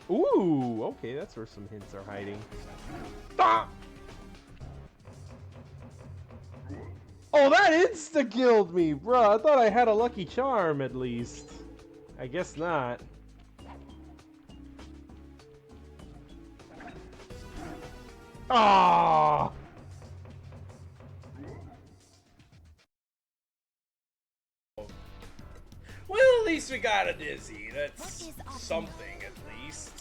Ooh, okay, that's where some hints are hiding. Ah! Oh, that insta-killed me, bruh. I thought I had a lucky charm at least. I guess not. Ah! Well, at least we got a dizzy. That's something, at least.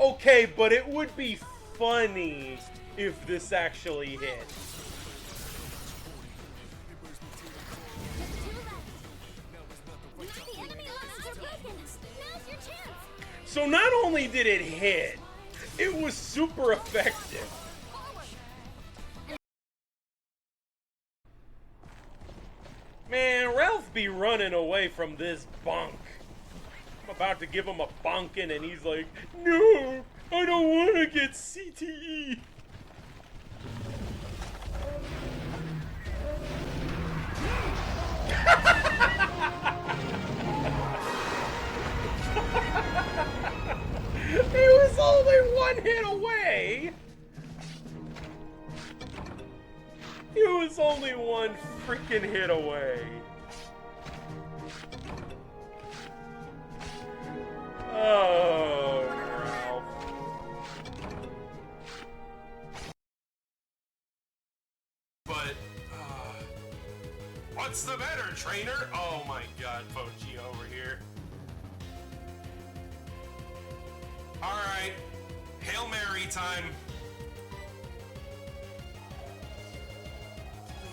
Okay, but it would be funny if this actually hit. So not only did it hit, it was super effective. Man, Ralph be running away from this bunk. I'm about to give him a bonking and he's like, no, I don't want to get CTE. He was only one hit away. He was only one freaking hit away. Oh, Ralph. But, what's the matter, trainer? Oh my god, Pochi over here. Alright, Hail Mary time.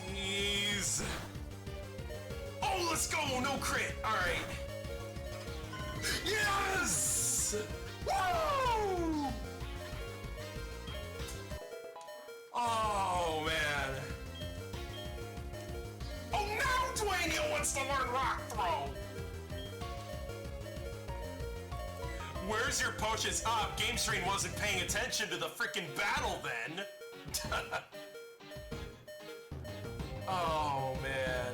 Please. Oh, let's go, no crit. Alright. Yes! Woo! Oh, man. Oh, now Dwayne wants to learn rock throw. Where's your potions up? Game Strain wasn't paying attention to the freaking battle then. Oh, man.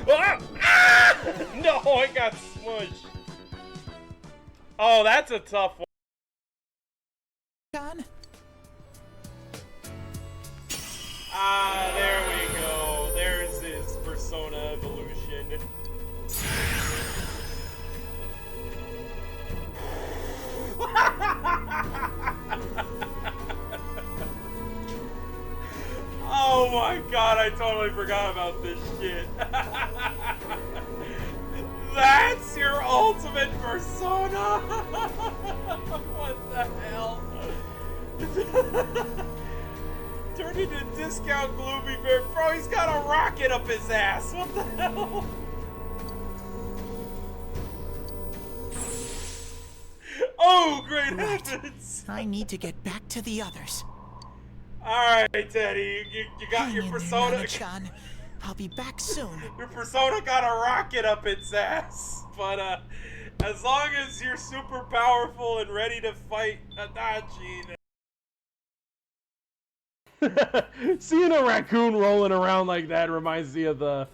Ah! Ah! No, I got smushed. Oh, that's a tough one. John? Ah, there we go. There's his persona evolution. Oh my god, I totally forgot about this shit. That's your ultimate persona? What the hell? Turned into discount Gloomy Bear. Bro, he's got a rocket up his ass. What the hell? Oh, great heavens! I need to get back to the others. Alright, Teddy, you got Hang your in persona. there, John. I'll be back soon. Your persona got a rocket up its ass. But, as long as you're super powerful and ready to fight Adachi. Seeing a raccoon rolling around like that reminds me of the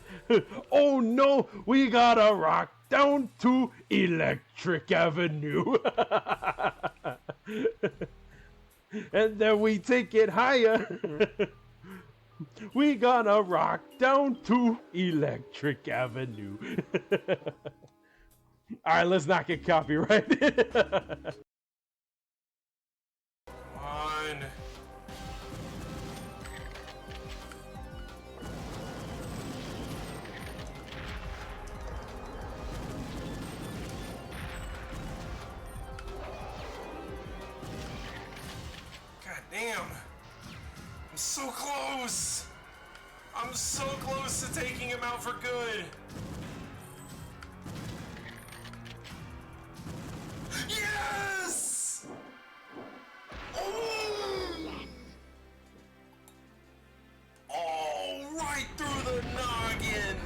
oh no, we gotta rock down to Electric Avenue. And then we take it higher. We gonna rock down to Electric Avenue. Alright, let's not get copyrighted. On. God damn. I'm so close. I'm so close to taking him out for good. Yes! Oh! Oh, right through the noggin!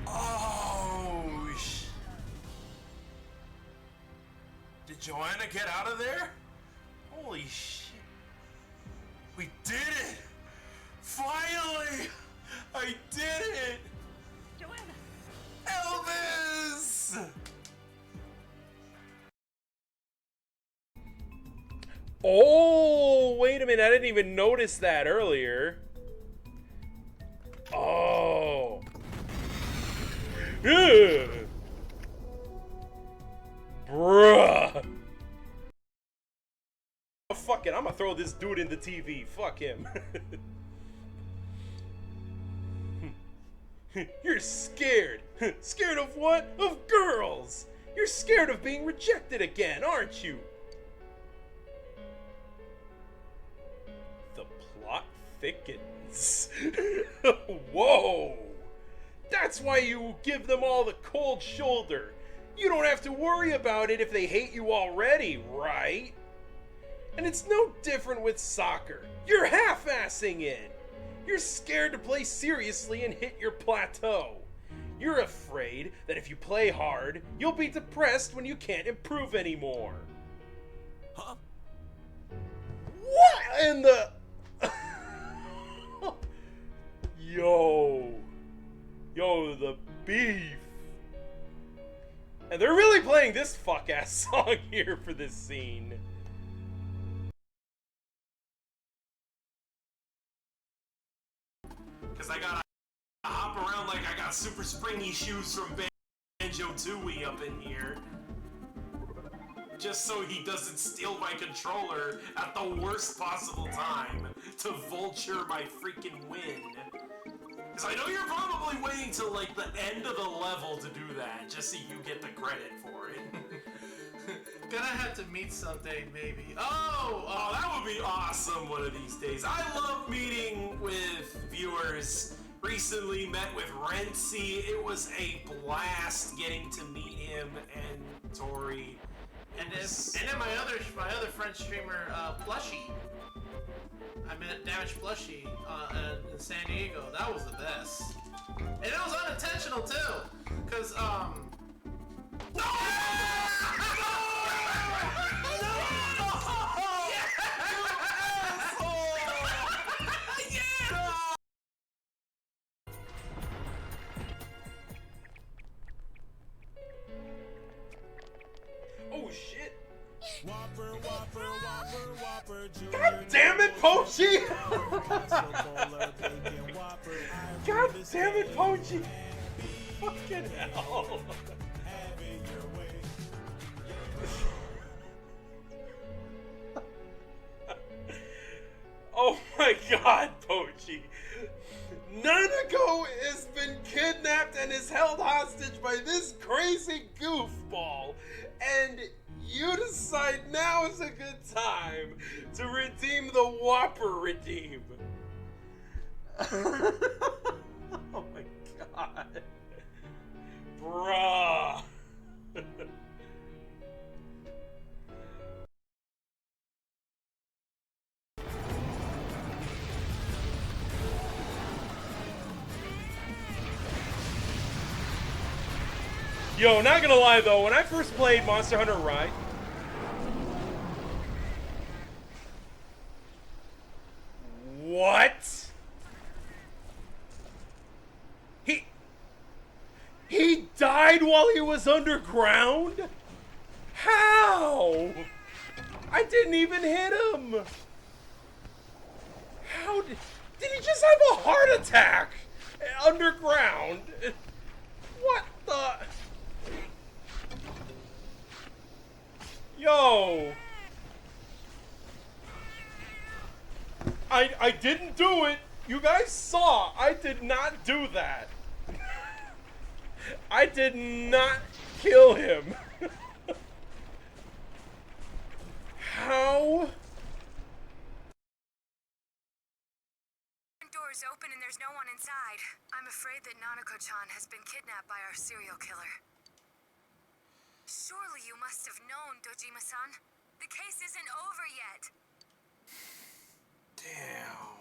Oh, Did Joanna get out of there? Holy shit. We did it! Finally! I did it! Joanna! Elvis! Oh, wait a minute. I didn't even notice that earlier. Oh. Ugh. Bruh. Oh, fuck it. I'm gonna throw this dude in the TV. Fuck him. You're scared. Scared of what? Of girls. You're scared of being rejected again, aren't you? The plot thickens. Whoa. That's why you give them all the cold shoulder. You don't have to worry about it if they hate you already, right? And it's no different with soccer. You're half-assing it. You're scared to play seriously and hit your plateau. You're afraid that if you play hard, you'll be depressed when you can't improve anymore. Huh? What in the... Yo, the beef. And they're really playing this fuck-ass song here for this scene. Cause I gotta hop around like I got super springy shoes from Banjo-Tooie up in here. Just so he doesn't steal my controller at the worst possible time to vulture my freaking win. Cause I know you're probably waiting till like the end of the level to do that, just so you get the credit for it. Gonna have to meet someday, maybe. Oh, that would be awesome one of these days. I love meeting with viewers. Recently met with Rentsy. It was a blast getting to meet him and Tori. And then my other friend streamer, Plushy. I met Damage Plushy in San Diego. That was the best. And it was unintentional too, cause No! Oh shit! God damn it, Pochi! God damn it, Pochi! Fucking hell! Oh my god, Pochi! Nanako has been kidnapped and is held hostage by this crazy goofball, and you decide now is a good time to redeem the Whopper redeem. Oh my god. Bruh. Yo, not gonna lie though, when I first played Monster Hunter Rise, what? He died while he was underground? How? I didn't even hit him. How did he just have a heart attack underground? What the? Yo. I didn't do it. You guys saw. I did not do that. I did not kill him. How? Doors open and there's no one inside. I'm afraid that Nanako-chan has been kidnapped by our serial killer. Surely you must have known, Dojima-san. The case isn't over yet. Damn.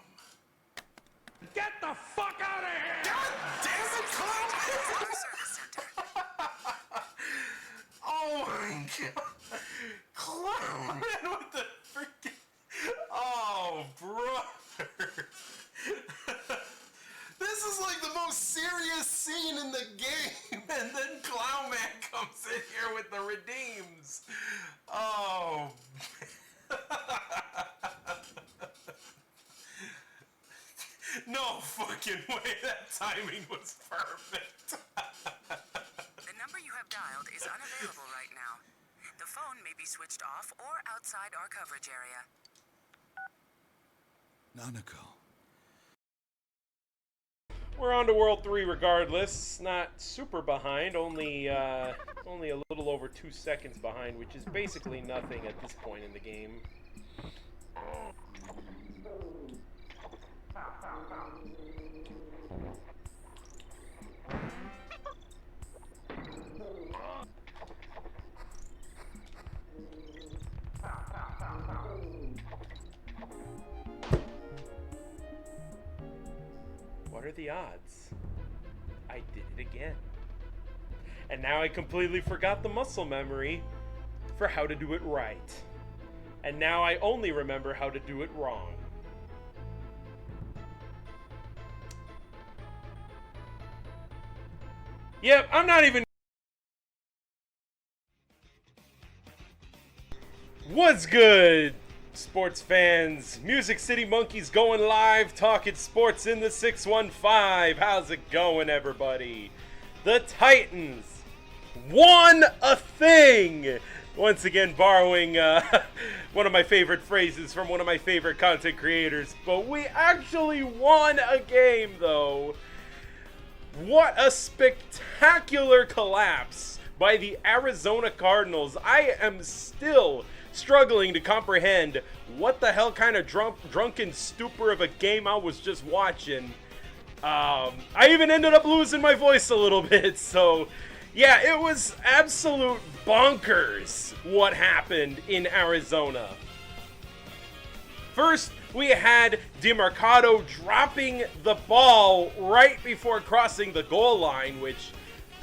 Get the fuck out of here! God damn it, Clown! Our service center. Oh my god. Clown with the freaking greatest scene in the game, and then Clown Man comes in here with the redeems. Oh. No fucking way, that timing was perfect. The number you have dialed is unavailable right now. The phone may be switched off or outside our coverage area. Nanako. We're on to World 3 regardless. Not super behind, only a little over 2 seconds behind, which is basically nothing at this point in the game. What are the odds? I did it again. And now I completely forgot the muscle memory for how to do it right. And now I only remember how to do it wrong. Yep, I'm not even... What's good, sports fans? Music City Monkeys going live, talking sports in the 615. How's it going, everybody? The Titans won a thing! Once again, borrowing one of my favorite phrases from one of my favorite content creators. But we actually won a game, though. What a spectacular collapse by the Arizona Cardinals. I am still struggling to comprehend what the hell kind of drunken stupor of a game I was just watching. I even ended up losing my voice a little bit, so yeah, it was absolute bonkers what happened in Arizona. First, we had DeMarcado dropping the ball right before crossing the goal line, which,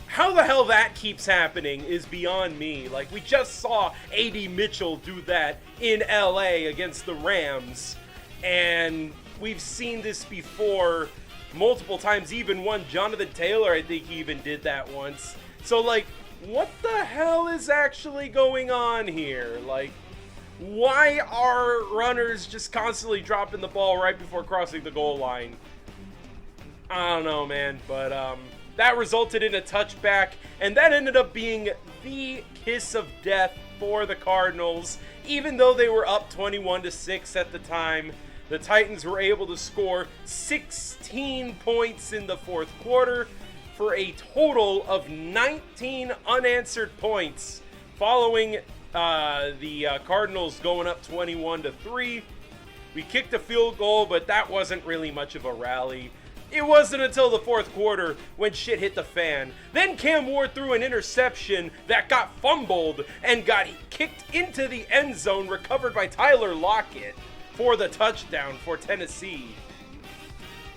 how the hell that keeps happening is beyond me. Like, we just saw A.D. Mitchell do that in L.A. against the Rams, and we've seen this before multiple times. Even one, Jonathan Taylor, I think he even did that once. So, like, what the hell is actually going on here? Like, why are runners just constantly dropping the ball right before crossing the goal line? I don't know, man, but that resulted in a touchback, and that ended up being the kiss of death for the Cardinals. Even though they were up 21-6 at the time, the Titans were able to score 16 points in the fourth quarter for a total of 19 unanswered points following the Cardinals going up 21-3. We kicked a field goal, but that wasn't really much of a rally. It wasn't until the fourth quarter when shit hit the fan. Then Cam Ward threw an interception that got fumbled and got kicked into the end zone, recovered by Tyler Lockett for the touchdown for Tennessee.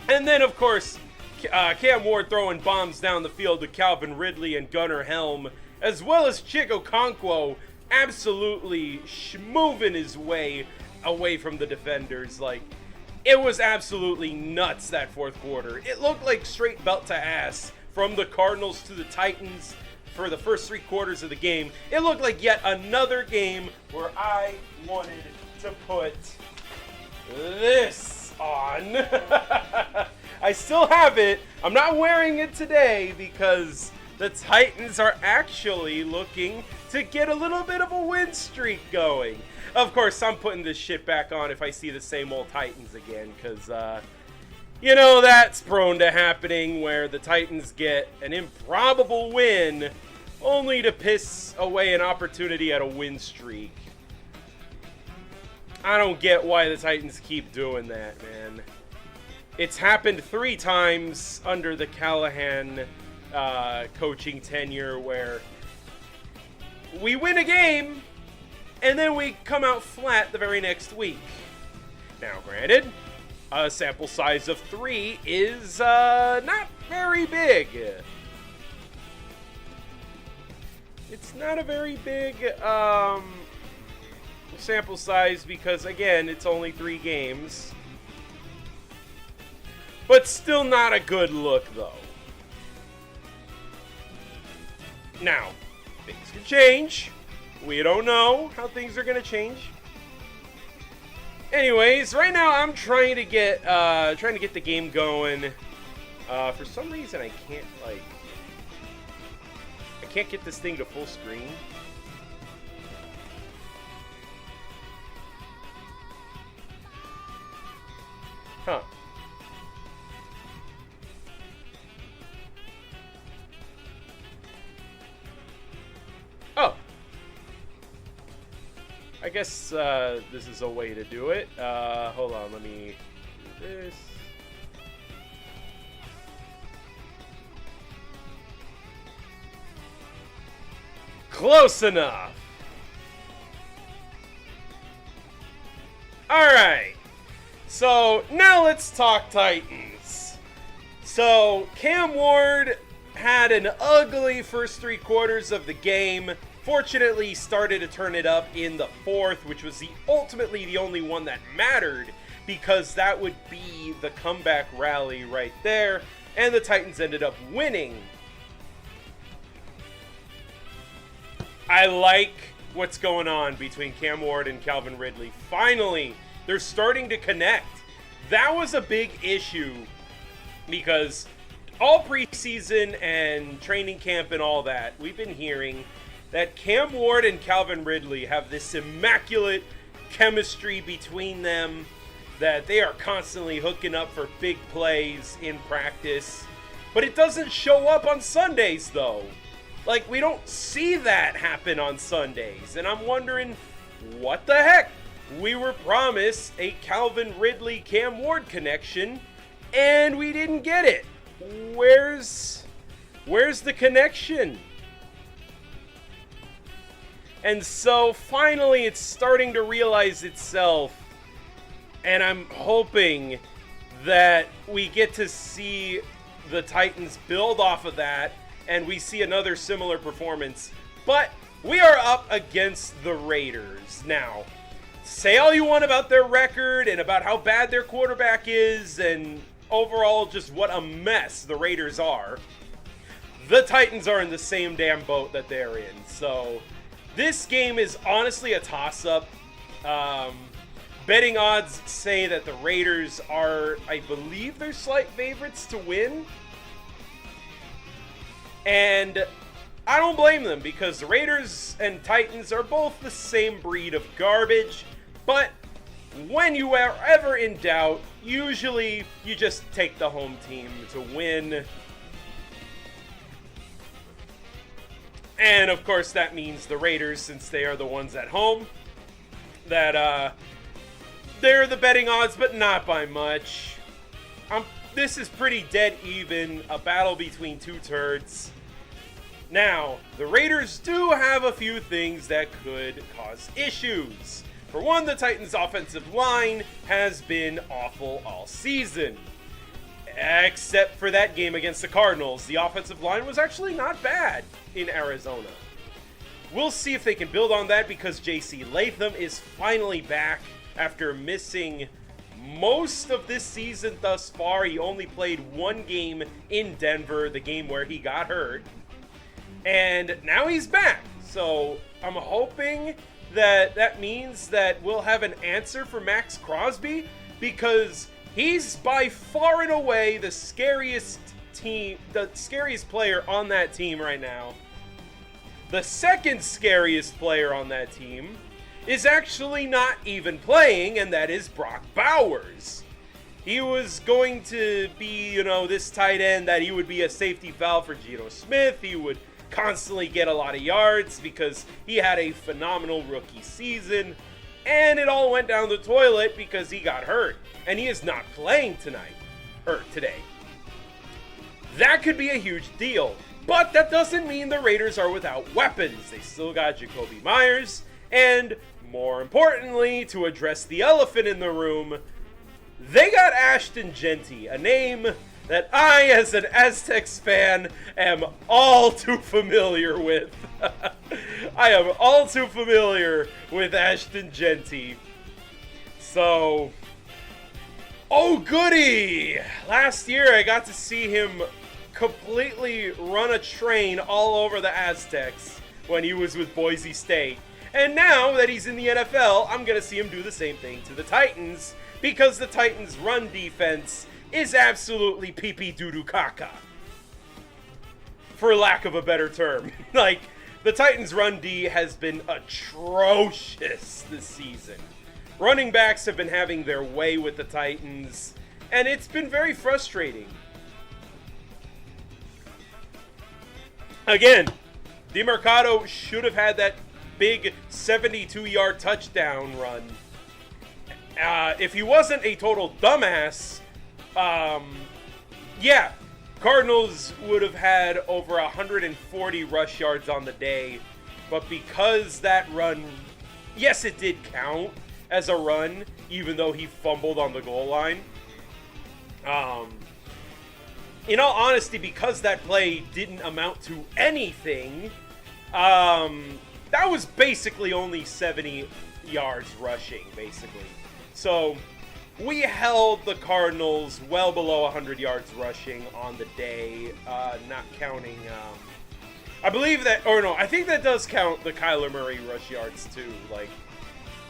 And then, of course, Cam Ward throwing bombs down the field to Calvin Ridley and Gunnar Helm, as well as Chig Okonkwo absolutely schmoving his way away from the defenders. Like, it was absolutely nuts, that fourth quarter. It looked like straight belt to ass from the Cardinals to the Titans for the first 3 quarters of the game. It looked like yet another game where I wanted to put this on. I still have it. I'm not wearing it today because the Titans are actually looking to get a little bit of a win streak going. Of course, I'm putting this shit back on if I see the same old Titans again, because, you know, that's prone to happening, where the Titans get an improbable win only to piss away an opportunity at a win streak. I don't get why the Titans keep doing that, man. It's happened 3 times under the Callahan coaching tenure where we win a game and then we come out flat the very next week. Now, granted, a sample size of 3 is not very big. It's not a very big sample size because, again, it's only 3 games. But still not a good look, though. Now, things can change. We don't know how things are going to change. Anyways, right now I'm trying to get the game going. For some reason I can't get this thing to full screen. Huh. Oh. I guess this is a way to do it. Hold on, let me do this. Close enough. Alright. So, now let's talk Titans. So, Cam Ward had an ugly first 3 quarters of the game. Fortunately, he started to turn it up in the 4th, which was ultimately the only one that mattered, because that would be the comeback rally right there, and the Titans ended up winning. I like what's going on between Cam Ward and Calvin Ridley. Finally, they're starting to connect. That was a big issue because all preseason and training camp and all that, we've been hearing that Cam Ward and Calvin Ridley have this immaculate chemistry between them, that they are constantly hooking up for big plays in practice. But it doesn't show up on Sundays, though. Like, we don't see that happen on Sundays. And I'm wondering, what the heck? We were promised a Calvin Ridley Cam Ward connection, and we didn't get it. Where's the connection? And so finally it's starting to realize itself, and I'm hoping that we get to see the Titans build off of that and we see another similar performance. But we are up against the Raiders. Now, say all you want about their record and about how bad their quarterback is and overall just what a mess the Raiders are. The Titans are in the same damn boat that they're in. So this game is honestly a toss-up. Betting odds say that the Raiders are, I believe, they're slight favorites to win. And I don't blame them, because the Raiders and Titans are both the same breed of garbage. But when you are ever in doubt, usually you just take the home team to win. And of course that means the Raiders, since they are the ones at home, that they're the betting odds, but not by much. This is pretty dead even, a battle between two turds. Now, the Raiders do have a few things that could cause issues. For one, the Titans' offensive line has been awful all season. Except for that game against the Cardinals, the offensive line was actually not bad in Arizona. We'll see if they can build on that, because J.C. Latham is finally back after missing most of this season thus far. He only played one game in Denver, the game where he got hurt. And now he's back. So I'm hoping that that means that we'll have an answer for Max Crosby, because he's by far and away the scariest player on that team right now. The second scariest player on that team is actually not even playing, and that is Brock Bowers. He was going to be, this tight end that he would be a safety valve for Geno Smith. He would constantly get a lot of yards because he had a phenomenal rookie season, and it all went down the toilet because he got hurt, and he is not playing today. That could be a huge deal, but that doesn't mean the Raiders are without weapons. They still got Jacoby Myers, and more importantly, to address the elephant in the room, they got Ashton Jeanty, a name that I, as an Aztecs fan, am all too familiar with. I am all too familiar with Ashton Jeanty. So, oh goody! Last year I got to see him completely run a train all over the Aztecs when he was with Boise State. And now that he's in the NFL, I'm going to see him do the same thing to the Titans, because the Titans' run defense is absolutely pee-pee doo-doo caca, for lack of a better term. Like, the Titans' run D has been atrocious this season. Running backs have been having their way with the Titans, and it's been very frustrating. Again, DeMercado should have had that big 72-yard touchdown run. If he wasn't a total dumbass, yeah, Cardinals would have had over 140 rush yards on the day. But because that run, yes, it did count as a run, even though he fumbled on the goal line. In all honesty, because that play didn't amount to anything, that was basically only 70 yards rushing, basically. So we held the Cardinals well below 100 yards rushing on the day, not counting, I believe that, or no, I think that does count the Kyler Murray rush yards too. Like,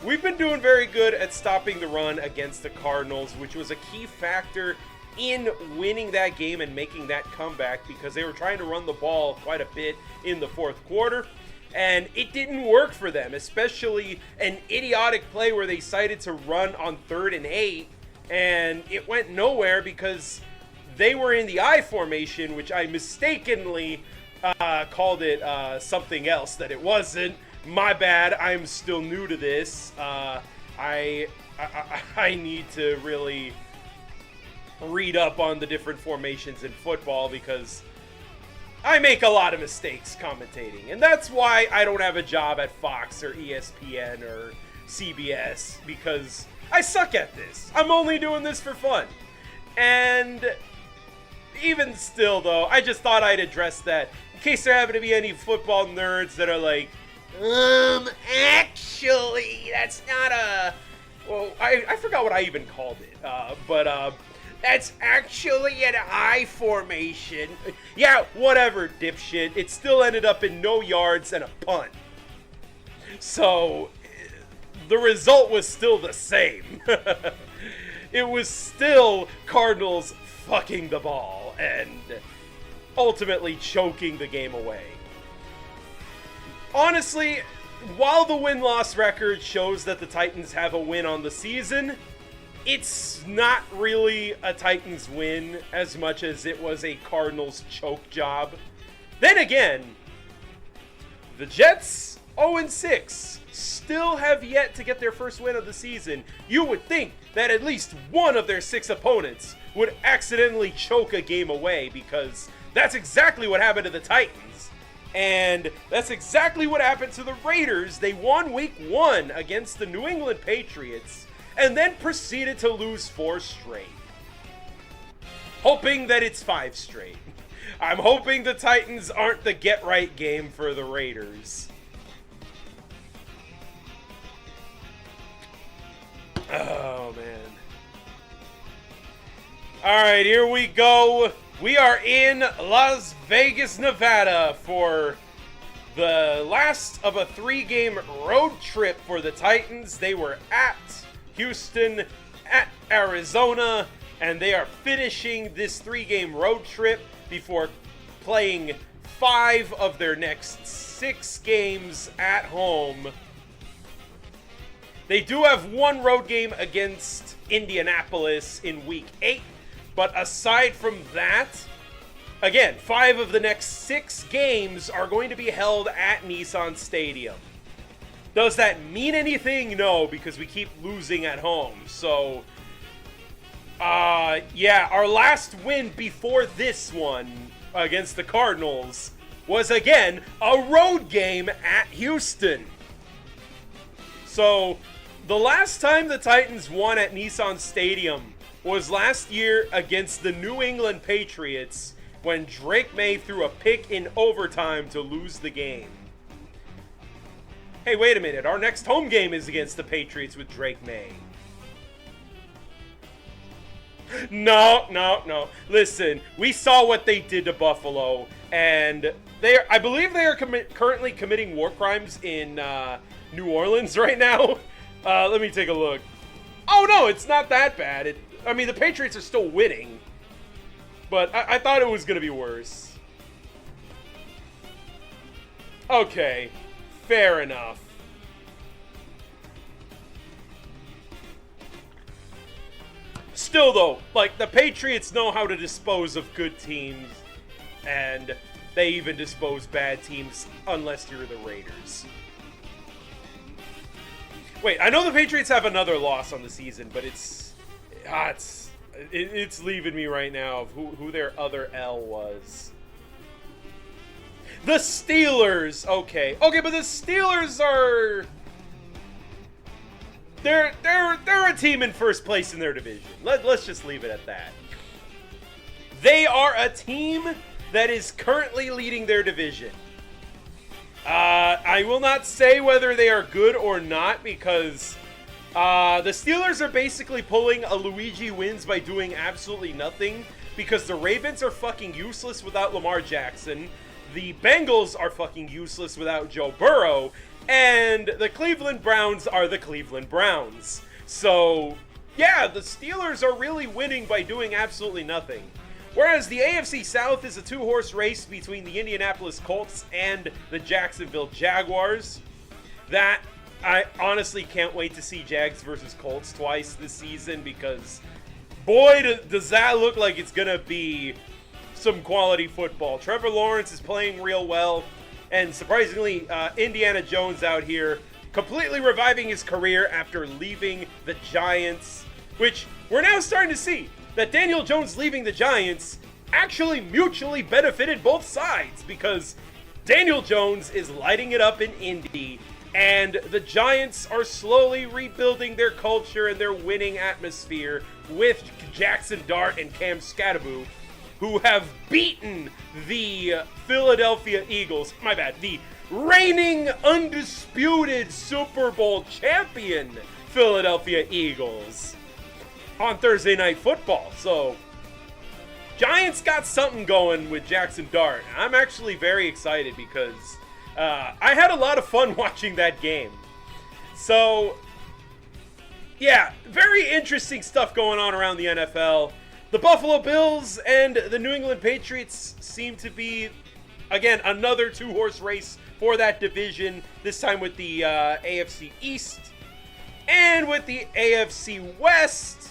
we've been doing very good at stopping the run against the Cardinals, which was a key factor in winning that game and making that comeback, because they were trying to run the ball quite a bit in the fourth quarter, and it didn't work for them, especially an idiotic play where they decided to run on 3rd and 8, and it went nowhere because they were in the I formation, which I mistakenly called it something else that it wasn't. My bad. I'm still new to this. I need to really read up on the different formations in football, because I make a lot of mistakes commentating, and that's why I don't have a job at Fox or ESPN or CBS, because I suck at this. I'm only doing this for fun. And even still, though, I just thought I'd address that in case there happen to be any football nerds that are like, actually, that's not a... Well, I forgot what I even called it, but that's actually an I formation. Yeah, whatever, dipshit. It still ended up in no yards and a punt. So, the result was still the same. It was still Cardinals fucking the ball and ultimately choking the game away. Honestly, while the win-loss record shows that the Titans have a win on the season, it's not really a Titans win as much as it was a Cardinals choke job. Then again, the Jets, 0-6, still have yet to get their first win of the season. You would think that at least one of their 6 opponents would accidentally choke a game away, because that's exactly what happened to the Titans. And that's exactly what happened to the Raiders. They won week 1 against the New England Patriots, and then proceeded to lose 4 straight. Hoping that it's 5 straight. I'm hoping the Titans aren't the get-right game for the Raiders. Oh, man. Alright, here we go. We are in Las Vegas, Nevada for the last of a 3-game road trip for the Titans. They were at Houston, at Arizona, and they are finishing this 3-game road trip before playing 5 of their next 6 games at home. They do have 1 road game against Indianapolis in week 8, but aside from that, again, 5 of the next 6 games are going to be held at Nissan Stadium. Does that mean anything? No, because we keep losing at home. So, yeah, our last win before this one against the Cardinals was, again, a road game at Houston. So, the last time the Titans won at Nissan Stadium was last year against the New England Patriots, when Drake May threw a pick in overtime to lose the game. Hey, wait a minute. Our next home game is against the Patriots with Drake May. No. Listen, we saw what they did to Buffalo, and I believe they are currently committing war crimes in New Orleans right now. Let me take a look. Oh no, it's not that bad. I mean, the Patriots are still winning, but I thought it was gonna be worse. Okay, fair enough. Still though, like, the Patriots know how to dispose of good teams, and they even dispose bad teams unless you're the Raiders. Wait, I know the Patriots have another loss on the season, but it's leaving me right now of who their other L was. The Steelers. Okay, but the Steelers are they're a team in first place in their division. Let's just leave it at that. They are a team that is currently leading their division. I will not say whether they are good or not because the Steelers are basically pulling a Luigi wins by doing absolutely nothing because the Ravens are fucking useless without Lamar Jackson. The Bengals are fucking useless without Joe Burrow. And the Cleveland Browns are the Cleveland Browns. So, yeah, the Steelers are really winning by doing absolutely nothing. Whereas the AFC South is a two-horse race between the Indianapolis Colts and the Jacksonville Jaguars. That, I honestly can't wait to see Jags versus Colts twice this season because, boy, does that look like it's going to be some quality football. Trevor Lawrence is playing real well, and surprisingly, Indiana Jones out here completely reviving his career after leaving the Giants, which we're now starting to see. That Daniel Jones leaving the Giants actually mutually benefited both sides because Daniel Jones is lighting it up in Indy and the Giants are slowly rebuilding their culture and their winning atmosphere with Jackson Dart and Cam Skattebo, who have beaten the Philadelphia Eagles, the reigning undisputed Super Bowl champion Philadelphia Eagles on Thursday Night Football. So, Giants got something going with Jackson Dart. I'm actually very excited because I had a lot of fun watching that game. So, yeah, very interesting stuff going on around the NFL. The Buffalo Bills and the New England Patriots seem to be, again, another two-horse race for that division, this time with the AFC East. And with the AFC West,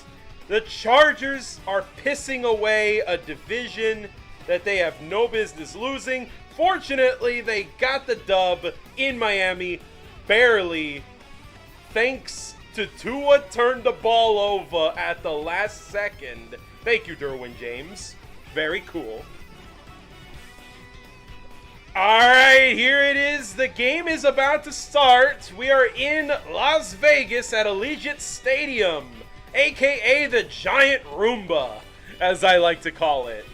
the Chargers are pissing away a division that they have no business losing. Fortunately, they got the dub in Miami, barely, thanks to Tua turned the ball over at the last second. Thank you, Derwin James. Very cool. Alright, here it is. The game is about to start. We are in Las Vegas at Allegiant Stadium, aka the Giant Roomba, as I like to call it.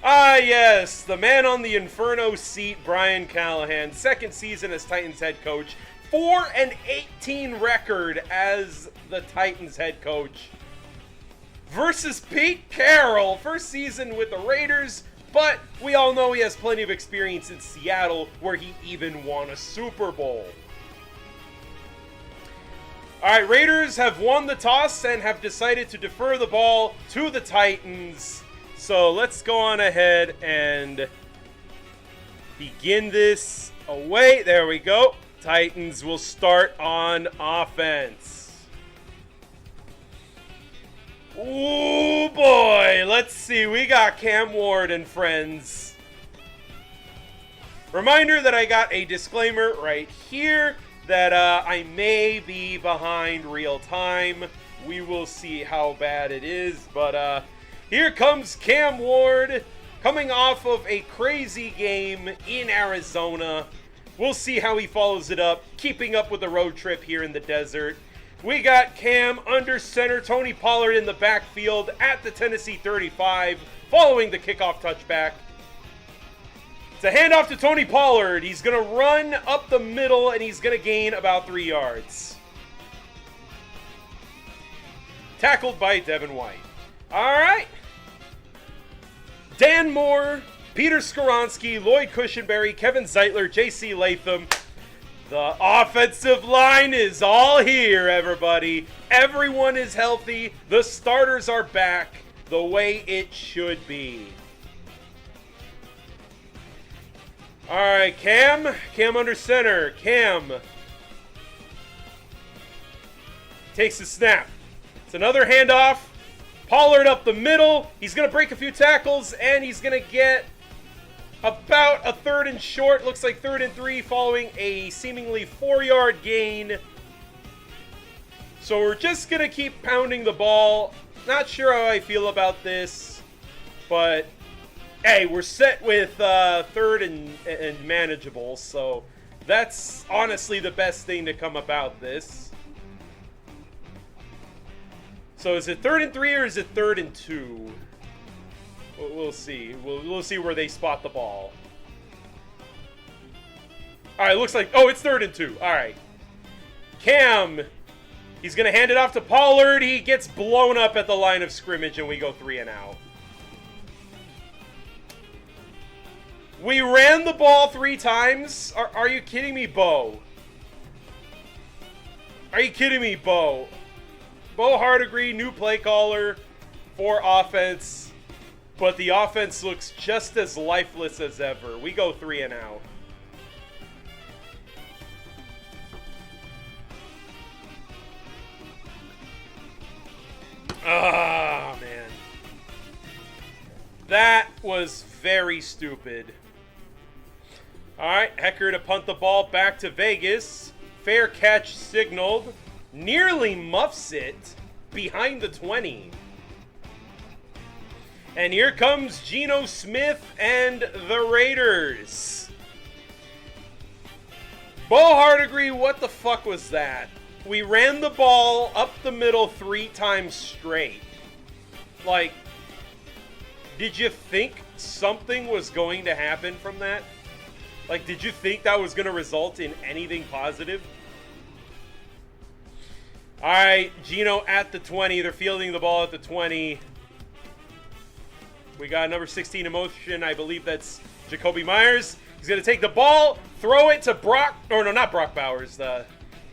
Ah, yes, the man on the Inferno seat, Brian Callahan, second season as Titans head coach, 4-18 record as the Titans head coach, versus Pete Carroll, first season with the Raiders, but we all know he has plenty of experience in Seattle, where he even won a Super Bowl. Alright, Raiders have won the toss and have decided to defer the ball to the Titans. So let's go on ahead and begin this away. There we go. Titans will start on offense. Ooh, boy. Let's see. We got Cam Ward and friends. Reminder that I got a disclaimer right here that I may be behind real time. We will see how bad it is. But here comes Cam Ward coming off of a crazy game in Arizona. We'll see how he follows it up, keeping up with the road trip here in the desert. We got Cam under center, Tony Pollard in the backfield at the Tennessee 35, following the kickoff touchback. It's a handoff to Tony Pollard. He's going to run up the middle, and he's going to gain about 3 yards. Tackled by Devin White. All right. Dan Moore, Peter Skoronsky, Lloyd Cushenberry, Kevin Zeitler, J.C. Latham. The offensive line is all here, everybody. Everyone is healthy. The starters are back the way it should be. All right, Cam. Cam under center. Cam takes the snap. It's another handoff. Pollard up the middle. He's going to break a few tackles, and he's going to get about a 3rd and short. Looks like 3rd and 3 following a seemingly 4-yard gain. So we're just going to keep pounding the ball. Not sure how I feel about this, but hey, we're set with 3rd and manageable, so that's honestly the best thing to come about this. So is it 3rd and 3 or is it 3rd and 2? We'll see. We'll see where they spot the ball. All right, looks like... Oh, it's 3rd and 2. All right. Cam. He's going to hand it off to Pollard. He gets blown up at the line of scrimmage, and we go 3 and out. We ran the ball 3 times? Are you kidding me, Bo? Are you kidding me, Bo? Bo Hardigree, new play caller for offense. But the offense looks just as lifeless as ever. We go 3 and out. Ah, man. That was very stupid. All right, Hecker to punt the ball back to Vegas. Fair catch signaled. Nearly muffs it behind the 20. And here comes Geno Smith and the Raiders. Bo Hardigree, what the fuck was that? We ran the ball up the middle 3 times straight. Like, did you think something was going to happen from that? Like, did you think that was going to result in anything positive? All right, Geno at the 20. They're fielding the ball at the 20. We got number 16 in motion. I believe that's Jacoby Myers. He's going to take the ball, throw it to Brock. Or no, not Brock Bowers.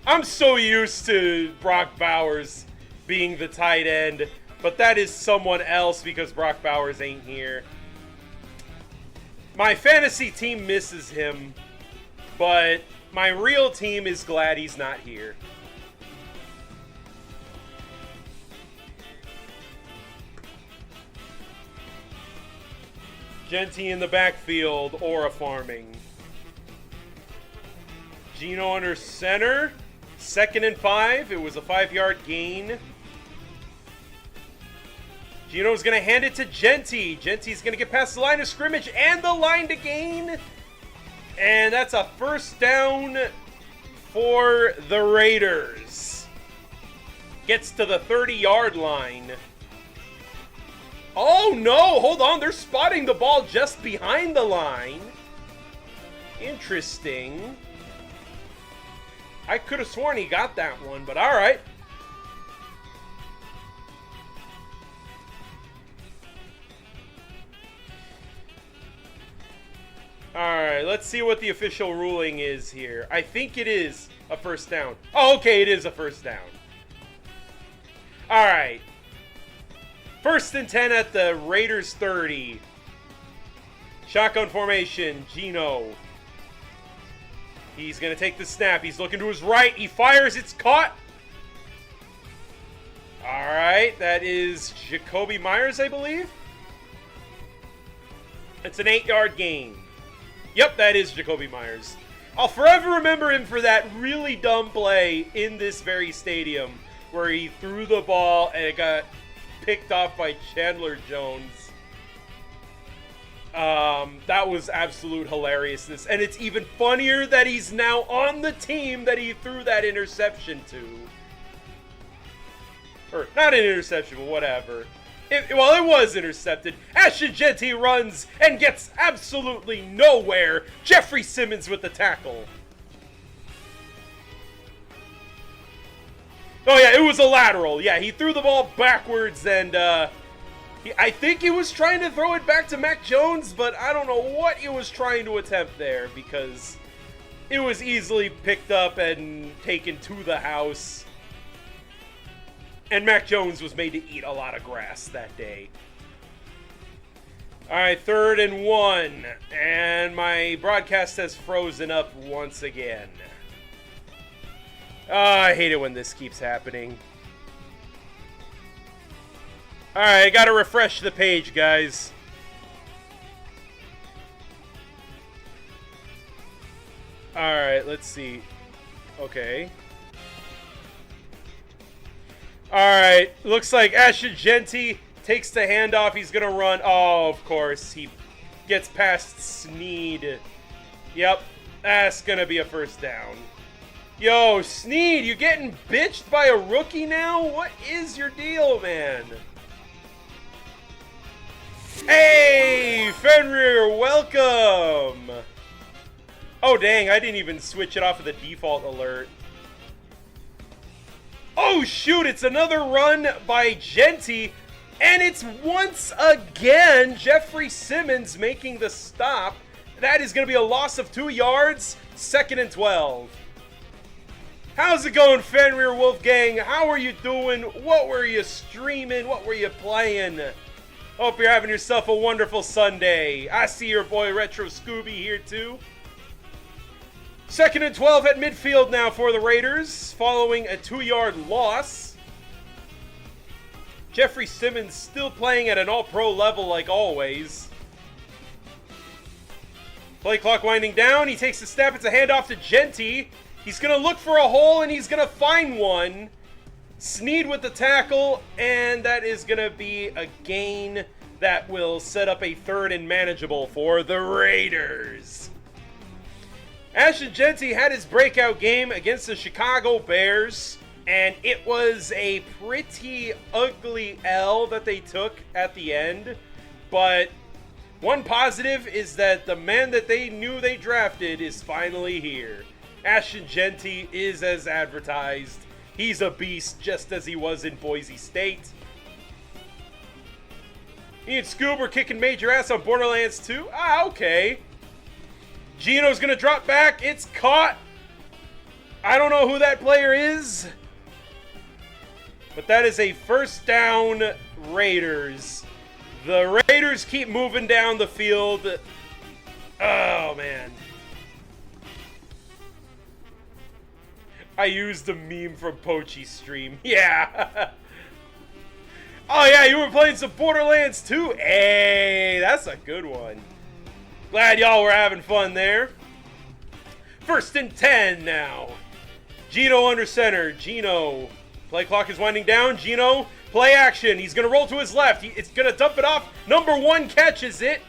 I'm so used to Brock Bowers being the tight end. But that is someone else because Brock Bowers ain't here. My fantasy team misses him. But my real team is glad he's not here. Genty in the backfield, Aura farming. Geno under center. 2nd and 5. It was a 5-yard gain. Geno's going to hand it to Genty. Genty's going to get past the line of scrimmage and the line to gain. And that's a 1st down for the Raiders. Gets to the 30-yard line. Oh, no! Hold on. They're spotting the ball just behind the line. Interesting. I could have sworn he got that one, but all right. All right, let's see what the official ruling is here. I think it is a 1st down. Oh, okay, it is a 1st down. All right. 1st and 10 at the Raiders 30. Shotgun formation, Geno. He's going to take the snap. He's looking to his right. He fires. It's caught. All right, that is Jacoby Myers, I believe. It's an 8-yard gain. Yep, that is Jacoby Myers. I'll forever remember him for that really dumb play in this very stadium where he threw the ball and it got picked off by Chandler Jones. That was absolute hilariousness. And it's even funnier that he's now on the team that he threw that interception to. Or, not an interception, but whatever. It was intercepted. Ashton Genty runs and gets absolutely nowhere. Jeffrey Simmons with the tackle. Oh, yeah, it was a lateral. Yeah, he threw the ball backwards and I think he was trying to throw it back to Mac Jones, but I don't know what he was trying to attempt there because it was easily picked up and taken to the house. And Mac Jones was made to eat a lot of grass that day. All right, 3rd and 1. And my broadcast has frozen up once again. I hate it when this keeps happening. All right, I got to refresh the page, guys. All right, let's see. Okay. All right, looks like Ashton Genty takes the handoff. He's going to run. Oh, of course. He gets past Sneed. Yep, that's going to be a first down. Yo, Sneed, you getting bitched by a rookie now? What is your deal, man? Hey, Fenrir, welcome. Oh, dang, I didn't even switch it off of the default alert. Oh, shoot, it's another run by Genty, and it's once again Jeffrey Simmons making the stop. That is going to be a loss of 2 yards, 2nd and 12. How's it going, Fenrir Wolfgang? How are you doing? What were you streaming? What were you playing? Hope you're having yourself a wonderful Sunday. I see your boy Retro Scooby here too. 2nd and 12 at midfield now for the Raiders, following a 2-yard loss. Jeffrey Simmons still playing at an all-pro level like always. Play clock winding down. He takes the snap. It's a handoff to Genty. He's going to look for a hole, and he's going to find one. Sneed with the tackle, and that is going to be a gain that will set up a 3rd and manageable for the Raiders. Ashton Genty had his breakout game against the Chicago Bears, and it was a pretty ugly L that they took at the end. But one positive is that the man that they knew they drafted is finally here. Ashton Genty is as advertised. He's a beast, just as he was in Boise State. Me and Scoob are kicking major ass on Borderlands 2. Ah, okay. Gino's going to drop back. It's caught. I don't know who that player is. But that is a first down, Raiders. The Raiders keep moving down the field. Oh, man. I used a meme from Pochi's stream. Yeah. Oh, yeah, you were playing some Borderlands 2. Hey, that's a good one. Glad y'all were having fun there. 1st and 10 now. Gino under center. Gino. Play clock is winding down. Gino, play action. He's going to roll to his left. It's going to dump it off. Number 1 catches it.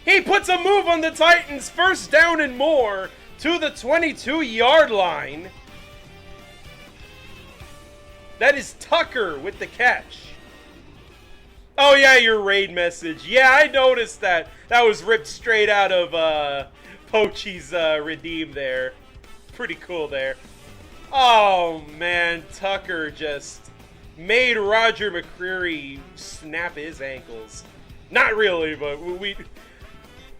He puts a move on the Titans. 1st down and more to the 22-yard line. That is Tucker with the catch. Oh, yeah, your raid message. Yeah, I noticed that. That was ripped straight out of Pochi's redeem there. Pretty cool there. Oh, man. Tucker just made Roger McCreary snap his ankles. Not really, but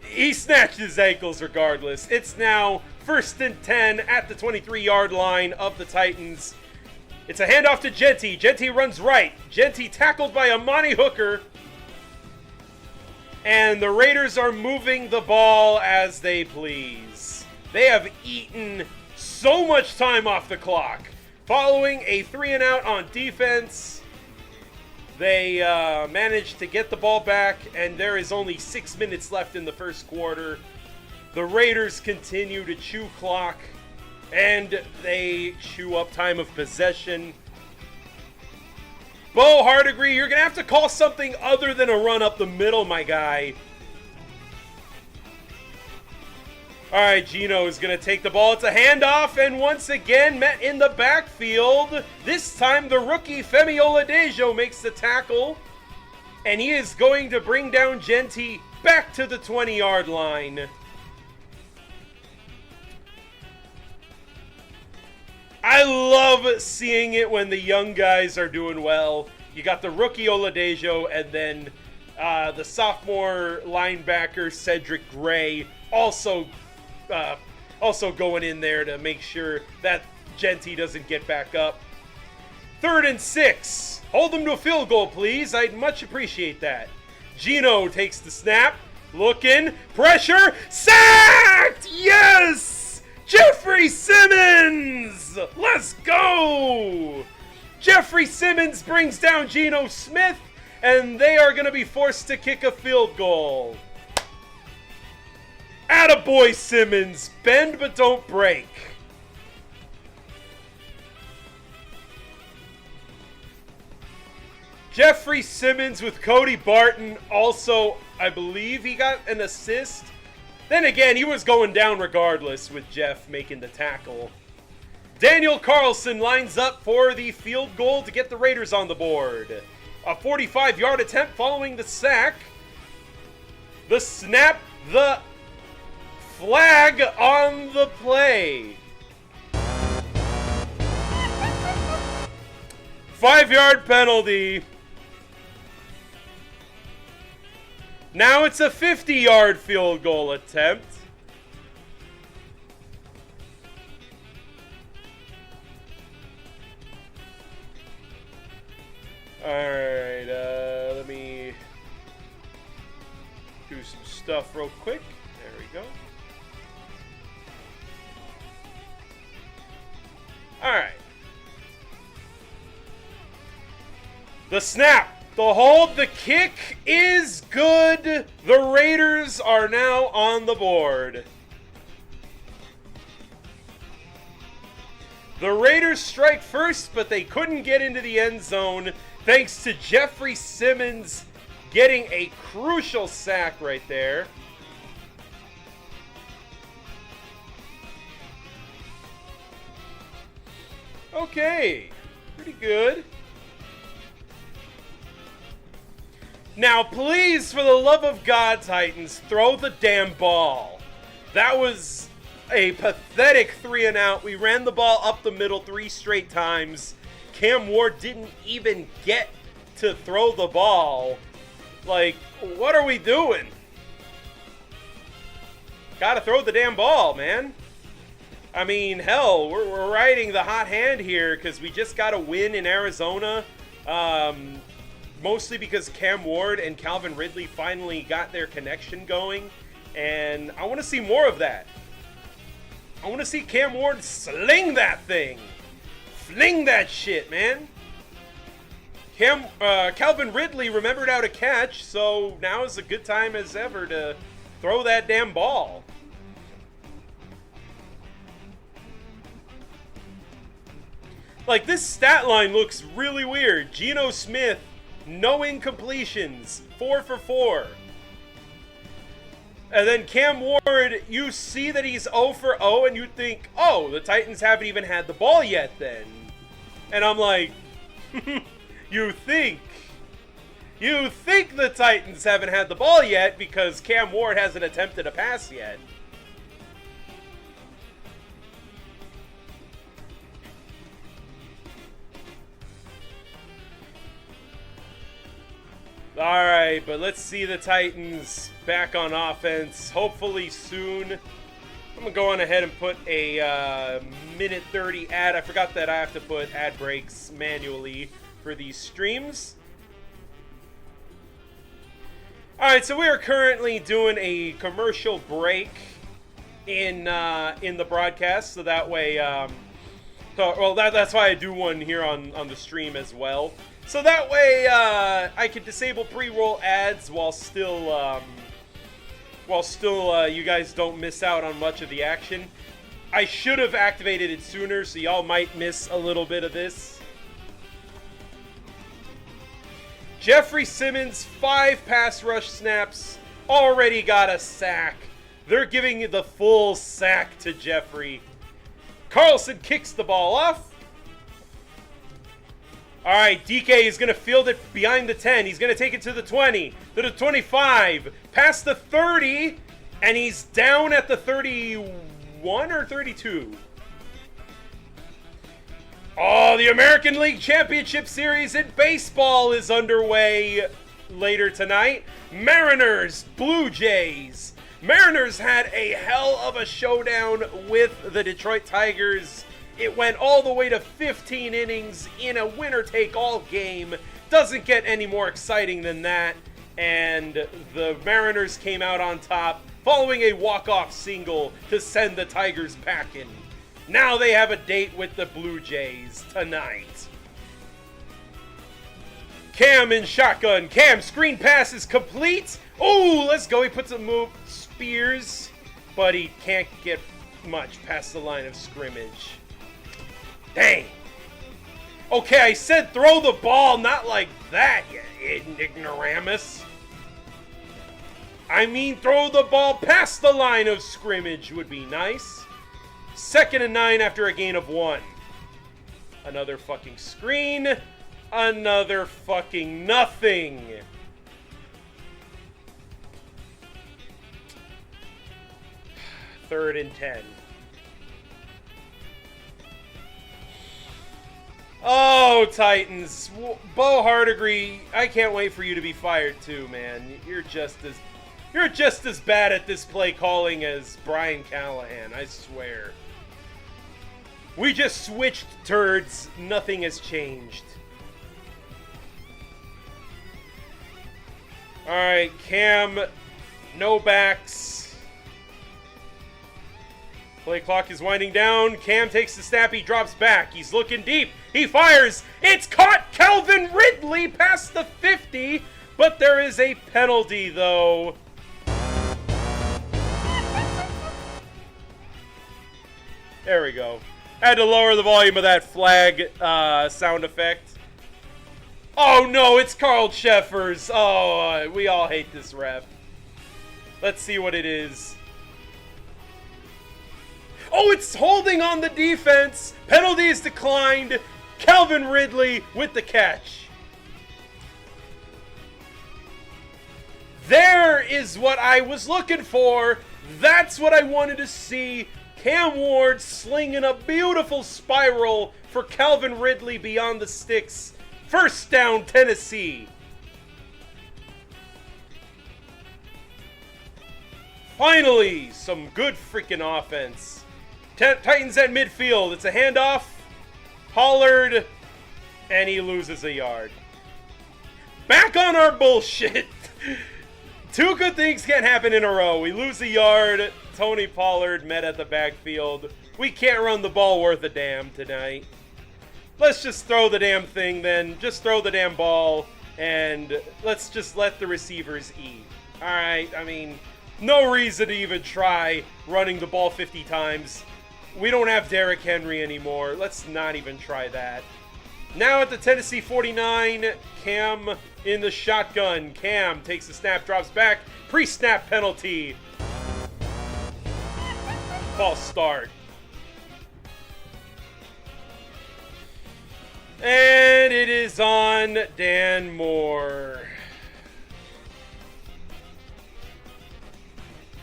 he snatched his ankles regardless. It's now 1st and 10 at the 23-yard line of the Titans. It's a handoff to Genty. Genty runs right. Genty tackled by Amani Hooker. And the Raiders are moving the ball as they please. They have eaten so much time off the clock. Following a 3-and-out on defense, they managed to get the ball back, and there is only 6 minutes left in the first quarter. The Raiders continue to chew clock. And they chew up time of possession. Bo Hardigree, you're going to have to call something other than a run up the middle, my guy. All right, Gino is going to take the ball. It's a handoff, and once again met in the backfield. This time the rookie Femi Oladejo makes the tackle. And he is going to bring down Genty back to the 20-yard line. I love seeing it when the young guys are doing well. You got the rookie Oladejo and then The sophomore linebacker, Cedric Gray, also going in there to make sure that Genty doesn't get back up. 3rd and 6. Hold them to a field goal, please. I'd much appreciate that. Gino takes the snap. Looking. Pressure. Sacked! Yes! Jeffrey Simmons! Let's go! Jeffrey Simmons brings down Geno Smith, and they are going to be forced to kick a field goal. Attaboy, Simmons. Bend but don't break. Jeffrey Simmons with Cody Barton. Also, I believe he got an assist. Then again, he was going down regardless with Jeff making the tackle. Daniel Carlson lines up for the field goal to get the Raiders on the board. A 45-yard attempt following the sack. The snap, the flag on the play. 5-yard penalty. Now it's a 50-yard field goal attempt. Alright, let me do some stuff real quick. There we go. Alright. The snap. The hold, the kick is good. The Raiders are now on the board. The Raiders strike first, but they couldn't get into the end zone thanks to Jeffrey Simmons getting a crucial sack right there. Okay, pretty good. Now, please, for the love of God, Titans, throw the damn ball. That was a pathetic 3-and-out. We ran the ball up the middle 3 straight times. Cam Ward didn't even get to throw the ball. Like, what are we doing? Gotta throw the damn ball, man. I mean, hell, we're riding the hot hand here because we just got a win in Arizona. Mostly because Cam Ward and Calvin Ridley finally got their connection going. And I want to see more of that. I want to see Cam Ward sling that thing. Fling that shit, man. Calvin Ridley remembered how to catch, so now is a good time as ever to throw that damn ball. Like, this stat line looks really weird. Geno Smith, no incompletions, 4 for 4. And then Cam Ward, you see that he's 0 for 0, and you think, oh, the Titans haven't even had the ball yet then. And I'm like, you think the Titans haven't had the ball yet because Cam Ward hasn't attempted a pass yet. Alright, but let's see the Titans back on offense, hopefully soon. I'm going to go on ahead and put a minute 30 ad. I forgot that I have to put ad breaks manually for these streams. Alright, so we are currently doing a commercial break in the broadcast, so that way, that's why I do one here on the stream as well. So that way, I can disable pre-roll ads while still you guys don't miss out on much of the action. I should have activated it sooner, so y'all might miss a little bit of this. Jeffrey Simmons, 5 pass rush snaps, already got a sack. They're giving the full sack to Jeffrey. Carlson kicks the ball off. All right, DK is going to field it behind the 10. He's going to take it to the 20, to the 25, past the 30, and he's down at the 31 or 32. Oh, the American League Championship Series in baseball is underway. later tonight, Mariners, Blue Jays. Mariners had a hell of a showdown with the Detroit Tigers. It went all the way to 15 innings in a winner-take-all game. Doesn't get any more exciting than that. And the Mariners came out on top following a walk-off single to send the Tigers packing. Now they have a date with the Blue Jays tonight. Cam in shotgun. Cam, screen pass is complete. Oh, let's go. He puts a move. Spears, but he can't get much past the line of scrimmage. Dang. Okay, I said throw the ball, not like that, you ignoramus. I mean, throw the ball past the line of scrimmage would be nice. 2nd and 9 after a gain of 1. Another fucking screen. Another fucking nothing. Third and 10. Oh, Titans. Bo Hardigree, I can't wait for you to be fired too, man. You're just as bad at this play calling as Brian Callahan, I swear. We just switched turds. Nothing has changed. Alright, Cam, no backs. Play clock is winding down. Cam takes the snap. He drops back. He's looking deep. He fires. It's caught. Calvin Ridley past the 50. But there is a penalty, though. There we go. Had to lower the volume of that flag sound effect. Oh, no. It's Carl Sheffers. Oh, we all hate this ref. Let's see what it is. Oh, it's holding on the defense. Penalty is declined. Calvin Ridley with the catch. There is what I was looking for. That's what I wanted to see. Cam Ward slinging a beautiful spiral for Calvin Ridley beyond the sticks. First down, Tennessee. Finally, some good freaking offense. Titans at midfield. It's a handoff. Pollard, and he loses a yard. Back on our bullshit. 2 good things can't happen in a row. We lose a yard. Tony Pollard met at the backfield. We can't run the ball worth a damn tonight. Let's just throw the damn thing then. Just throw the damn ball, and let's just let the receivers eat. All right, I mean, no reason to even try running the ball 50 times. We don't have Derrick Henry anymore. Let's not even try that. Now at the Tennessee 49, Cam in the shotgun. Cam takes the snap, drops back. Pre-snap penalty. False start. And it is on Dan Moore.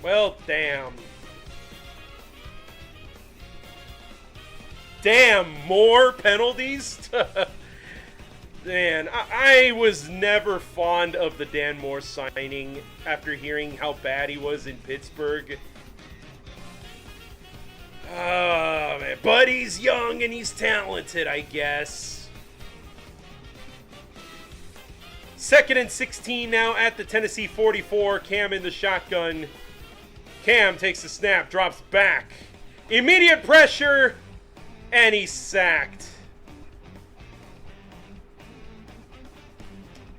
Well, damn. Damn, more penalties? Man, I was never fond of the Dan Moore signing after hearing how bad he was in Pittsburgh. Oh, man. But he's young and he's talented, I guess. 2nd and 16 now at the Tennessee 44. Cam in the shotgun. Cam takes the snap, drops back. Immediate pressure. And he's sacked.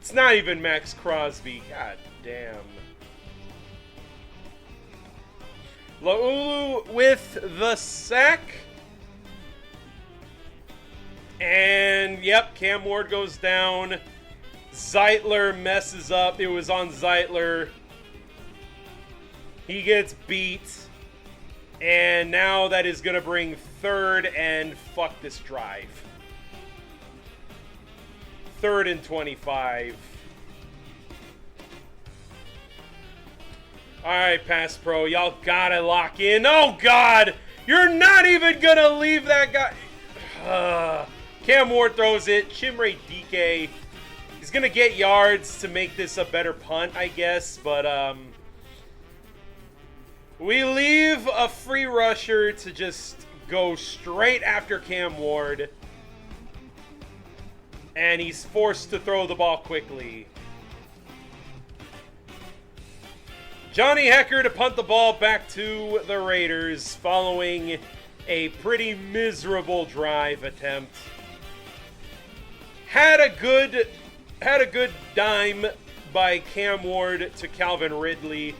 It's not even Max Crosby. God damn. Laulu with the sack. And, yep, Cam Ward goes down. Zeitler messes up. It was on Zeitler. He gets beat. And now that is going to bring 3rd and fuck this drive. 3rd and 25. All right, Pass Pro. Y'all got to lock in. Oh, God. You're not even going to leave that guy. Cam Ward throws it. Chimere Dike He's going to get yards to make this a better punt, I guess. But we leave a free rusher to just go straight after Cam Ward. And he's forced to throw the ball quickly. Johnny Hecker to punt the ball back to the Raiders following a pretty miserable drive attempt. Had a good dime by Cam Ward to Calvin Ridley.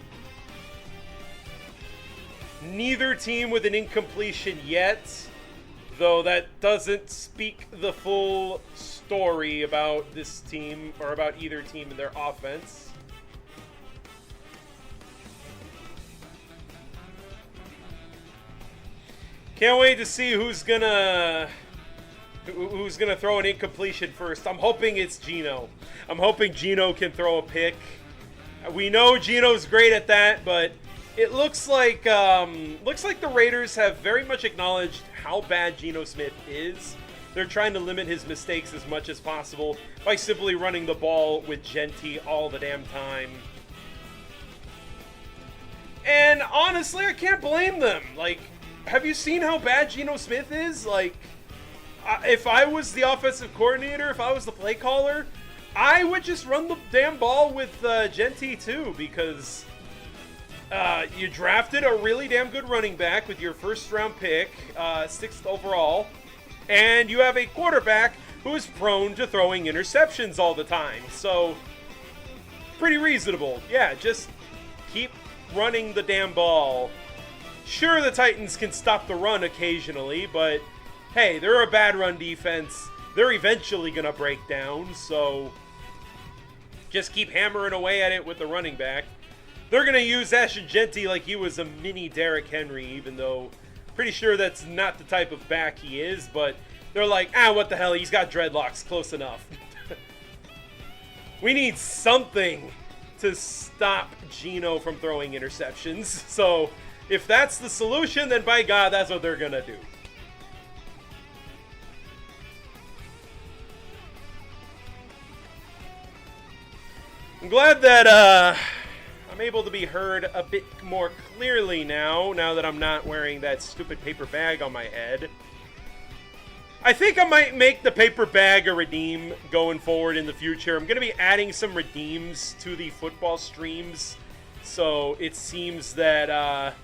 Neither team with an incompletion yet, though that doesn't speak the full story about this team or about either team and their offense. Can't wait to see who's gonna throw an incompletion first. I'm hoping it's Gino. I'm hoping Gino can throw a pick. We know Gino's great at that, but it looks like the Raiders have very much acknowledged how bad Geno Smith is. They're trying to limit his mistakes as much as possible by simply running the ball with Genty all the damn time. And honestly, I can't blame them. Like, have you seen how bad Geno Smith is? Like, if I was the offensive coordinator, if I was the play caller, I would just run the damn ball with Genty too, because you drafted a really damn good running back with your first round pick, 6th overall, and you have a quarterback who is prone to throwing interceptions all the time. So, pretty reasonable. Yeah, just keep running the damn ball. Sure, the Titans can stop the run occasionally, but hey, they're a bad run defense. They're eventually going to break down, so just keep hammering away at it with the running back. They're going to use Ashton Genty like he was a mini Derrick Henry, even though pretty sure that's not the type of back he is, but they're like, what the hell, he's got dreadlocks, close enough. We need something to stop Geno from throwing interceptions, so if that's the solution, then by God, that's what they're going to do. I'm glad that I'm able to be heard a bit more clearly now that I'm not wearing that stupid paper bag on my head. I think I might make the paper bag a redeem going forward in the future. I'm going to be adding some redeems to the football streams, so it seems that,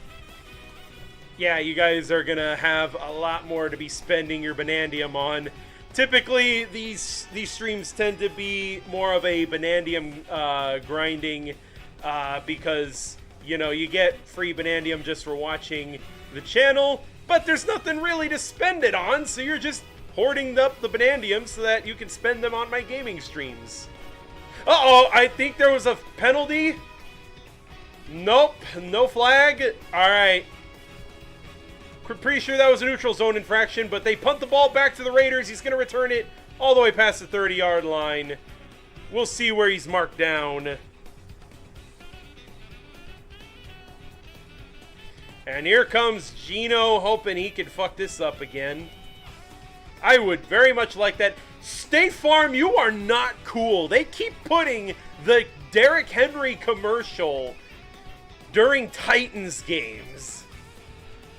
yeah, you guys are going to have a lot more to be spending your Banandium on. Typically, these streams tend to be more of a Banandium grinding because, you know, you get free Banandium just for watching the channel, but there's nothing really to spend it on, so you're just hoarding up the Banandium so that you can spend them on my gaming streams. Uh-oh, I think there was a penalty. Nope, no flag. All right. Pretty sure that was a neutral zone infraction, but they punt the ball back to the Raiders. He's going to return it all the way past the 30-yard line. We'll see where he's marked down. And here comes Geno, hoping he can fuck this up again. I would very much like that. State Farm, you are not cool. They keep putting the Derrick Henry commercial during Titans games.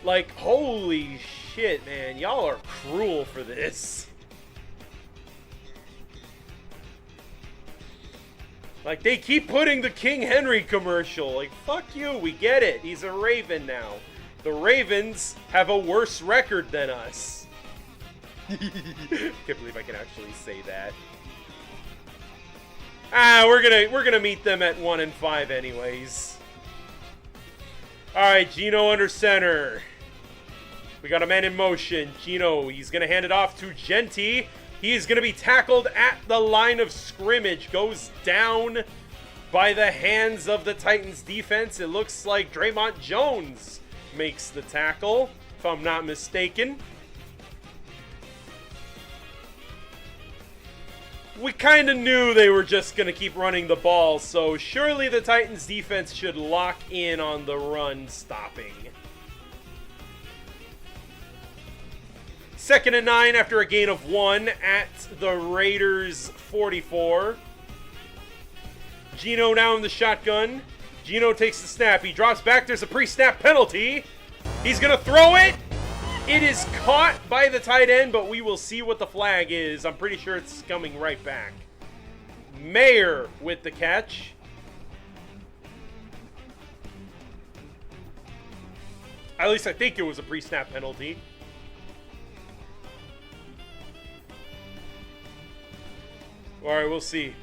Like, holy shit, man. Y'all are cruel for this. Like, they keep putting the King Henry commercial. Like, fuck you, we get it. He's a Raven now. The Ravens have a worse record than us. Can't believe I can actually say that. We're gonna meet them at 1-5 anyways. Alright, Geno under center. We got a man in motion. Geno, he's going to hand it off to Genty. He is going to be tackled at the line of scrimmage. Goes down by the hands of the Titans defense. It looks like Draymond Jones makes the tackle, if I'm not mistaken. We kind of knew they were just going to keep running the ball, so surely the Titans defense should lock in on the run stopping. 2nd and 9 after a gain of 1 at the Raiders 44. Gino now in the shotgun. Gino takes the snap. He drops back. There's a pre-snap penalty. He's going to throw it. It is caught by the tight end, but we will see what the flag is. I'm pretty sure it's coming right back. Mayer with the catch. At least I think it was a pre-snap penalty. Alright, we'll see.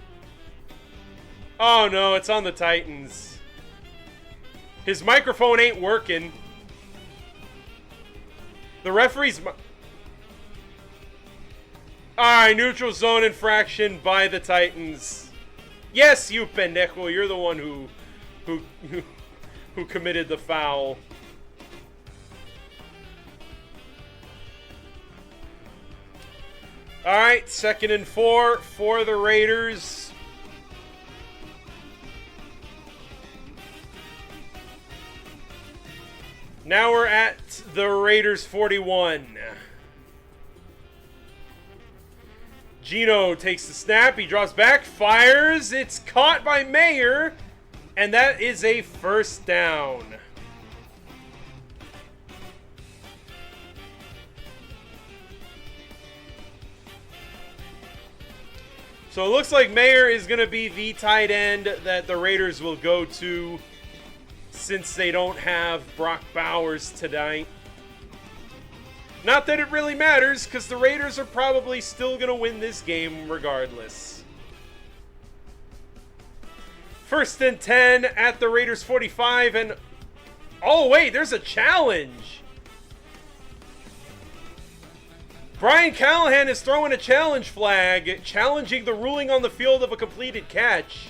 Oh no, it's on the Titans. His microphone ain't working. The referee's... Alright, neutral zone infraction by the Titans. Yes, you pendejo, you're the one who committed the foul. Alright, 2nd and 4 for the Raiders. Now we're at the Raiders 41. Gino takes the snap. He drops back, fires. It's caught by Mayer. And that is a first down. So it looks like Mayer is going to be the tight end that the Raiders will go to since they don't have Brock Bowers tonight. Not that it really matters, because the Raiders are probably still going to win this game regardless. 1st and 10 at the Raiders 45, and... Oh, wait, there's a challenge! Brian Callahan is throwing a challenge flag, challenging the ruling on the field of a completed catch.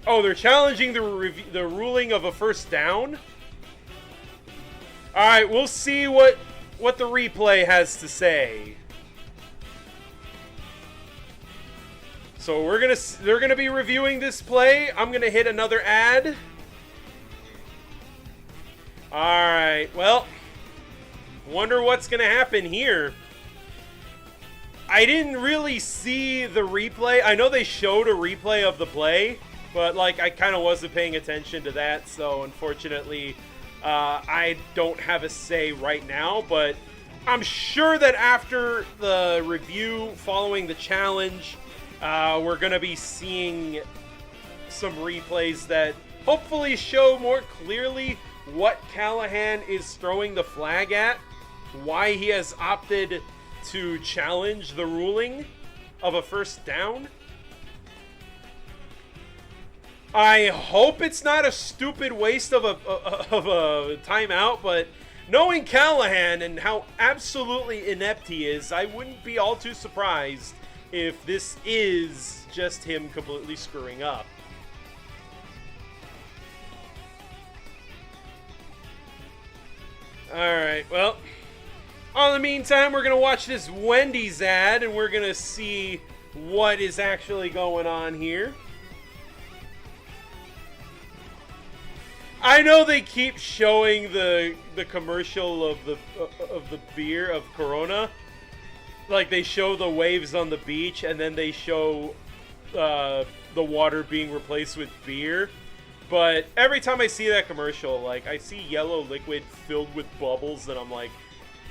Oh, they're challenging the ruling of a first down? Alright, we'll see what the replay has to say. So they're gonna be reviewing this play. I'm gonna hit another ad. Alright, well, wonder what's gonna happen here. I didn't really see the replay. I know they showed a replay of the play, but like I kind of wasn't paying attention to that, so unfortunately I don't have a say right now, but I'm sure that after the review following the challenge, we're going to be seeing some replays that hopefully show more clearly what Callahan is throwing the flag at, why he has opted to challenge the ruling of a first down. I hope it's not a stupid waste of a timeout, but knowing Callahan and how absolutely inept he is, I wouldn't be all too surprised if this is just him completely screwing up. Alright, well, in the meantime, we're going to watch this Wendy's ad, and we're going to see what is actually going on here. I know they keep showing the commercial of the beer, of Corona. Like, they show the waves on the beach, and then they show the water being replaced with beer. But every time I see that commercial, like, I see yellow liquid filled with bubbles, and I'm like,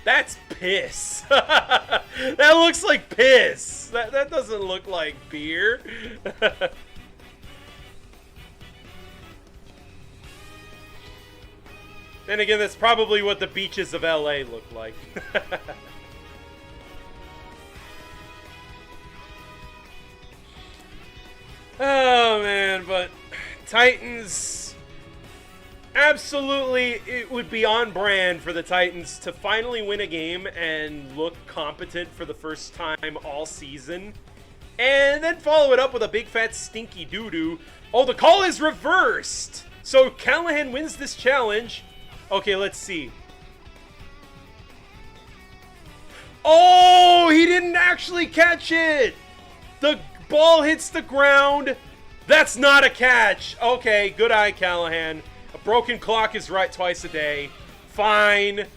that's piss. That looks like piss. That doesn't look like beer. Then again, that's probably what the beaches of LA look like. Oh, man, but Titans, absolutely, it would be on brand for the Titans to finally win a game and look competent for the first time all season, and then follow it up with a big fat stinky doo-doo. Oh, the call is reversed! So Callahan wins this challenge. Okay, let's see. Oh, he didn't actually catch it! The ball hits the ground. That's not a catch. Okay, good eye, Callahan. A broken clock is right twice a day. Fine.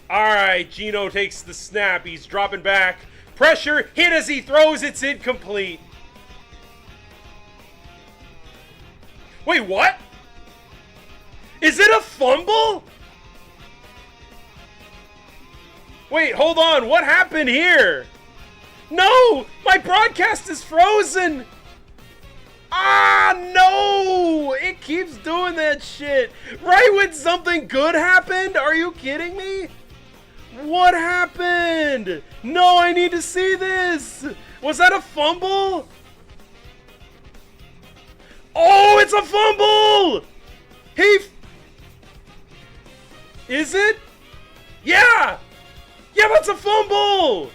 Alright, Gino takes the snap. He's dropping back. Pressure, hit as he throws. It's incomplete. Wait, what? Is it a fumble? Wait, hold on. What happened here? No! My broadcast is frozen! Ah, no! It keeps doing that shit. Right when something good happened? Are you kidding me? What happened? No, I need to see this. Was that a fumble? Oh, it's a fumble! Is it? Yeah! Yeah, that's a fumble!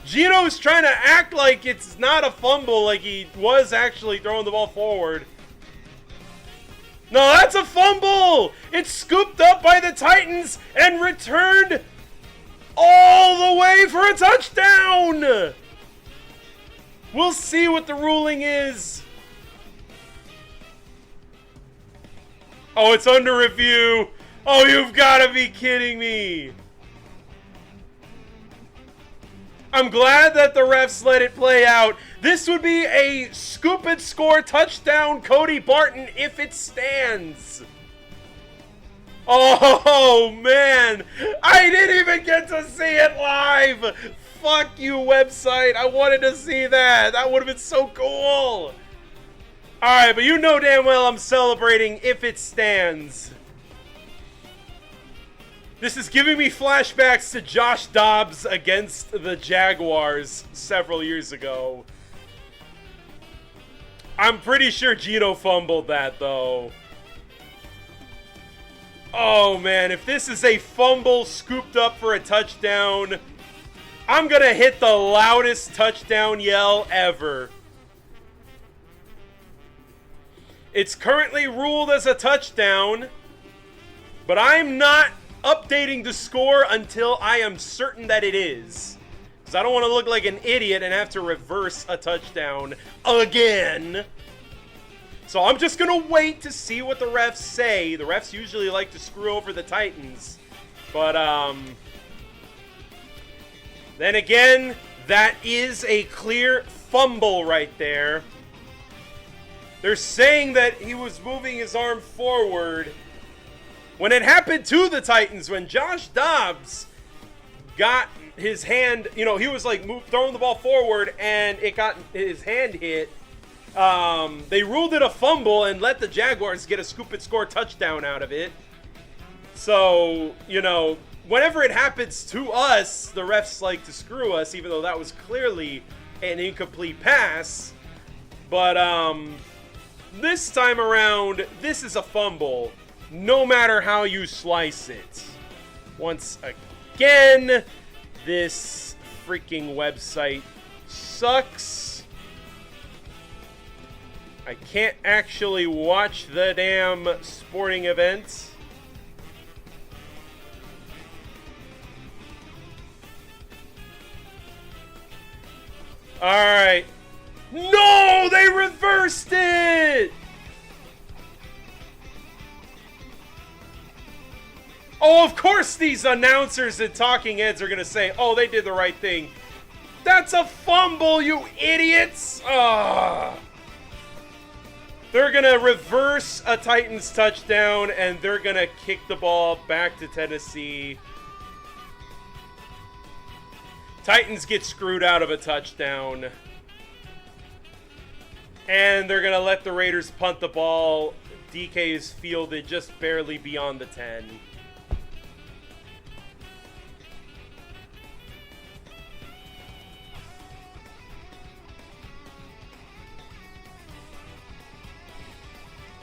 Gino's trying to act like it's not a fumble, like he was actually throwing the ball forward. No, that's a fumble! It's scooped up by the Titans and returned all the way for a touchdown! We'll see what the ruling is. Oh, it's under review. Oh, you've got to be kidding me. I'm glad that the refs let it play out. This would be a scoop and score touchdown Cody Barton if it stands. Oh, man. I didn't even get to see it live. Fuck you, website. I wanted to see that. That would have been so cool. Alright, but you know damn well I'm celebrating if it stands. This is giving me flashbacks to Josh Dobbs against the Jaguars several years ago. I'm pretty sure Gino fumbled that, though. Oh, man, if this is a fumble scooped up for a touchdown, I'm going to hit the loudest touchdown yell ever. It's currently ruled as a touchdown, but I'm not updating the score until I am certain that it is. Because I don't want to look like an idiot and have to reverse a touchdown again. So I'm just going to wait to see what the refs say. The refs usually like to screw over the Titans. But, then again, that is a clear fumble right there. They're saying that he was moving his arm forward. When it happened to the Titans, when Josh Dobbs got his hand, you know, he was like throwing the ball forward and it got his hand hit. They ruled it a fumble and let the Jaguars get a scoop and score touchdown out of it. So, you know, whenever it happens to us, the refs like to screw us, even though that was clearly an incomplete pass. But, this time around, this is a fumble, no matter how you slice it. Once again, this freaking website sucks. I can't actually watch the damn sporting event. Alright. No! They reversed it! Oh, of course these announcers and talking heads are going to say, oh, they did the right thing. That's a fumble, you idiots! Ugh. They're going to reverse a Titans touchdown, and they're going to kick the ball back to Tennessee. Titans get screwed out of a touchdown. And they're going to let the Raiders punt the ball. DK is fielded just barely beyond the 10.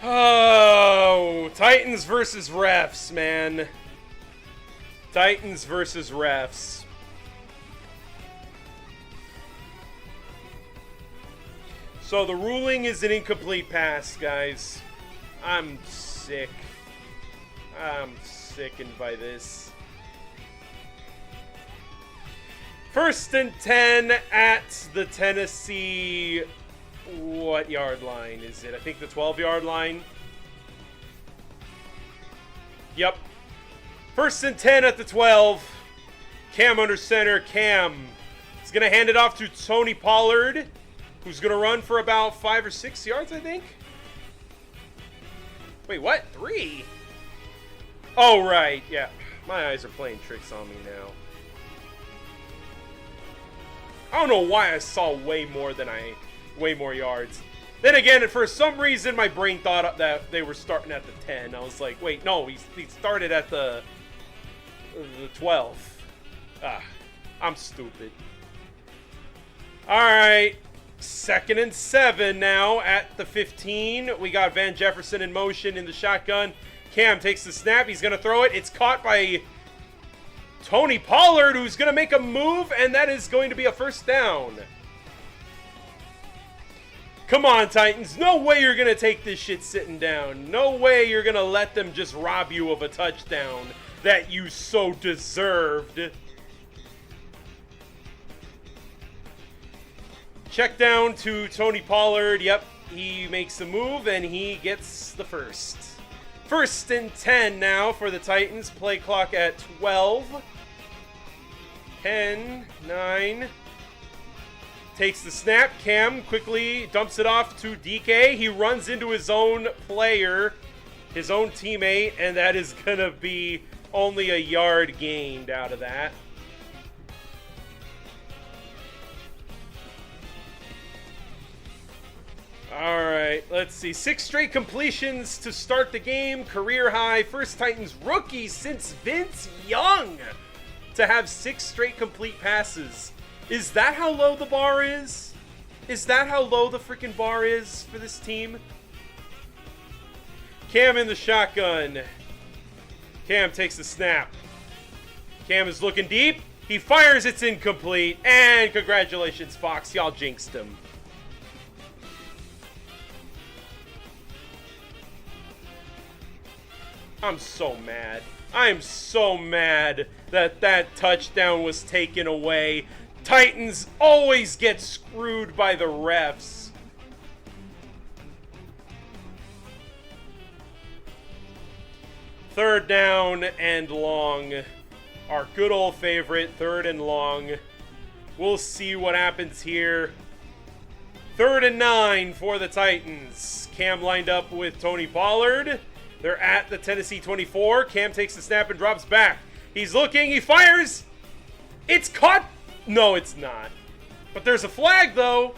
Oh, Titans versus refs, man. Titans versus refs. So the ruling is an incomplete pass, guys. I'm sick. I'm sickened by this. 1st and 10 at the Tennessee... What yard line is it? I think the 12-yard line. Yep. 1st and 10 at the 12. Cam under center. Cam is going to hand it off to Tony Pollard, who's going to run for about 5 or 6 yards, I think. Wait, what? 3? Oh, right. Yeah. My eyes are playing tricks on me now. I don't know why I saw way more yards. Then again, for some reason, my brain thought that they were starting at the 10. I was like, wait, no, he started at the 12. Ah, I'm stupid. All right, 2nd and 7 now at the 15. We got Van Jefferson in motion in the shotgun. Cam takes the snap. He's going to throw it. It's caught by Tony Pollard, who's going to make a move, and that is going to be a 1st down. Come on, Titans. No way you're going to take this shit sitting down. No way you're going to let them just rob you of a touchdown that you so deserved. Check down to Tony Pollard. Yep, he makes a move, and he gets the 1st. 1st and 10 now for the Titans. Play clock at 12. 10, 9. Takes the snap. Cam quickly dumps it off to DK. He runs into his own player, his own teammate, and that is going to be only a yard gained out of that. All right, let's see. 6 straight completions to start the game. Career high. First Titans rookie since Vince Young to have 6 straight complete passes. Is that how low the bar is? Is that how low the freaking bar is for this team? Cam in the shotgun. Cam takes the snap. Cam is looking deep. He fires. It's incomplete. And congratulations, Fox. Y'all jinxed him. I'm so mad. I am so mad that that touchdown was taken away. Titans always get screwed by the refs. Third down and long. Our good old favorite, 3rd and long. We'll see what happens here. 3rd and 9 for the Titans. Cam lined up with Tony Pollard. They're at the Tennessee 24. Cam takes the snap and drops back. He's looking. He fires. It's caught. No, it's not. But there's a flag, though.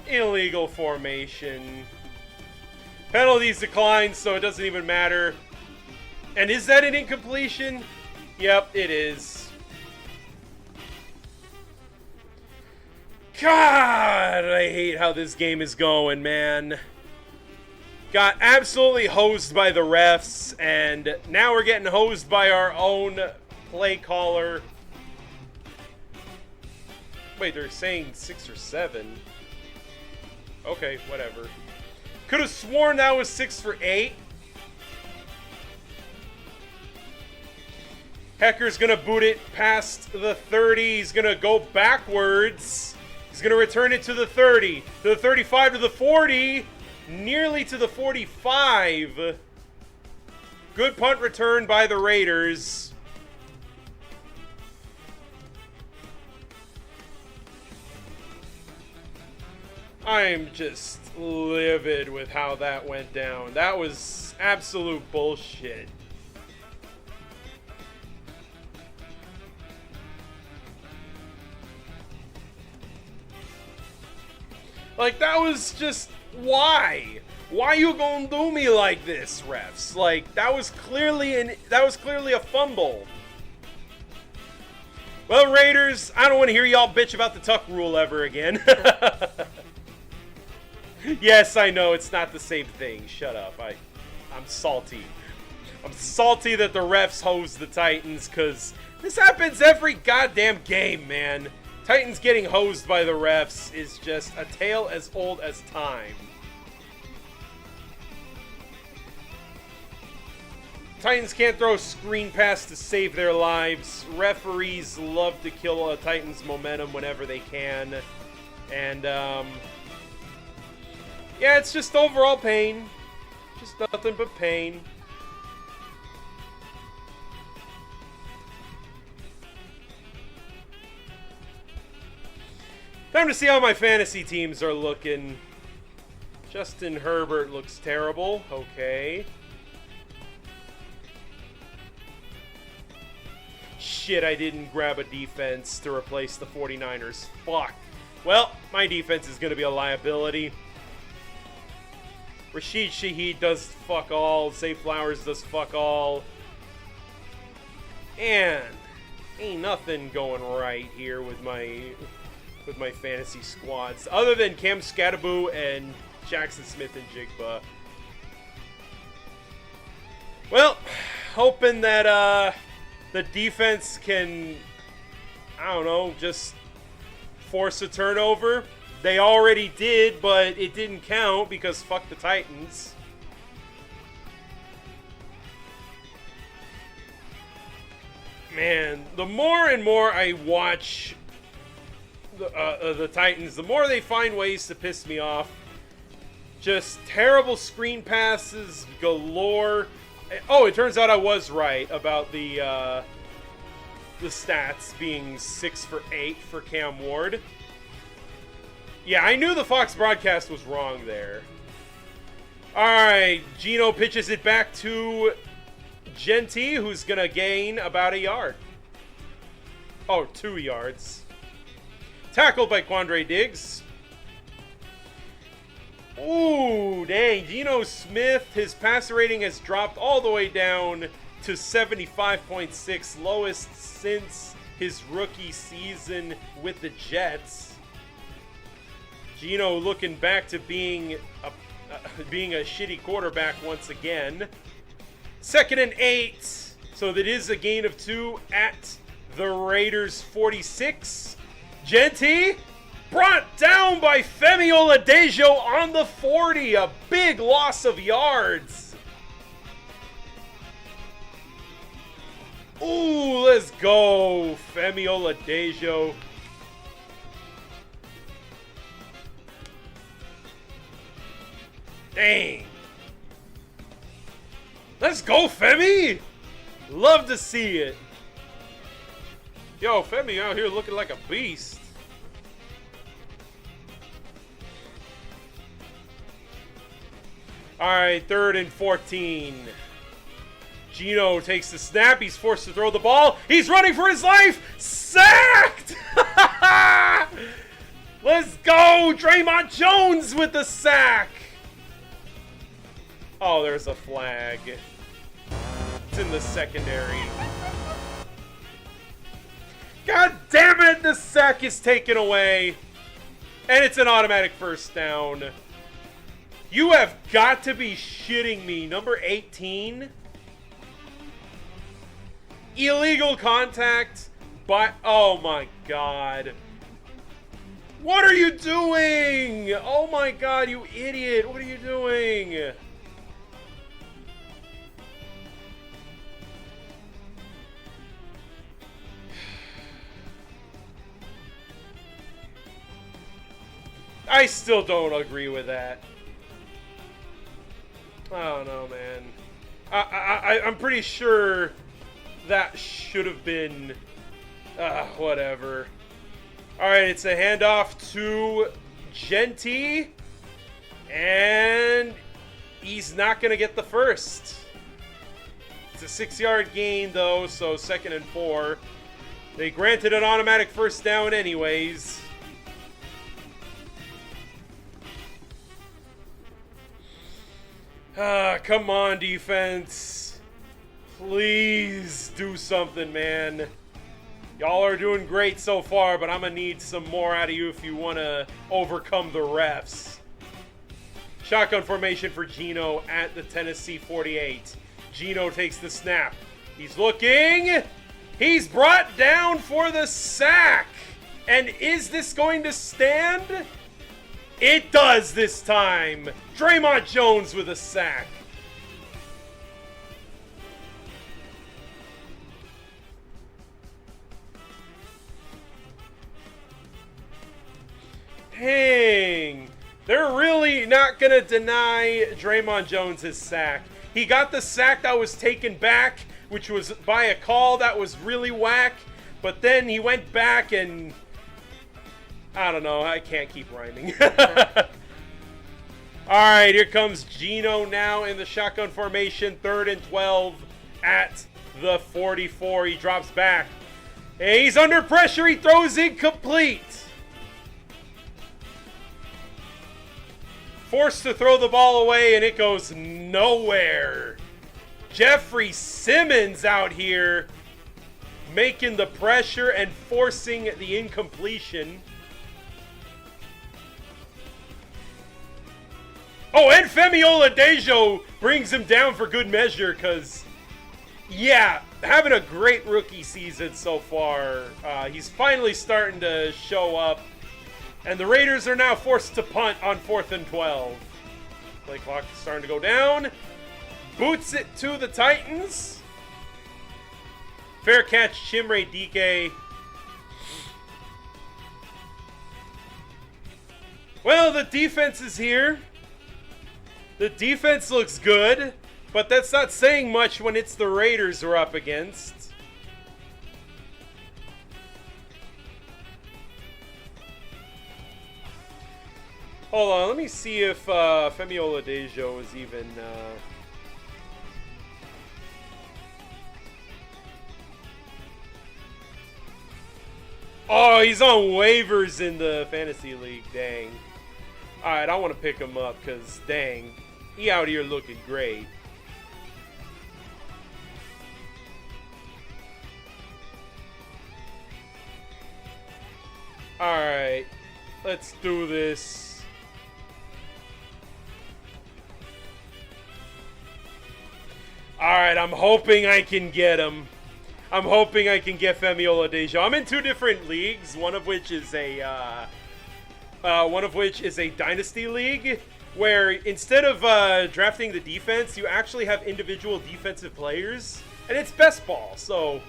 Illegal formation. Penalties declined, so it doesn't even matter. And is that an incompletion? Yep, it is. God, I hate how this game is going, man. Got absolutely hosed by the refs, and now we're getting hosed by our own play caller. Wait, they're saying 6 or 7. Okay, whatever. Could have sworn that was 6 for 8. Hecker's going to boot it past the 30. He's going to go backwards. He's going to return it to the 30, to the 35, to the 40, nearly to the 45. Good punt return by the Raiders. I'm just livid with how that went down. That was absolute bullshit. Like, that was just, why? Why you gonna do me like this, refs? Like, that was clearly a fumble. Well, Raiders, I don't want to hear y'all bitch about the tuck rule ever again. Yes, I know, it's not the same thing. Shut up. I'm salty. I'm salty that the refs hose the Titans, because this happens every goddamn game, man. Titans getting hosed by the refs is just a tale as old as time. Titans can't throw a screen pass to save their lives. Referees love to kill a Titans' momentum whenever they can. And, yeah, it's just overall pain. Just nothing but pain. Time to see how my fantasy teams are looking. Justin Herbert looks terrible. Okay. Shit, I didn't grab a defense to replace the 49ers. Fuck. Well, my defense is going to be a liability. Rashid Shaheed does fuck all. Zay Flowers does fuck all. And ain't nothing going right here with my fantasy squads, other than Cam Scattaboo and Jackson Smith and Jigba. Well, hoping that the defense can, I don't know, just force a turnover. They already did, but it didn't count because fuck the Titans. Man, the more and more I watch the Titans, the more they find ways to piss me off. Just terrible screen passes galore. Oh, it turns out I was right about the stats being 6 for 8 for Cam Ward. Yeah, I knew the Fox broadcast was wrong there. Alright, Geno pitches it back to Genty, who's going to gain about a yard. Oh, 2 yards. Tackled by Quandre Diggs. Ooh, dang. Geno Smith, his passer rating has dropped all the way down to 75.6, lowest since his rookie season with the Jets. Geno looking back to being a shitty quarterback once again. 2nd and 8, so that is a gain of 2 at the Raiders 46. Genty brought down by Femi Oladejo on the 40, a big loss of yards. Ooh, let's go, Femi Oladejo. Dang. Let's go, Femi! Love to see it. Yo, Femi out here looking like a beast. Alright, 3rd and 14. Geno takes the snap. He's forced to throw the ball. He's running for his life. Sacked! Let's go! Draymond Jones with the sack. Oh, there's a flag. It's in the secondary. God damn it! The sack is taken away. And it's an automatic first down. You have got to be shitting me. Number 18. Illegal contact by... Oh my god. What are you doing? Oh my god, you idiot. What are you doing? I still don't agree with that. I don't know, man. I'm pretty sure that should have been... whatever. Alright, it's a handoff to Genty. And he's not going to get the first. It's a 6-yard gain, though, so 2nd and 4. They granted an automatic first down anyways. Come on, defense. Please do something, man. Y'all are doing great so far, but I'm going to need some more out of you if you want to overcome the refs. Shotgun formation for Geno at the Tennessee 48. Geno takes the snap. He's looking. He's brought down for the sack. And is this going to stand? It does this time. Draymond Jones with a sack. Dang. They're really not going to deny Draymond Jones his sack. He got the sack that was taken back, which was by a call that was really whack. But then he went back and... I don't know. I can't keep rhyming. Alright, here comes Gino now in the shotgun formation. 3rd and 12 at the 44. He drops back. Hey, he's under pressure. He throws incomplete. Forced to throw the ball away, and it goes nowhere. Jeffrey Simmons out here making the pressure and forcing the incompletion. Oh, and Femi Oladejo brings him down for good measure because, yeah, having a great rookie season so far. He's finally starting to show up. And the Raiders are now forced to punt on 4th and 12. Play clock is starting to go down. Boots it to the Titans. Fair catch, Chimere Dike. Well, the defense is here. The defense looks good, but that's not saying much when it's the Raiders we're up against. Hold on, let me see if Femi Oladejo is even... Oh, he's on waivers in the Fantasy League, dang. Alright, I want to pick him up because, dang, he out here looking great. Alright, let's do this. Alright, I'm hoping I can get him. I'm hoping I can get Femi Oladejo. I'm in 2 different leagues, one of which is a dynasty league, where instead of drafting the defense, you actually have individual defensive players, and it's best ball. So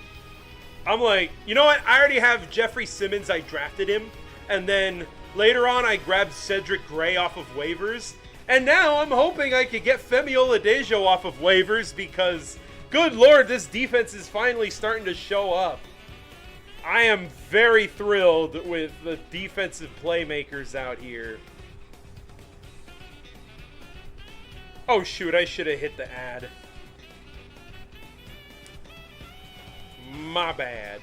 I'm like, you know what? I already have Jeffrey Simmons. I drafted him, and then later on, I grabbed Cedric Gray off of waivers. And now I'm hoping I could get Femi Oladejo off of waivers because, good lord, this defense is finally starting to show up. I am very thrilled with the defensive playmakers out here. Oh shoot, I should have hit the ad. My bad.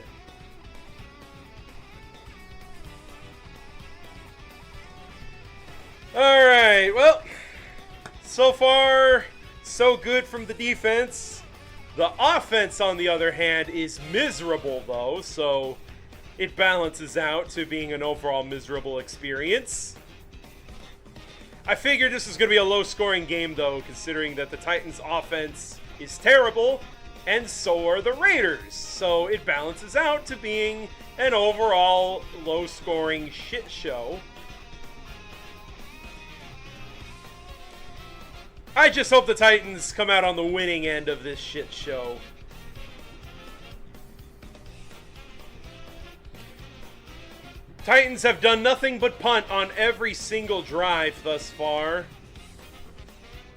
Alright, well, so far, so good from the defense. The offense, on the other hand, is miserable, though, so it balances out to being an overall miserable experience. I figured this was going to be a low-scoring game, though, considering that the Titans' offense is terrible, and so are the Raiders. So it balances out to being an overall low-scoring shit show. I just hope the Titans come out on the winning end of this shit show. Titans have done nothing but punt on every single drive thus far.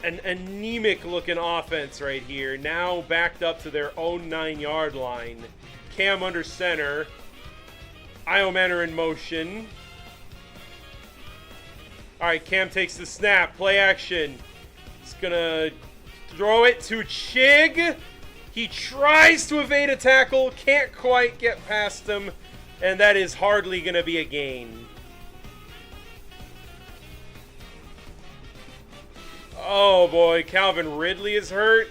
An anemic-looking offense right here. Now backed up to their own 9-yard line. Cam under center. Iomanner in motion. Alright, Cam takes the snap. Play action. He's gonna throw it to Chig. He tries to evade a tackle. Can't quite get past him. And that is hardly gonna be a gain. Oh boy, Calvin Ridley is hurt.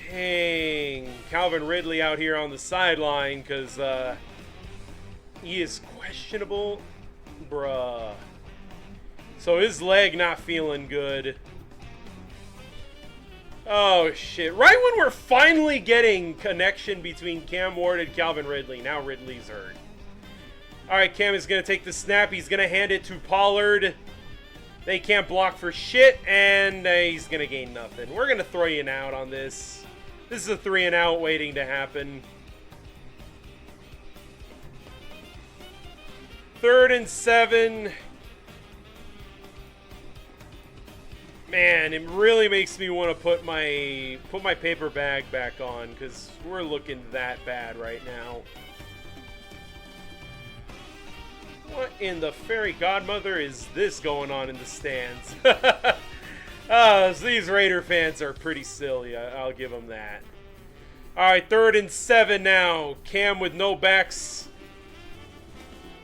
Dang. Calvin Ridley out here on the sideline because he is questionable. Bruh. So his leg not feeling good. Oh shit. Right when we're finally getting connection between Cam Ward and Calvin Ridley, now Ridley's hurt. Alright, Cam is going to take the snap. He's going to hand it to Pollard. They can't block for shit, and he's going to gain nothing. We're going to throw you an out on this. This is a 3-and-out waiting to happen. 3rd and 7. Man, it really makes me want to put my paper bag back on because we're looking that bad right now. What in the fairy godmother is this going on in the stands? So these Raider fans are pretty silly. I'll give them that. All right, 3rd and 7 now. Cam with no backs.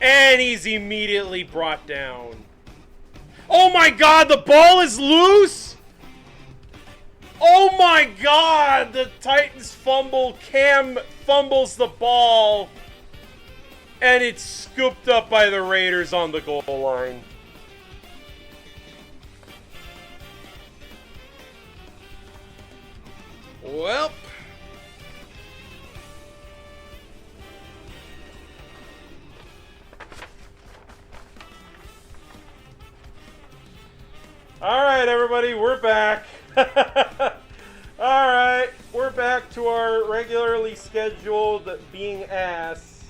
And he's immediately brought down. Oh my god, the ball is loose! Oh my god, the Titans fumble. Cam fumbles the ball. And it's scooped up by the Raiders on the goal line. Well. Alright, everybody, we're back. Alright, we're back to our regularly scheduled being ass.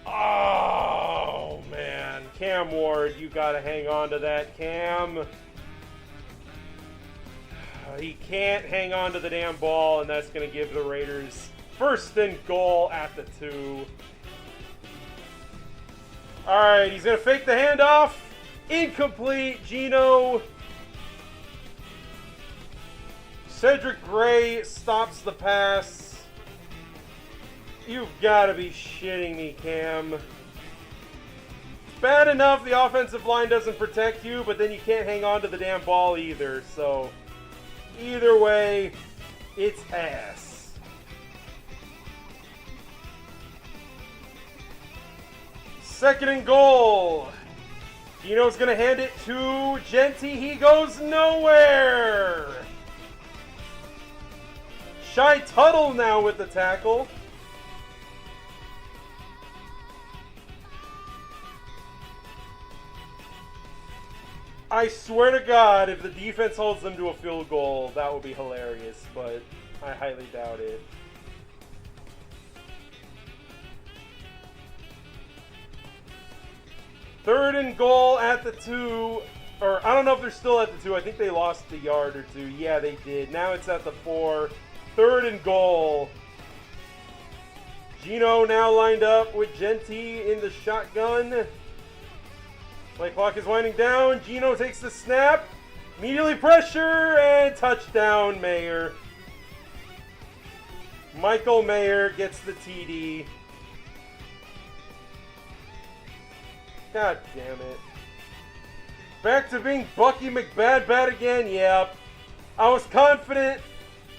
Oh, man. Cam Ward, you gotta hang on to that, Cam. He can't hang on to the damn ball, and that's gonna give the Raiders 1st and goal at the 2. Alright, he's gonna fake the handoff. Incomplete. Gino. Cedric Gray stops the pass. You've got to be shitting me, Cam. Bad enough the offensive line doesn't protect you, but then you can't hang on to the damn ball either. So, either way, it's ass. Second and goal. Gino's going to hand it to Genty. He goes nowhere. Shy Tuttle now with the tackle. I swear to God, if the defense holds them to a field goal, that would be hilarious, but I highly doubt it. Third and goal at the 2. Or, I don't know if they're still at the 2. I think they lost a yard or 2. Yeah, they did. Now it's at the 4. 3rd and goal. Gino now lined up with Genty in the shotgun. Play clock is winding down. Gino takes the snap. Immediately pressure and touchdown, Mayer. Michael Mayer gets the TD. God damn it. Back to being Bucky McBadbad again. Yep. I was confident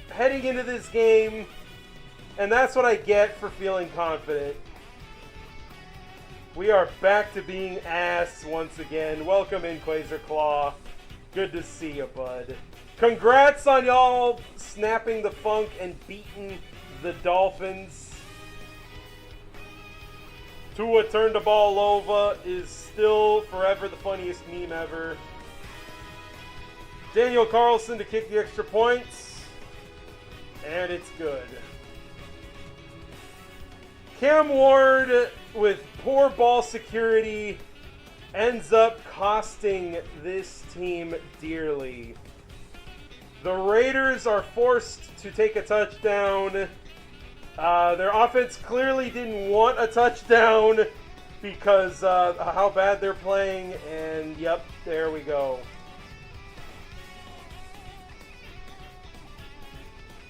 heading into this game, and that's what I get for feeling confident. We are back to being ass once again. Welcome in, Quasar Claw. Good to see you, bud. Congrats on y'all snapping the funk and beating the Dolphins. Tua turned the ball over is still forever the funniest meme ever. Daniel Carlson to kick the extra points. And it's good. Cam Ward with poor ball security ends up costing this team dearly. The Raiders are forced to take a touchdown. Their offense clearly didn't want a touchdown because how bad they're playing, and yep, there we go.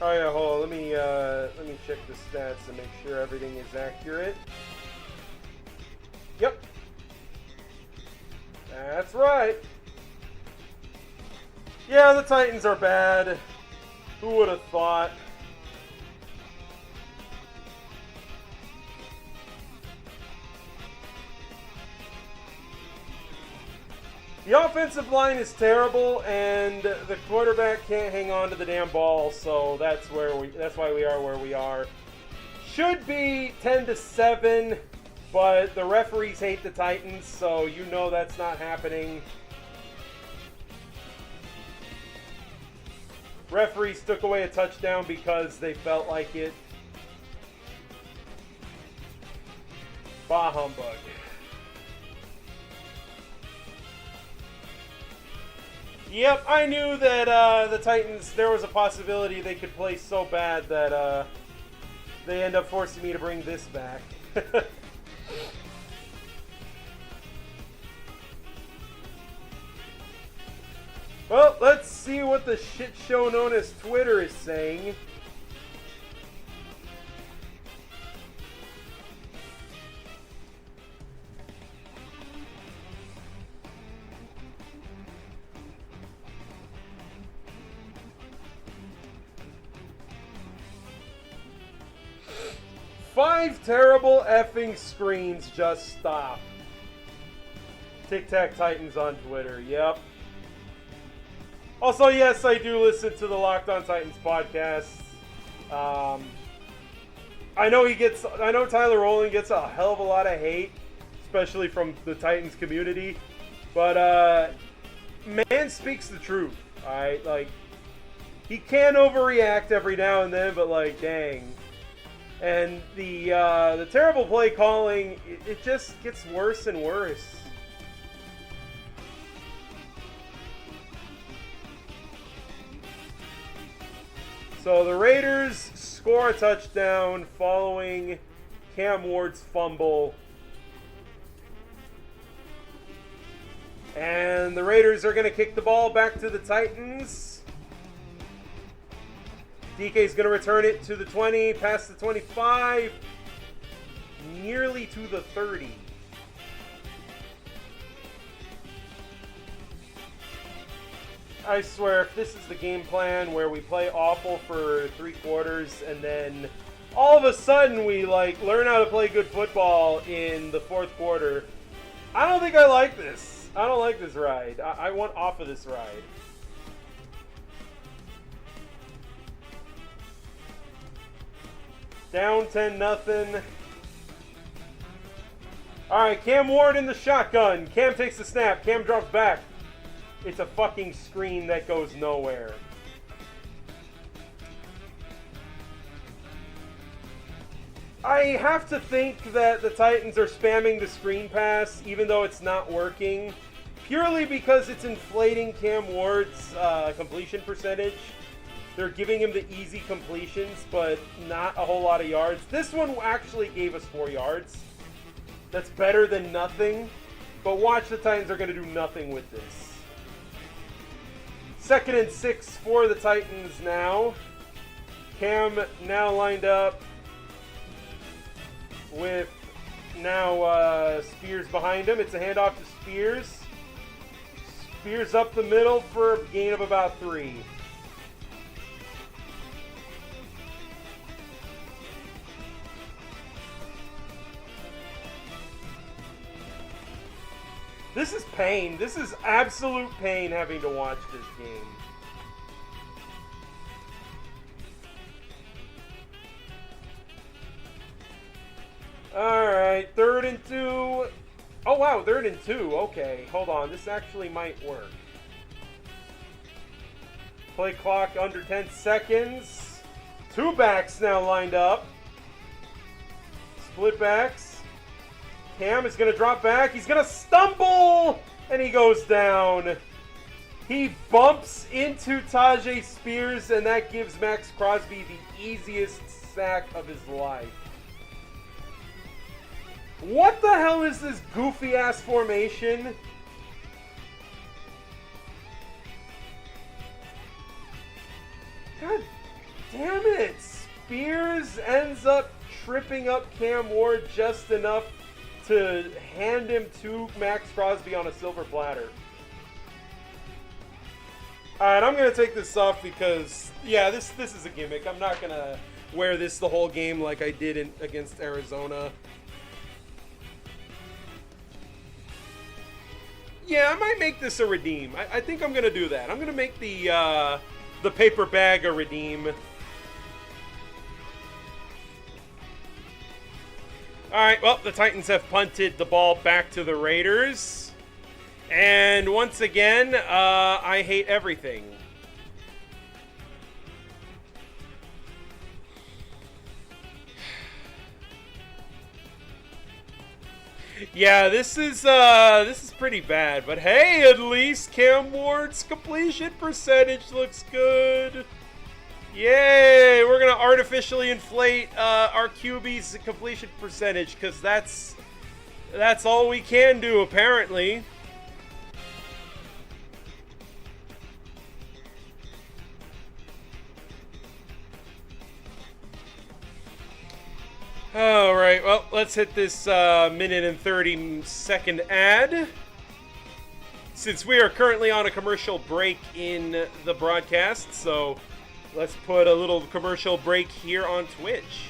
Oh yeah, hold on. Let me check the stats and make sure everything is accurate. Yep, that's right. Yeah, the Titans are bad. Who would have thought? The offensive line is terrible, and the quarterback can't hang on to the damn ball. So that's why we are where we are. Should be 10-7, but the referees hate the Titans, so you know that's not happening. Referees took away a touchdown because they felt like it. Bah humbug. Yep, I knew that the Titans, there was a possibility they could play so bad that they end up forcing me to bring this back. Well, let's see what the shit show known as Twitter is saying. Five terrible effing screens just stop. Tic Tac Titans on Twitter, yep. Also, yes, I do listen to the Locked On Titans podcast. I know Tyler Rowland gets a hell of a lot of hate, especially from the Titans community. But man speaks the truth. Alright, like, he can overreact every now and then, but like, dang. And the terrible play calling, it just gets worse and worse. So the Raiders score a touchdown following Cam Ward's fumble. And the Raiders are going to kick the ball back to the Titans. DK's going to return it to the 20, past the 25, nearly to the 30. I swear, if this is the game plan where we play awful for 3 quarters and then all of a sudden we like learn how to play good football in the 4th quarter, I don't think I like this. I don't like this ride. I want off of this ride. Down 10-0. Alright, Cam Ward in the shotgun. Cam takes the snap. Cam drops back. It's a fucking screen that goes nowhere. I have to think that the Titans are spamming the screen pass, even though it's not working, purely because it's inflating Cam Ward's completion percentage. They're giving him the easy completions, but not a whole lot of yards. This one actually gave us 4 yards. That's better than nothing. But watch, the Titans are going to do nothing with this. 2nd and 6 for the Titans now. Cam now lined up with now Spears behind him. It's a handoff to Spears. Spears up the middle for a gain of about 3. This is pain. This is absolute pain having to watch this game. Alright, 3rd and 2. Oh wow, 3rd and 2. Okay, hold on. This actually might work. Play clock under 10 seconds. 2 backs now lined up. Split backs. Cam is going to drop back. He's going to stumble! And he goes down. He bumps into Tajay Spears, and that gives Max Crosby the easiest sack of his life. What the hell is this goofy-ass formation? God damn it! Spears ends up tripping up Cam Ward just enough to hand him to Max Crosby on a silver platter. Alright, I'm going to take this off because, yeah, this is a gimmick. I'm not going to wear this the whole game like I did against Arizona. Yeah, I might make this a redeem. I think I'm going to do that. I'm going to make the paper bag a redeem. Alright, well, the Titans have punted the ball back to the Raiders. And once again, I hate everything. Yeah, this is pretty bad, but hey, at least Cam Ward's completion percentage looks good. Yay! We're gonna artificially inflate our QB's completion percentage because that's all we can do apparently. Alright, well, let's hit this minute and 30-second ad. Since we are currently on a commercial break in the broadcast, so let's put a little commercial break here on Twitch.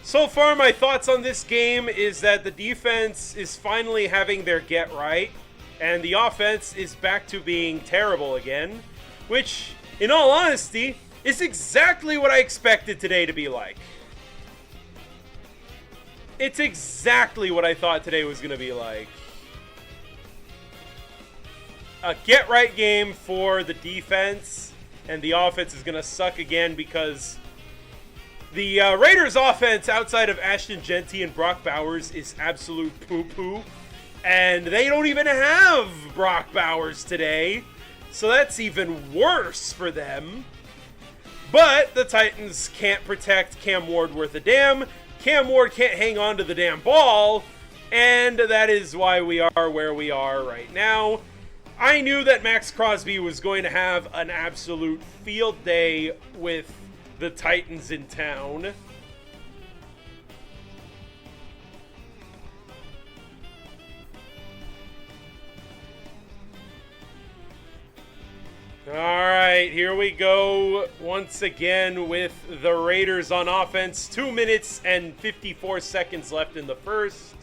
So far, my thoughts on this game is that the defense is finally having their get right, and the offense is back to being terrible again, which, in all honesty, is exactly what I expected today to be like. It's exactly what I thought today was going to be like. A get-right game for the defense, and the offense is going to suck again because the Raiders' offense outside of Ashton Genty and Brock Bowers is absolute poo-poo, and they don't even have Brock Bowers today, so that's even worse for them. But the Titans can't protect Cam Ward worth a damn. Cam Ward can't hang on to the damn ball, and that is why we are where we are right now. I knew that Max Crosby was going to have an absolute field day with the Titans in town. Alright, here we go once again with the Raiders on offense. 2 minutes and 54 seconds left in the first.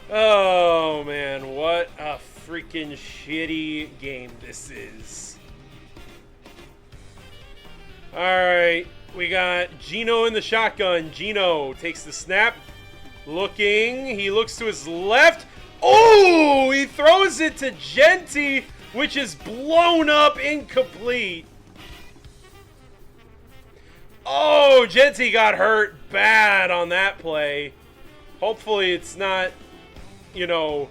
Oh man, what a freaking shitty game this is. Alright, we got Gino in the shotgun. Gino takes the snap. Looking, he looks to his left. Oh, he throws it to Genty, which is blown up incomplete. Oh, Genty got hurt bad on that play. Hopefully it's not, you know...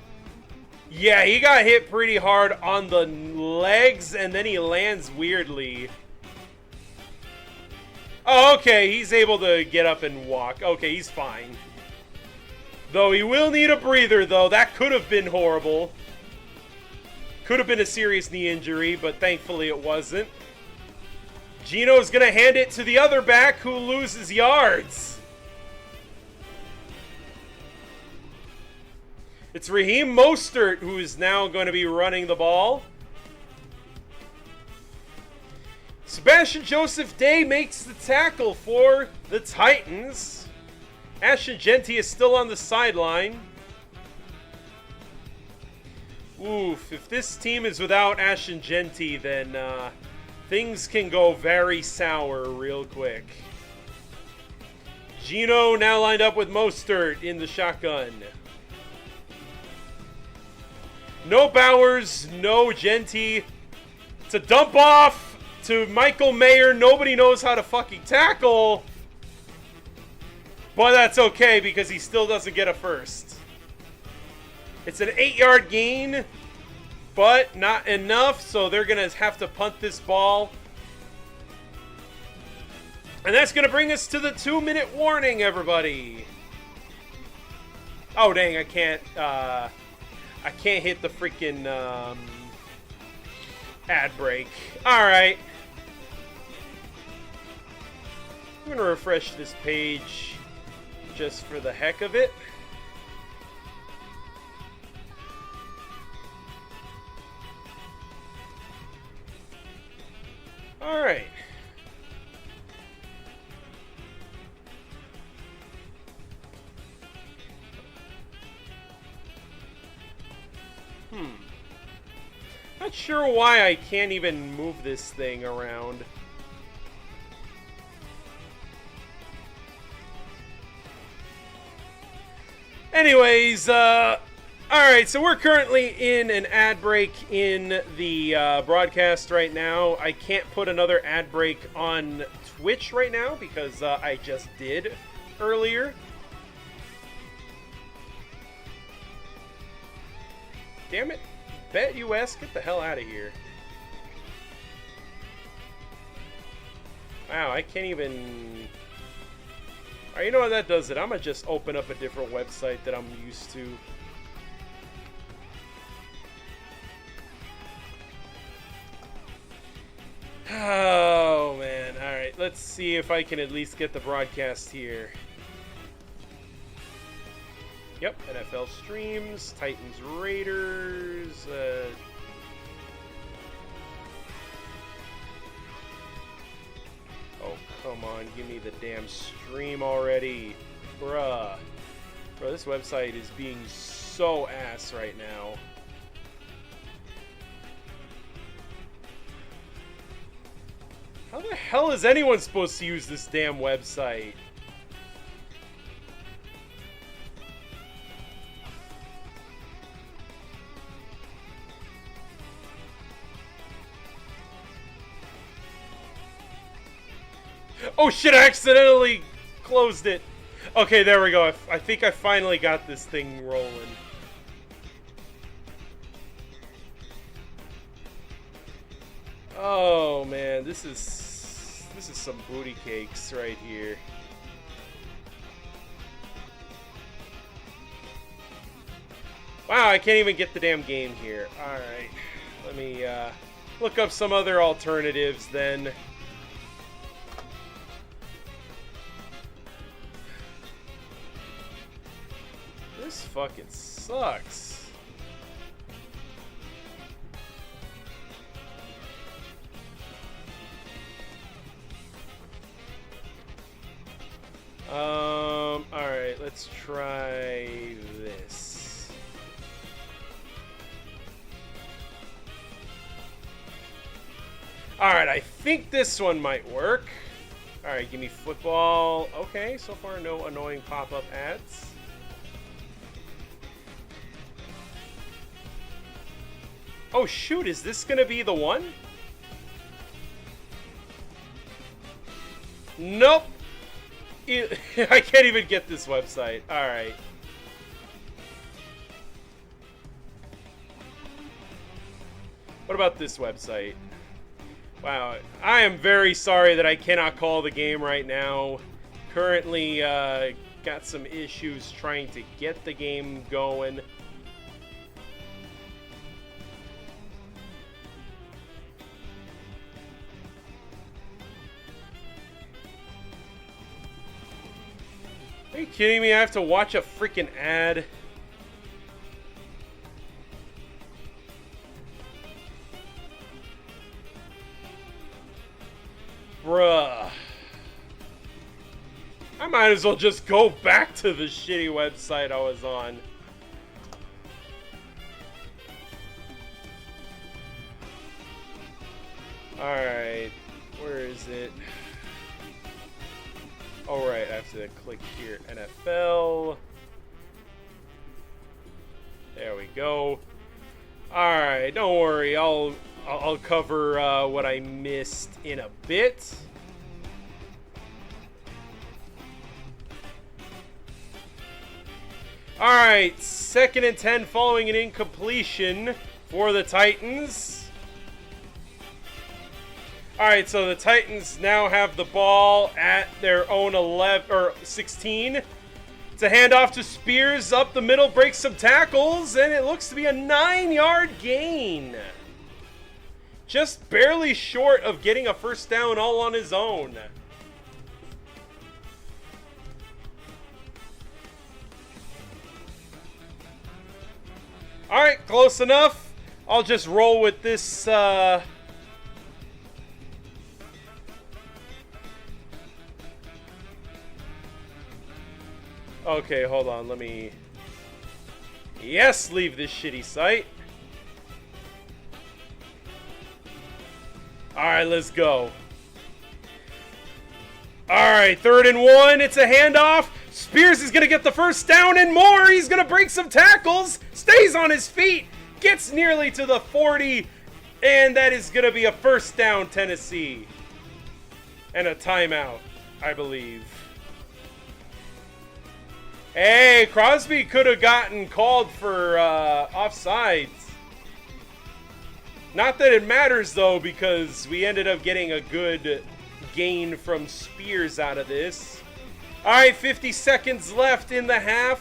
Yeah, he got hit pretty hard on the legs, and then he lands weirdly. Oh, okay, he's able to get up and walk. Okay, he's fine. Though he will need a breather, though. That could have been horrible. Could have been a serious knee injury, but thankfully it wasn't. Gino's going to hand it to the other back who loses yards. It's Raheem Mostert who is now going to be running the ball. Sebastian Joseph Day makes the tackle for the Titans. Ashton Genty is still on the sideline. Oof, if this team is without Ashton Genty, then things can go very sour real quick. Gino now lined up with Mostert in the shotgun. No Bowers, no Genty. It's a dump off to Michael Mayer. Nobody knows how to fucking tackle. But that's okay because he still doesn't get a first. It's an 8-yard gain, but not enough, so they're going to have to punt this ball. And that's going to bring us to the 2-minute warning, everybody. Oh, dang, I can't hit the freaking ad break. All right. I'm going to refresh this page just for the heck of it. All right. Not sure why I can't even move this thing around. Anyways, all Alright, so we're currently in an ad break in the broadcast right now. I can't put another ad break on Twitch right now because I just did earlier. Damn it. Bet US, get the hell out of here. Wow, I can't even... Alright, you know what, that does it. I'm gonna just open up a different website that I'm used to. Oh, man. Alright, let's see if I can at least get the broadcast here. Yep, NFL streams, Titans Raiders, oh, come on, give me the damn stream already. Bruh. Bro, this website is being so ass right now. How the hell is anyone supposed to use this damn website? Oh shit, I accidentally closed it. Okay, there we go. I think I finally got this thing rolling. Oh man, this is some booty cakes right here. Wow, I can't even get the damn game here. Alright, let me look up some other alternatives then. This fucking sucks. Alright, let's try this. Alright, I think this one might work. Alright, give me football. Okay, so far no annoying pop-up ads. Oh shoot, is this gonna be the one? Nope. I can't even get this website. Alright. What about this website? Wow, I am very sorry that I cannot call the game right now. Currently, got some issues trying to get the game going. Are you kidding me? I have to watch a freaking ad. Bruh. I might as well just go back to the shitty website I was on. Alright. Where is it? Oh, right, I have to click here, NFL. There we go. Alright, don't worry, I'll cover what I missed in a bit. Alright, 2nd and 10 following an incompletion for the Titans. Alright, so the Titans now have the ball at their own 11 or 16. It's a handoff to Spears up the middle, breaks some tackles, and it looks to be a 9-yard gain. Just barely short of getting a first down all on his own. Alright, close enough. I'll just roll with this, Okay, hold on, let me... Yes, leave this shitty site. Alright, let's go. Alright, 3rd and 1, it's a handoff. Spears is going to get the first down and more. He's going to break some tackles. Stays on his feet. Gets nearly to the 40. And that is going to be a first down, Tennessee. And a timeout, I believe. Hey, Crosby could have gotten called for offsides. Not that it matters, though, because we ended up getting a good gain from Spears out of this. All right, 50 seconds left in the half.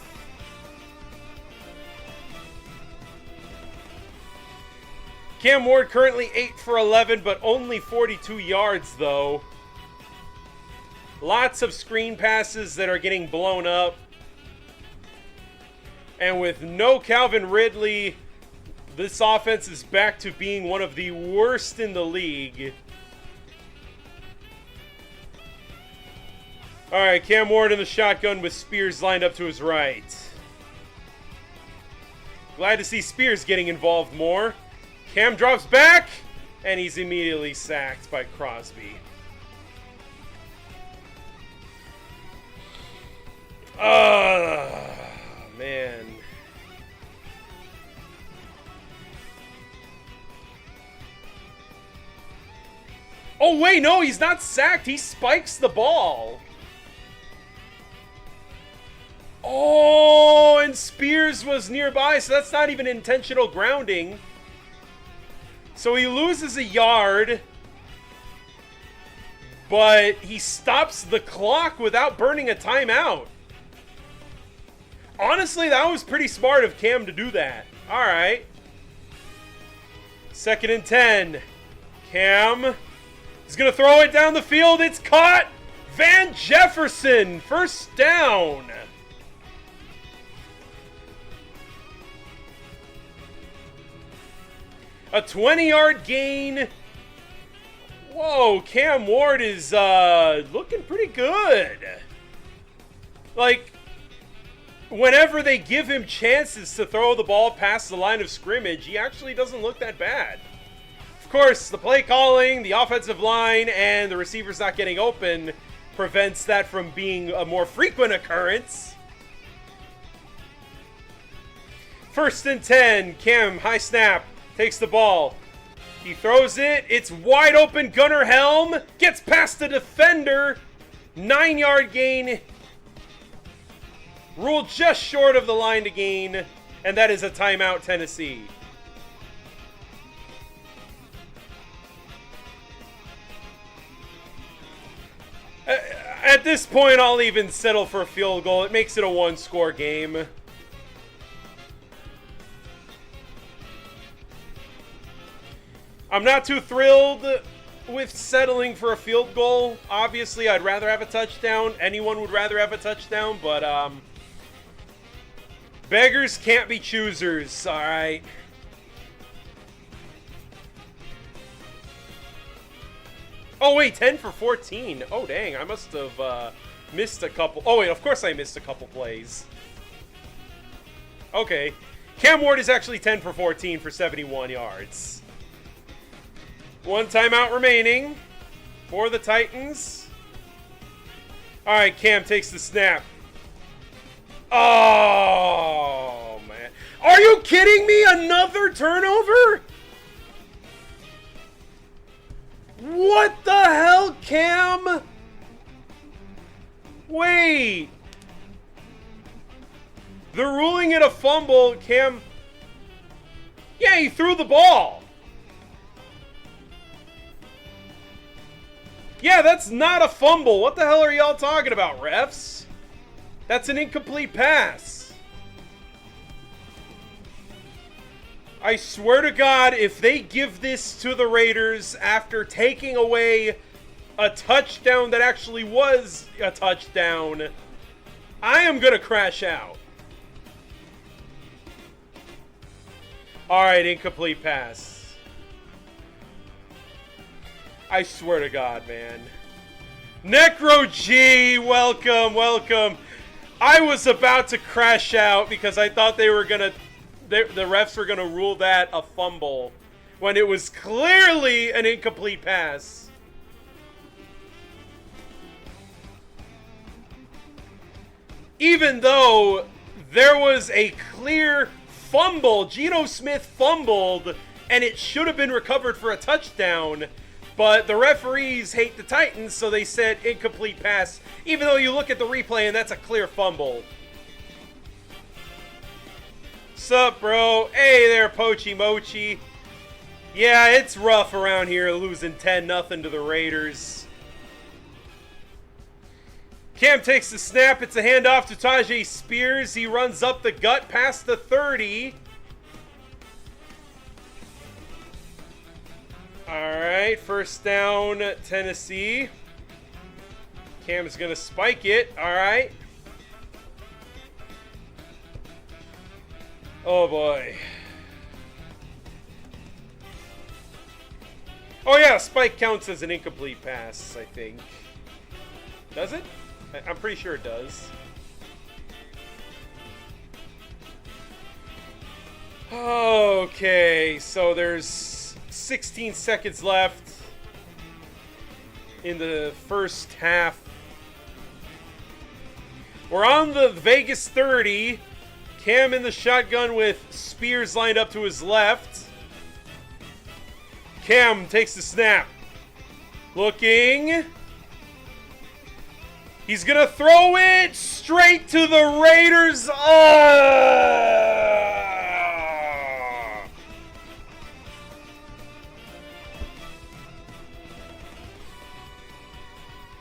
Cam Ward currently 8 for 11, but only 42 yards, though. Lots of screen passes that are getting blown up. And with no Calvin Ridley, this offense is back to being one of the worst in the league. All right, Cam Ward in the shotgun with Spears lined up to his right. Glad to see Spears getting involved more. Cam drops back, and he's immediately sacked by Crosby. Man. Oh, wait, no, he's not sacked. He spikes the ball. Oh, and Spears was nearby, so that's not even intentional grounding. So he loses a yard, but he stops the clock without burning a timeout. Honestly, that was pretty smart of Cam to do that. All right. 2nd and 10. Cam is going to throw it down the field. It's caught. Van Jefferson, first down. A 20-yard gain. Whoa, Cam Ward is looking pretty good. Like, whenever they give him chances to throw the ball past the line of scrimmage, he actually doesn't look that bad. Of course, the play calling, the offensive line, and the receivers not getting open prevents that from being a more frequent occurrence. 1st and 10. Cam, high snap. Takes the ball. He throws it. It's wide open. Gunnar Helm gets past the defender. 9-yard gain. Ruled just short of the line to gain. And that is a timeout, Tennessee. At this point, I'll even settle for a field goal. It makes it a one-score game. I'm not too thrilled with settling for a field goal. Obviously, I'd rather have a touchdown. Anyone would rather have a touchdown, but beggars can't be choosers, all right? Oh, wait, 10 for 14. Oh, dang, I must have missed a couple. Oh, wait, of course I missed a couple plays. Okay. Cam Ward is actually 10 for 14 for 71 yards. One timeout remaining for the Titans. All right, Cam takes the snap. Oh, man. Are you kidding me? Another turnover? What the hell, Cam? Wait. They're ruling it a fumble. Cam. Yeah, he threw the ball. Yeah, that's not a fumble. What the hell are y'all talking about, refs? That's an incomplete pass. I swear to God, if they give this to the Raiders after taking away a touchdown that actually was a touchdown, I am going to crash out. All right, incomplete pass. I swear to God, man. Necro G, welcome, welcome. I was about to crash out because I thought they were going to, the refs were going to rule that a fumble when it was clearly an incomplete pass. even though there was a clear fumble. Geno Smith fumbled, and it should have been recovered for a touchdown. But the referees hate the Titans, so they said incomplete pass, even though you look at the replay and that's a clear fumble. Sup, bro? Hey there, Pochi Mochi. Yeah, it's rough around here, losing 10-0 to the Raiders. Cam takes the snap. It's a handoff to Tajay Spears. He runs up the gut past the 30. Alright, first down, Tennessee. Cam's going to spike it. Alright. Oh, boy. Oh, yeah, spike counts as an incomplete pass, I think. Does it? I'm pretty sure it does. Okay, so there's 16 seconds left in the first half. We're on the Vegas 30. Cam in the shotgun with Spears lined up to his left. Cam takes the snap. Looking. He's going to throw it straight to the Raiders.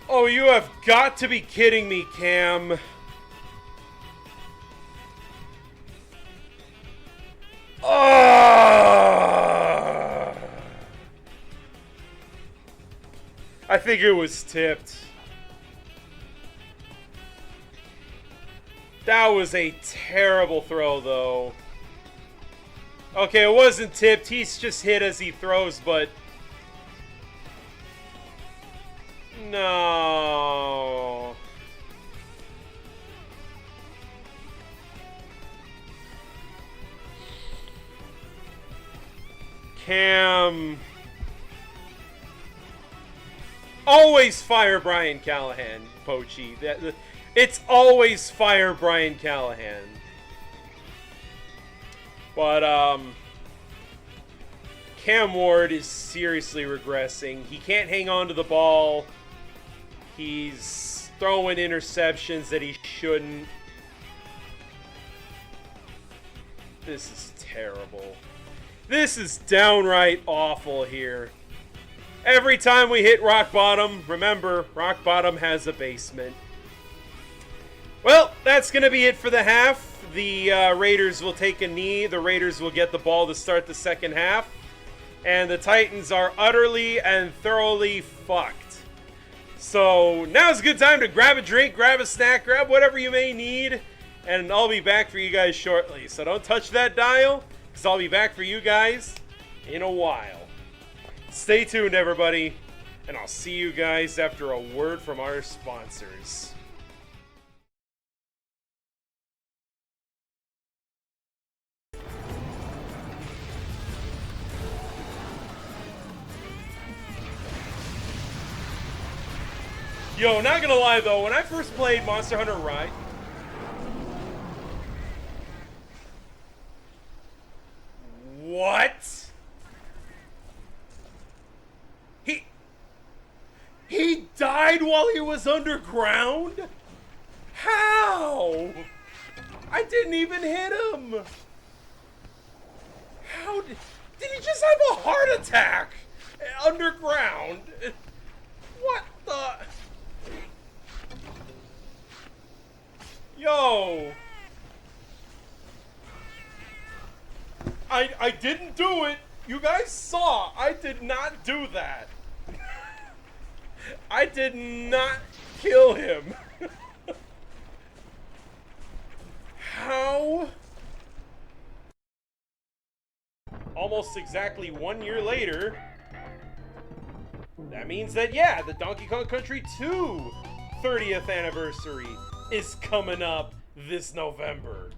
Oh, you have got to be kidding me, Cam. I think it was tipped. That was a terrible throw, though. Okay, it wasn't tipped. He's just hit as he throws, but... No. Cam. Always fire Brian Callahan, Pochi. It's always fire Brian Callahan. But, Cam Ward is seriously regressing. He can't hang on to the ball. He's throwing interceptions that he shouldn't. This is terrible. This is downright awful here. Every time we hit rock bottom, remember, rock bottom has a basement. Well, that's going to be it for the half. The Raiders will take a knee. The Raiders will get the ball to start the second half. And the Titans are utterly and thoroughly fucked. So now's a good time to grab a drink, grab a snack, grab whatever you may need. And I'll be back for you guys shortly. So don't touch that dial, because I'll be back for you guys in a while. Stay tuned, everybody. And I'll see you guys after a word from our sponsors. Yo, not gonna lie though, when I first played Monster Hunter Rise... What? He died while he was underground? How? I didn't even hit him. How did he just have a heart attack underground? What the? Yo. I didn't do it. You guys saw. I did not do that. I did not kill him. How? Almost exactly 1 year later. That means that, yeah, the Donkey Kong Country 2 30th anniversary is coming up this November.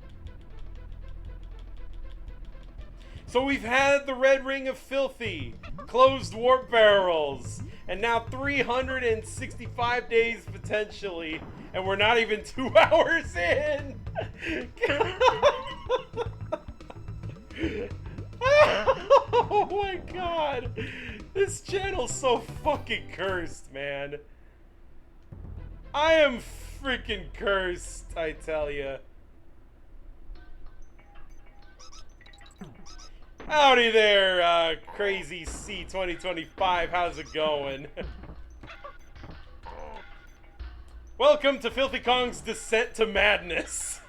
So we've had the Red Ring of Filthy, Closed Warp Barrels, And now 365 days potentially, and we're not even 2 hours in. Oh my god. This channel's so fucking cursed, man. I am freaking cursed, I tell ya. Howdy there, Crazy C 2025. How's it going? Welcome to Filthy Kong's Descent to Madness.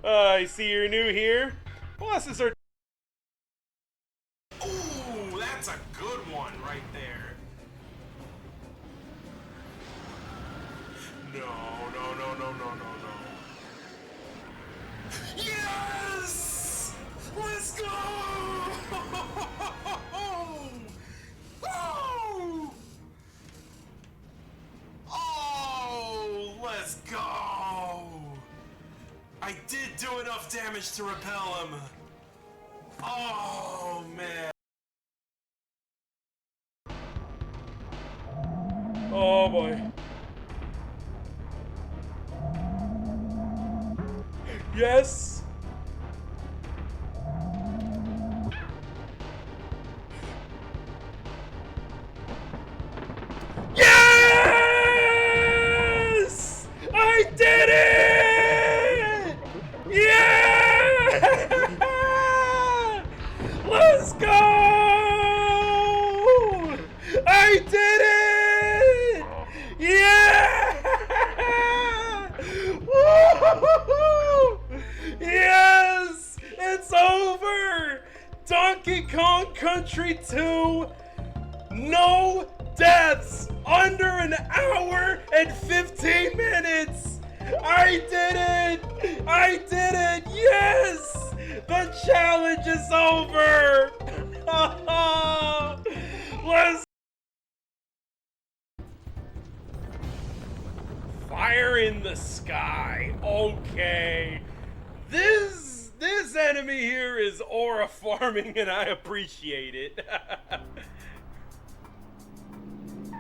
I see you're new here. Bosses are. Ooh, that's a good one right there. No, no, no, no, no, no, no. Yes! Let's go! Oh! Oh, let's go! I did do enough damage to repel him. Oh, man. Oh boy. Yes. Yes! I did it! Yeah! Let's go! I did it! Yeah! Woo! Yes! It's over! Donkey Kong Country 2, no deaths, under an hour and 15 minutes! I did it! I did it! Yes! The challenge is over! Let's fire in the sky. Okay. This enemy here is aura farming and I appreciate it.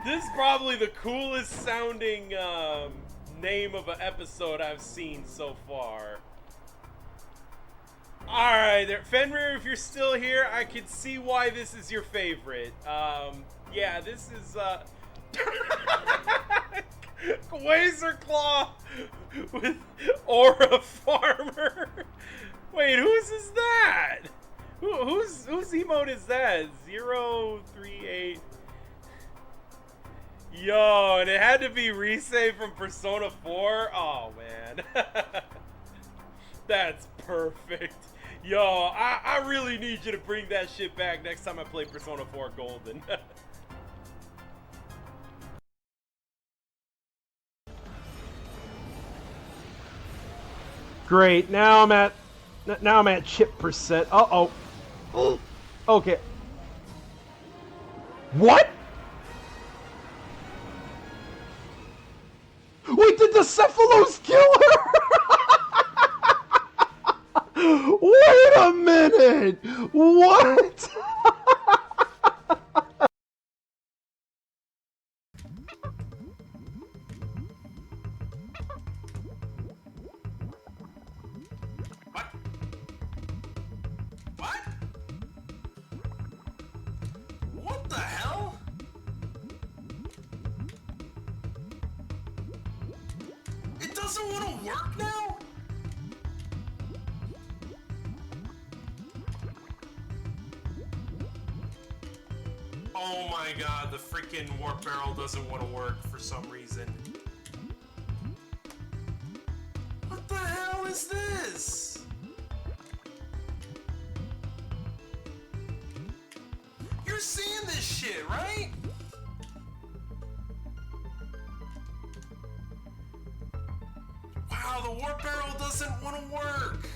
This is probably the coolest sounding name of an episode I've seen so far. Alright, there, Fenrir, if you're still here, I can see why this is your favorite. Yeah, this is, Quasar Claw with Aura Farmer. Wait, whose is that? Whose emote is that? 038. Yo, and it had to be Risei from Persona 4? Oh, man. That's perfect. Yo, I really need you to bring that shit back next time I play Persona 4 Golden. Great, now I'm at chip percent. Uh-oh. Okay. What? Wait, did the Cephalos kill her? Wait a minute! What? What? What? What the hell? It doesn't want to work now? Oh my god, the freaking warp barrel doesn't want to work for some reason. What the hell is this? You're seeing this shit, right? Wow, the warp barrel doesn't want to work.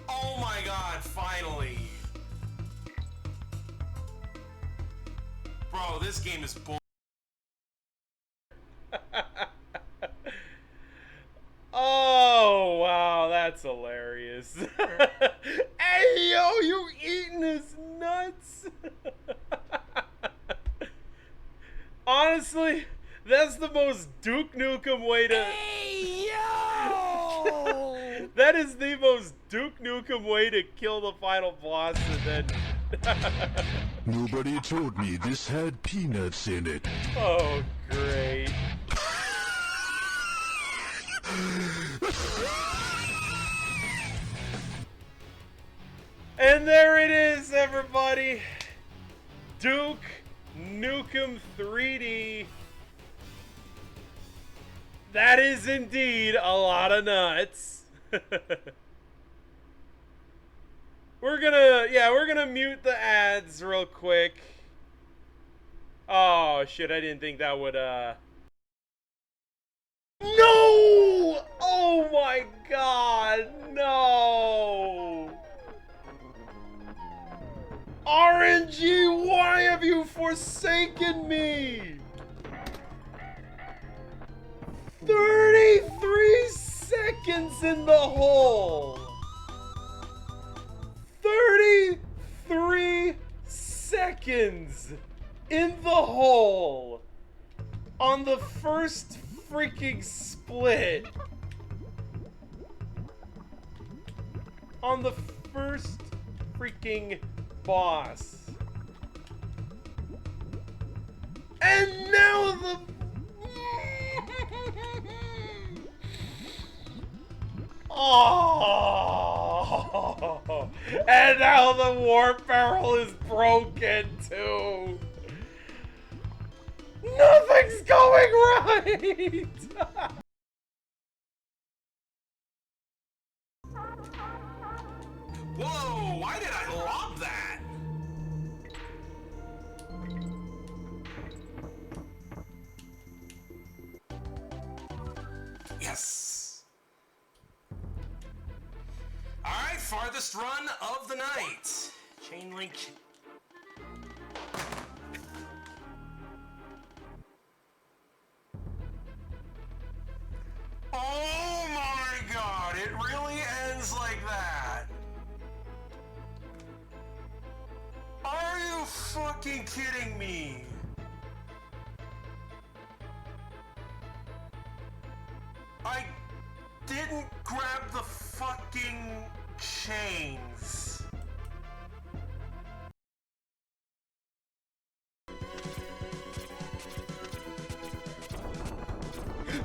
Oh my god, finally. Bro, this game is bull. Oh, wow, that's hilarious. Hey, yo, you eating his nuts? Honestly, that's the most Duke Nukem way to... Hey, yo! That is the most Duke Nukem way to kill the final boss, and then... Nobody told me this had peanuts in it. Oh, great. And there it is, everybody. Duke Nukem 3D. That is indeed a lot of nuts. we're gonna mute the ads real quick. Oh shit, I didn't think that would No! Oh my god, no! RNG, why have you forsaken me? 33 seconds in the hole. 33 seconds in the hole on the first freaking split. On the first freaking boss. And now the... Oh! And now the warp barrel is broken too. Nothing's going right. Whoa, why did I lob that? Yes. Alright, farthest run of the night. Chain link. Oh my god, it really ends like that. Are you fucking kidding me? I didn't grab the fucking chains.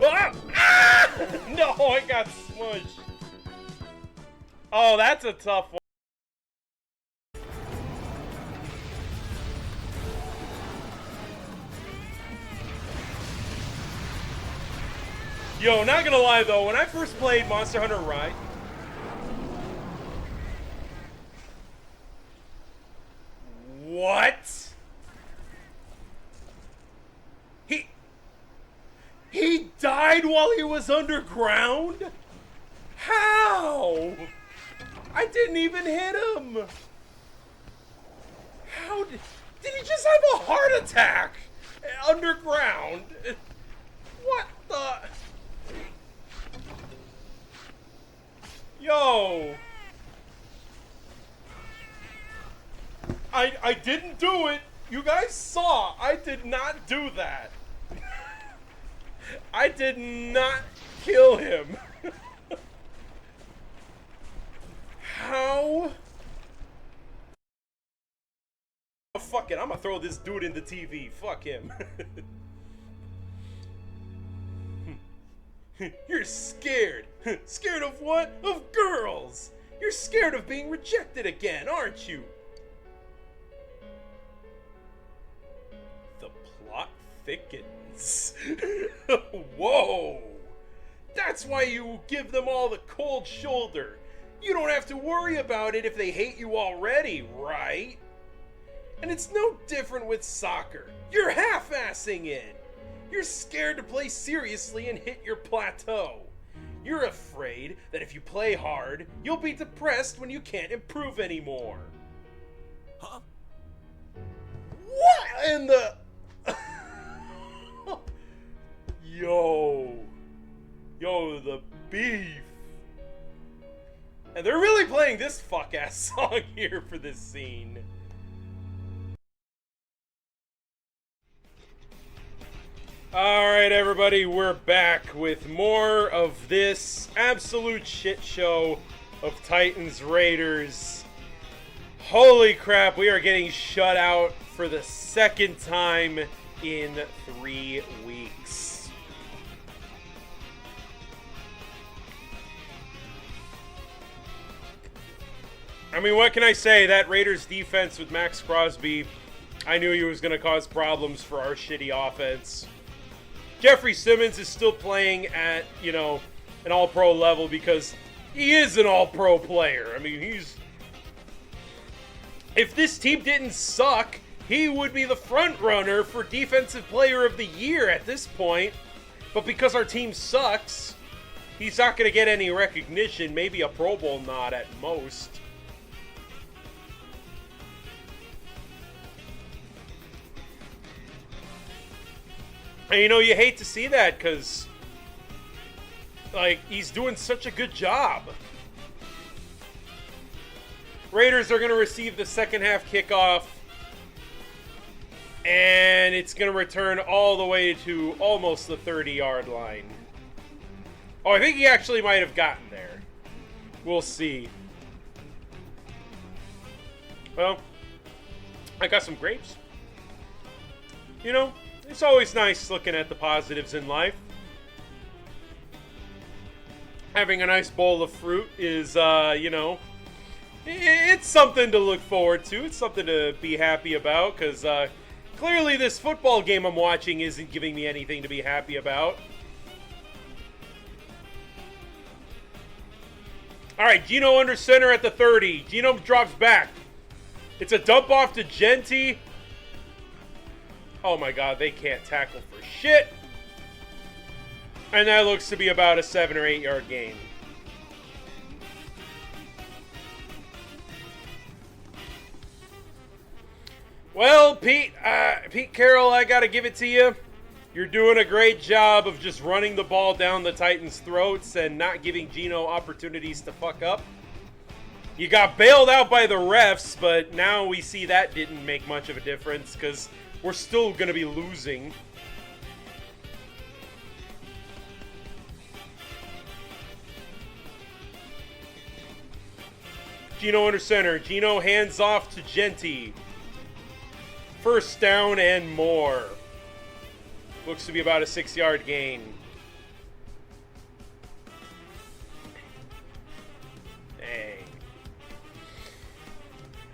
Ah! Ah! No, I got smushed. Oh, that's a tough one. Yo, not gonna lie though, when I first played Monster Hunter Rise, what? He died while he was underground? How? I didn't even hit him. How did he just have a heart attack underground? What the? Yo. I didn't do it. You guys saw. I did not do that. I did not kill him. How? Oh, fuck it, I'm gonna throw this dude in the TV. Fuck him. You're scared. Scared of what? Of girls. You're scared of being rejected again, aren't you? The plot thickens. Whoa! That's why you give them all the cold shoulder. You don't have to worry about it if they hate you already, right? And it's no different with soccer. You're half-assing it. You're scared to play seriously and hit your plateau. You're afraid that if you play hard, you'll be depressed when you can't improve anymore. Huh? What in the... Yo, the beef. And they're really playing this fuck-ass song here for this scene. Alright, everybody, we're back with more of this absolute shit show of Titans Raiders. Holy crap, we are getting shut out for the second time in 3 weeks. I mean, what can I say? That Raiders defense with Max Crosby, I knew he was going to cause problems for our shitty offense. Jeffrey Simmons is still playing at, you know, an all-pro level because he is an all-pro player. I mean, if this team didn't suck, he would be the front runner for Defensive Player of the Year at this point. But because our team sucks, he's not going to get any recognition, maybe a Pro Bowl nod at most. And, you know, you hate to see that because, like, he's doing such a good job. Raiders are going to receive the second half kickoff. And it's going to return all the way to almost the 30-yard line. Oh, I think he actually might have gotten there. We'll see. Well, I got some grapes. You know, it's always nice looking at the positives in life. Having a nice bowl of fruit is, you know, it's something to look forward to. It's something to be happy about because clearly this football game I'm watching isn't giving me anything to be happy about. All right, Gino under center at the 30. Gino drops back. It's a dump off to Genty. Oh my god, they can't tackle for shit. And that looks to be about a 7 or 8 yard gain. Well, Pete Carroll, I gotta give it to you. You're doing a great job of just running the ball down the Titans' throats and not giving Gino opportunities to fuck up. You got bailed out by the refs, but now we see that didn't make much of a difference because we're still going to be losing. Gino under center. Gino hands off to Genty. First down and more. Looks to be about a 6 yard gain.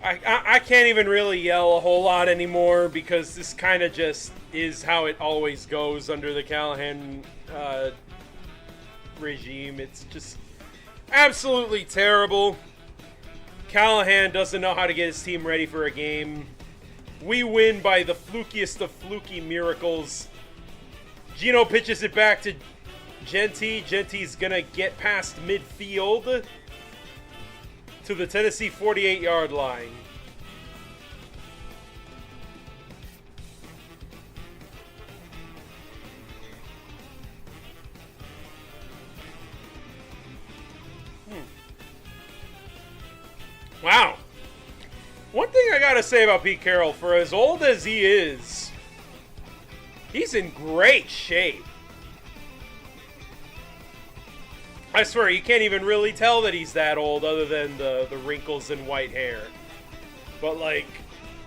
I can't even really yell a whole lot anymore because this kind of just is how it always goes under the Callahan regime. It's just absolutely terrible. Callahan doesn't know how to get his team ready for a game. We win by the flukiest of fluky miracles. Gino pitches it back to Genty. Genty's going to get past midfield to the Tennessee 48 yard line. Wow. One thing I gotta say about Pete Carroll, for as old as he is, he's in great shape. I swear, you can't even really tell that he's that old other than the wrinkles and white hair. But, like,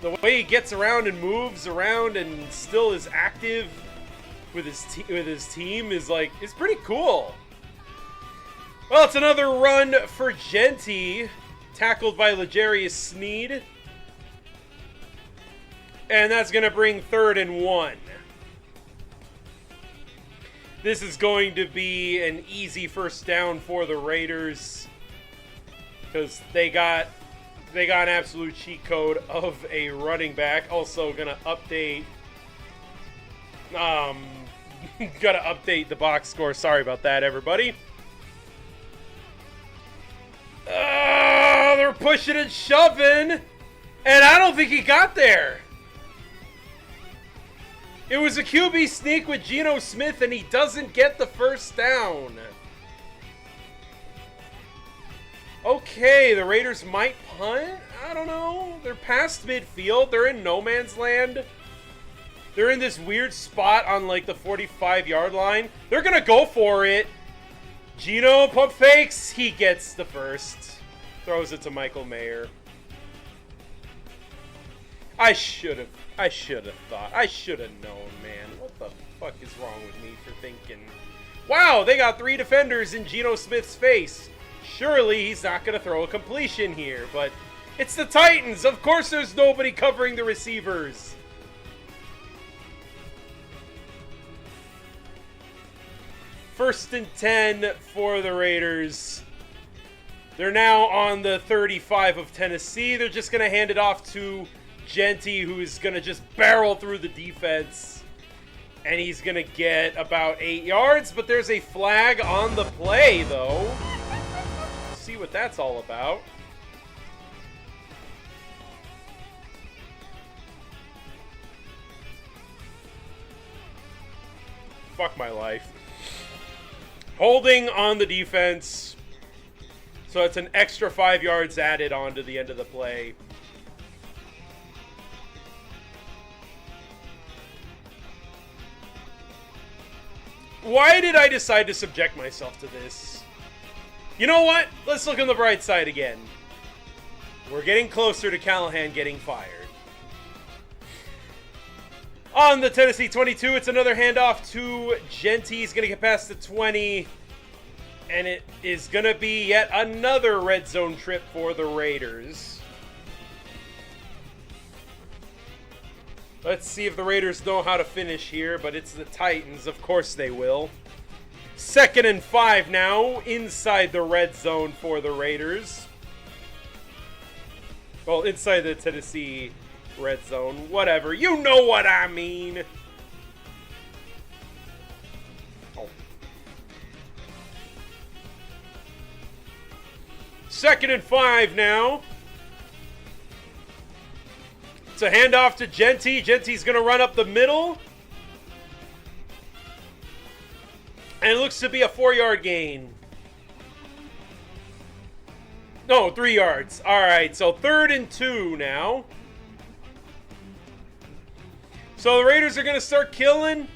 the way he gets around and moves around and still is active with his team is, like, it's pretty cool. Well, it's another run for Genty, tackled by L'Jarius Sneed. And that's going to bring 3rd and 1. This is going to be an easy first down for the Raiders because they got an absolute cheat code of a running back. Also gonna update the box score. Sorry about that, everybody. They're pushing and shoving, and I don't think he got there. It was a QB sneak with Geno Smith, and he doesn't get the first down. Okay, the Raiders might punt? I don't know. They're past midfield. They're in no man's land. They're in this weird spot on like the 45-yard line. They're gonna go for it. Gino pump fakes. He gets the first. Throws it to Michael Mayer. I should have thought. I should have known, man. What the fuck is wrong with me for thinking? Wow, they got 3 defenders in Geno Smith's face. Surely he's not going to throw a completion here, but it's the Titans. Of course there's nobody covering the receivers. First and 10 for the Raiders. They're now on the 35 of Tennessee. They're just going to hand it off to Genty, who's going to just barrel through the defense. And he's going to get about 8 yards, but there's a flag on the play, though. Let's see what that's all about. Fuck my life. Holding on the defense. So it's an extra 5 yards added on to the end of the play. Why did I decide to subject myself to this? You know what? Let's look on the bright side again. We're getting closer to Callahan getting fired. On the Tennessee 22, it's another handoff to Genty. He's going to get past the 20. And it is going to be yet another red zone trip for the Raiders. Let's see if the Raiders know how to finish here, but it's the Titans. Of course they will. 2nd and 5 now, inside the red zone for the Raiders. Well, inside the Tennessee red zone. Whatever. You know what I mean. Oh. 2nd and 5 now. It's a handoff to Genty. Genty's going to run up the middle. And it looks to be a 4-yard gain. No, 3 yards. All right, so 3rd and 2 now. So the Raiders are going to start killing?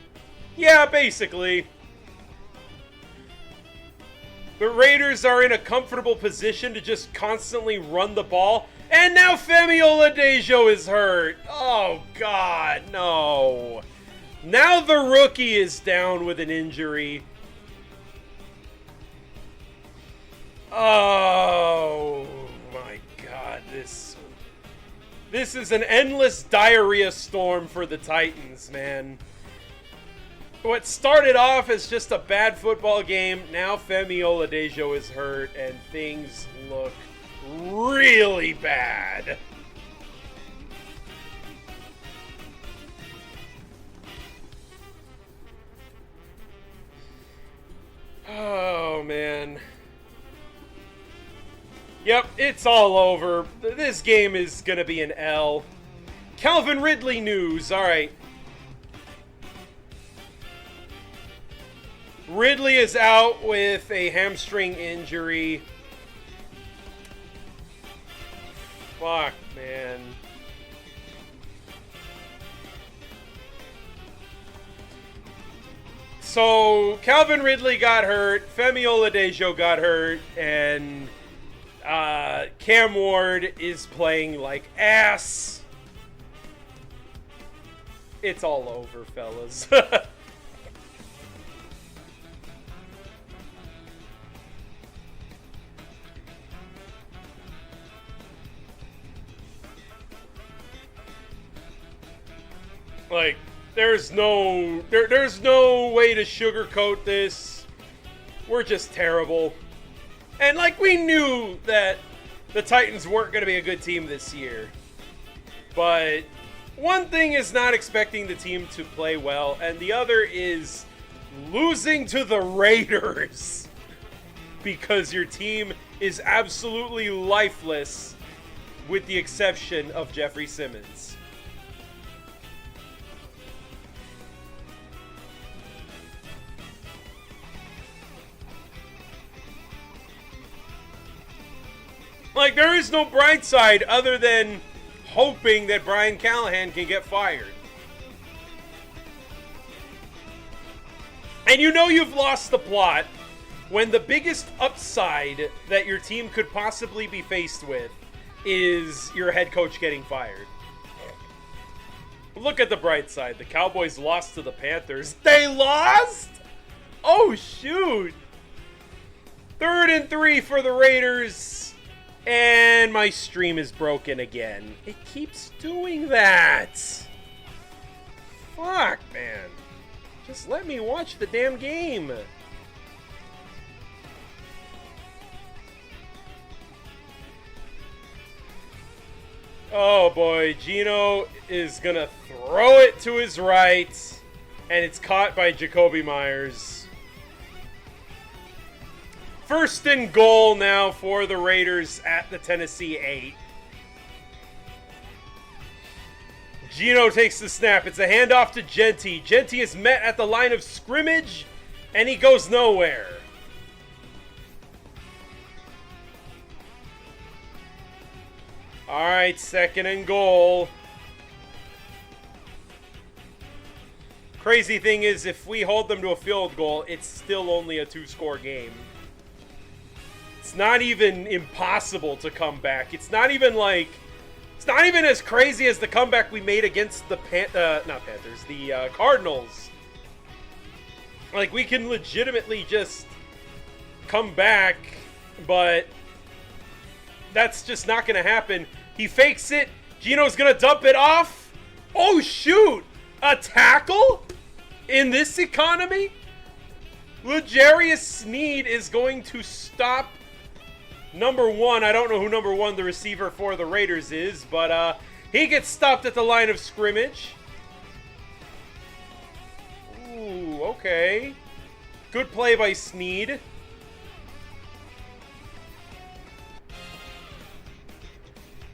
Yeah, basically. The Raiders are in a comfortable position to just constantly run the ball. And now Femi Oladejo is hurt. Oh, God, no. Now the rookie is down with an injury. Oh, my God. This is an endless diarrhea storm for the Titans, man. What started off as just a bad football game, now Femi Oladejo is hurt, and things look really bad. Oh, man. Yep, it's all over. This game is going to be an L. Calvin Ridley news. All right. Ridley is out with a hamstring injury. Fuck, man. So, Calvin Ridley got hurt, Femi Oladejo got hurt, and Cam Ward is playing like ass. It's all over, fellas. Like, there's no way to sugarcoat this. We're just terrible. And like, we knew that the Titans weren't going to be a good team this year. But one thing is not expecting the team to play well, and the other is losing to the Raiders because your team is absolutely lifeless with the exception of Jeffrey Simmons. Like, there is no bright side other than hoping that Brian Callahan can get fired. And you know you've lost the plot when the biggest upside that your team could possibly be faced with is your head coach getting fired. Look at the bright side. The Cowboys lost to the Panthers. They lost? Oh, shoot. 3rd and 3 for the Raiders. And my stream is broken again. It keeps doing that. Fuck, man. Just let me watch the damn game. Oh boy, Gino is gonna throw it to his right, and it's caught by Jacoby Myers. 1st and goal now for the Raiders at the Tennessee 8. Gino takes the snap. It's a handoff to Genty. Genty is met at the line of scrimmage, and he goes nowhere. All right, 2nd and goal. Crazy thing is, if we hold them to a field goal, it's still only a 2-score game. It's not even impossible to come back. It's not even as crazy as the comeback we made against the Cardinals. Like, we can legitimately just come back, but that's just not going to happen. He fakes it. Gino's going to dump it off. Oh, shoot. A tackle? In this economy? L'Jarius Sneed is going to stop number 1. I don't know who number 1 the receiver for the Raiders is, but he gets stopped at the line of scrimmage. Ooh, okay. Good play by Sneed.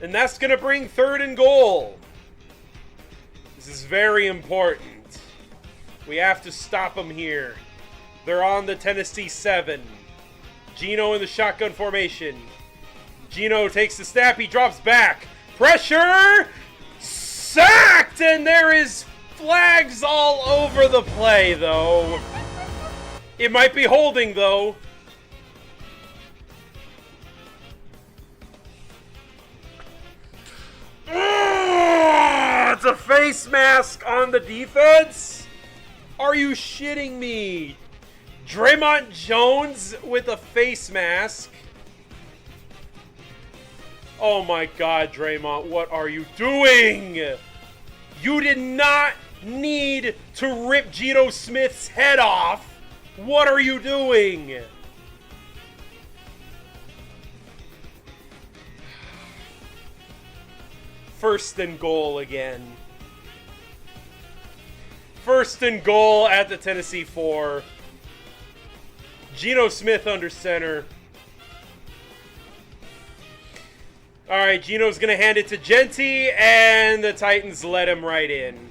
And that's going to bring 3rd and goal. This is very important. We have to stop them here. They're on the Tennessee 7. Gino in the shotgun formation. Gino takes the snap. He drops back. Pressure! Sacked! And there is flags all over the play, though. It might be holding, though. It's a face mask on the defense? Are you shitting me? Draymond Jones with a face mask. Oh my God, Draymond, what are you doing? You did not need to rip Geno Smith's head off. What are you doing? First and goal again. 1st and goal at the Tennessee 4. Geno Smith under center. All right, Geno's going to hand it to Genty, and the Titans let him right in.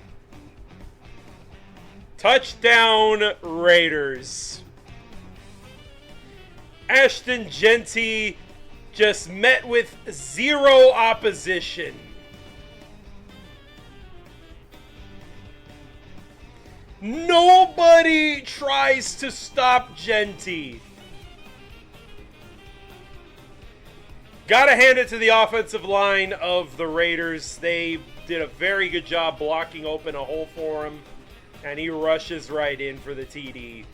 Touchdown, Raiders. Ashton Genty just met with 0 opposition. Nobody tries to stop Genty. Gotta hand it to the offensive line of the Raiders. They did a very good job blocking open a hole for him, and he rushes right in for the TD.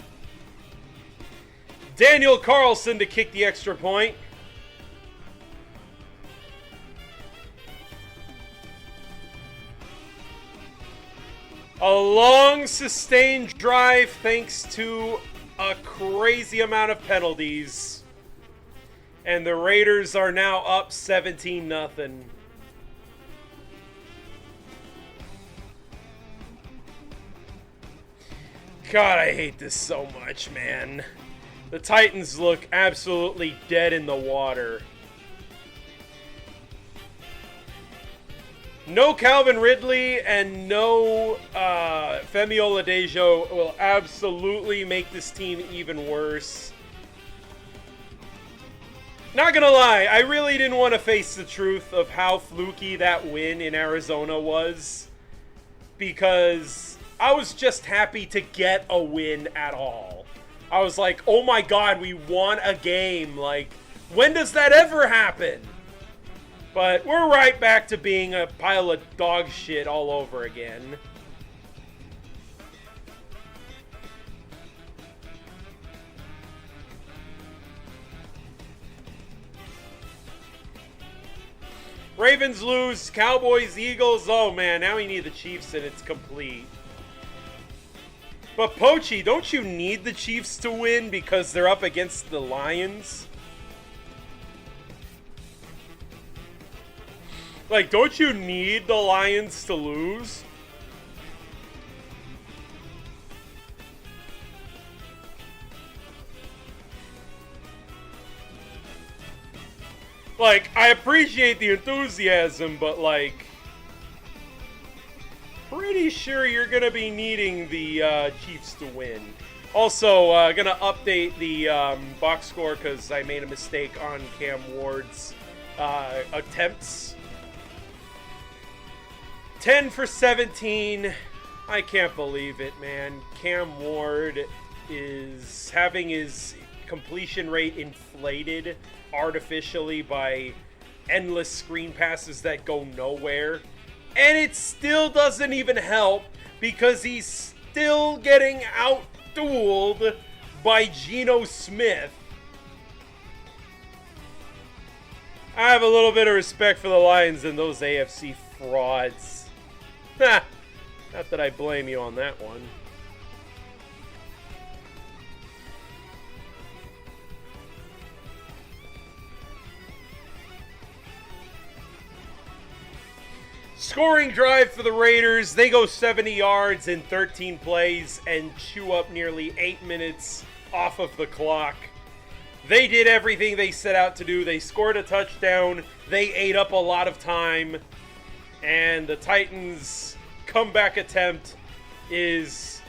Daniel Carlson to kick the extra point. A long, sustained drive thanks to a crazy amount of penalties. And the Raiders are now up 17-0. God, I hate this so much, man. The Titans look absolutely dead in the water. No Calvin Ridley and no Femi Oladejo will absolutely make this team even worse. Not gonna lie, I really didn't want to face the truth of how fluky that win in Arizona was. Because I was just happy to get a win at all. I was like, oh my god, we won a game. Like, when does that ever happen? But we're right back to being a pile of dog shit all over again. Ravens lose, Cowboys, Eagles. Oh man, now we need the Chiefs and it's complete. But Pochi, don't you need the Chiefs to win because they're up against the Lions? Like, don't you need the Lions to lose? Like, I appreciate the enthusiasm, but like, pretty sure you're gonna be needing the Chiefs to win. Also, gonna update the box score because I made a mistake on Cam Ward's attempts. 10 for 17. I can't believe it, man. Cam Ward is having his completion rate inflated artificially by endless screen passes that go nowhere. And it still doesn't even help because he's still getting out-dueled by Geno Smith. I have a little bit of respect for the Lions and those AFC frauds. Not that I blame you on that one. Scoring drive for the Raiders. They go 70 yards in 13 plays and chew up nearly 8 minutes off of the clock. They did everything they set out to do. They scored a touchdown. They ate up a lot of time. And the Titans' comeback attempt is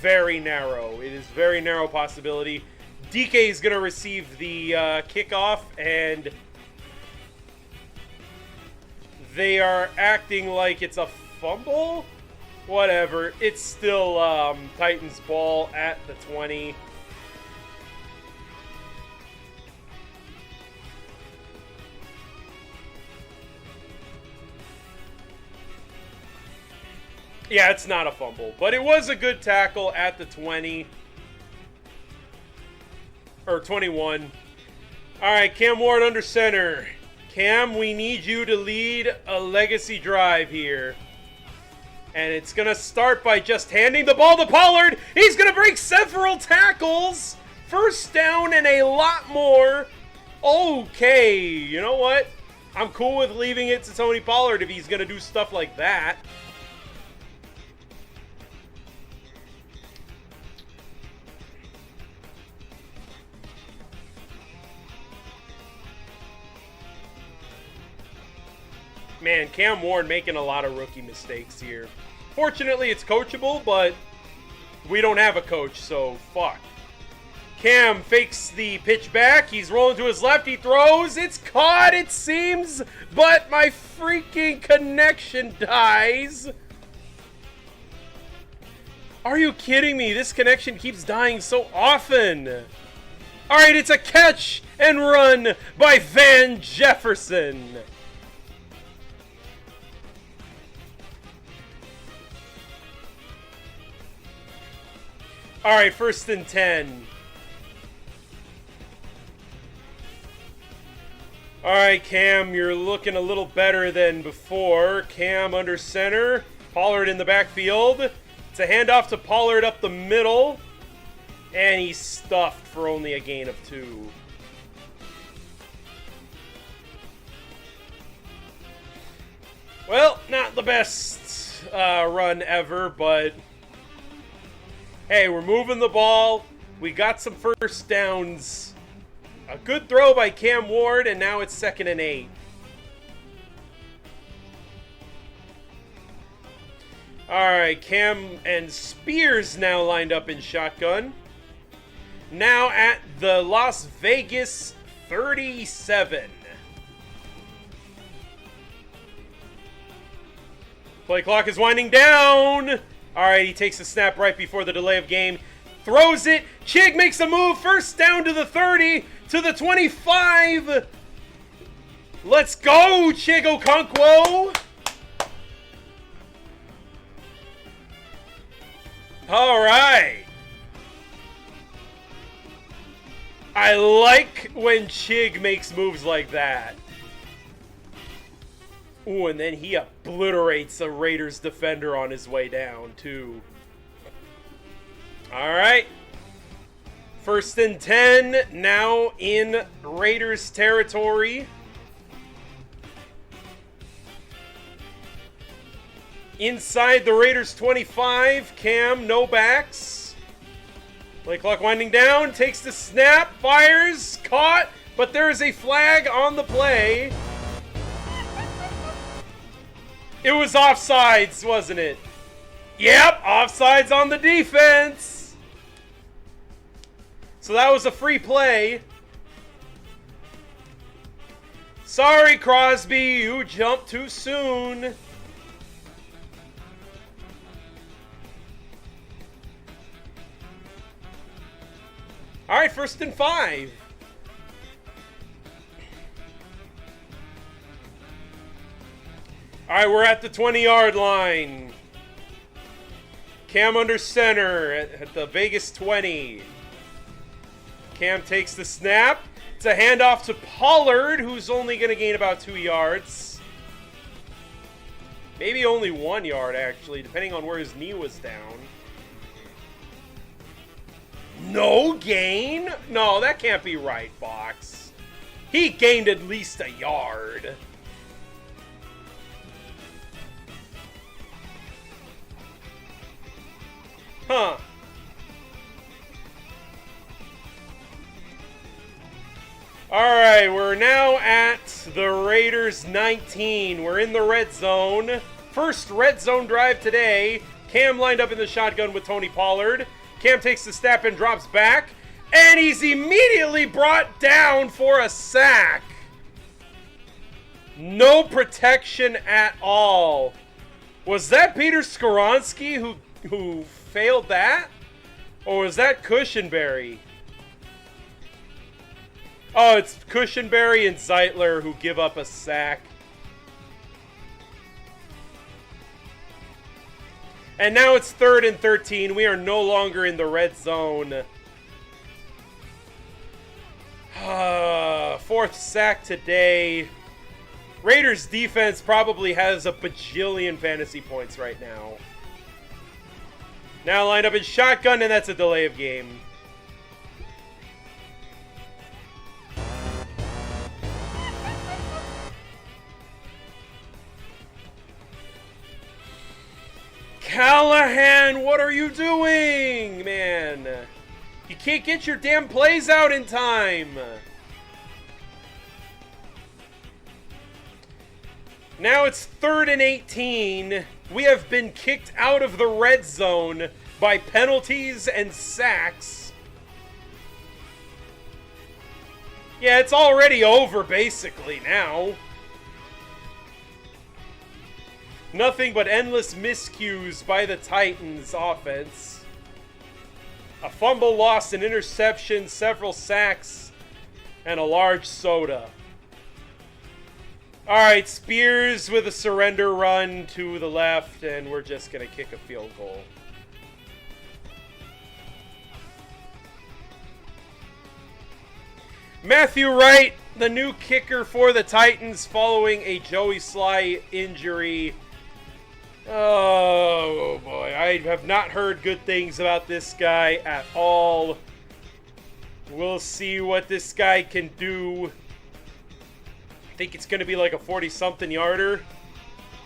very narrow. It is very narrow possibility. DK is going to receive the kickoff, and they are acting like it's a fumble? Whatever. It's still Titans ball at the 20. Yeah, it's not a fumble, but it was a good tackle at the 20. Or 21. All right, Cam Ward under center. Cam, we need you to lead a legacy drive here. And it's going to start by just handing the ball to Pollard. He's going to break several tackles. First down and a lot more. Okay, you know what? I'm cool with leaving it to Tony Pollard if he's going to do stuff like that. Man, Cam Ward making a lot of rookie mistakes here. Fortunately, it's coachable, but we don't have a coach, so fuck. Cam fakes the pitch back. He's rolling to his left. He throws. It's caught, it seems, but my freaking connection dies. Are you kidding me? This connection keeps dying so often. All right, it's a catch and run by Van Jefferson. All right, 1st and 10. All right, Cam, you're looking a little better than before. Cam under center. Pollard in the backfield. It's a handoff to Pollard up the middle. And he's stuffed for only a gain of 2. Well, not the best run ever, but hey, we're moving the ball. We got some first downs. A good throw by Cam Ward, and now it's 2nd and 8. All right, Cam and Spears now lined up in shotgun. Now at the Las Vegas 37. Play clock is winding down. Alright, he takes the snap right before the delay of game. Throws it. Chig makes a move. First down to the 30. To the 25. Let's go, Chig Okonkwo. Alright. I like when Chig makes moves like that. Ooh, and then he obliterates a Raiders defender on his way down, too. Alright. 1st and 10, now in Raiders territory. Inside the Raiders 25, Cam, no backs. Play clock winding down, takes the snap, fires, caught, but there is a flag on the play. It was offsides, wasn't it? Yep, offsides on the defense. So that was a free play. Sorry, Crosby, you jumped too soon. All right, 1st and 5. All right, we're at the 20-yard line. Cam under center at the Vegas 20. Cam takes the snap. It's a handoff to Pollard, who's only going to gain about 2 yards. Maybe only 1 yard, actually, depending on where his knee was down. No gain? No, that can't be right, Fox. He gained at least a yard. Huh. Alright, we're now at the Raiders 19. We're in the red zone. First red zone drive today. Cam lined up in the shotgun with Tony Pollard. Cam takes the snap and drops back. And he's immediately brought down for a sack. No protection at all. Was that Peter Skoronski who failed that? Or was that Cushenberry? Oh, it's Cushenberry and Zeitler who give up a sack. And now it's 3rd and 13. We are no longer in the red zone. 4th sack today. Raiders defense probably has a bajillion fantasy points right now. Now lined up in shotgun, and that's a delay of game. Callahan, what are you doing, man? You can't get your damn plays out in time. Now it's 3rd and 18. We have been kicked out of the red zone by penalties and sacks. Yeah, it's already over basically now. Nothing but endless miscues by the Titans offense. A fumble lost, an interception, several sacks, and a large soda. Alright, Spears with a surrender run to the left, and we're just going to kick a field goal. Matthew Wright, the new kicker for the Titans following a Joey Sly injury. Oh boy, I have not heard good things about this guy at all. We'll see what this guy can do. I think it's going to be like a 40-something yarder.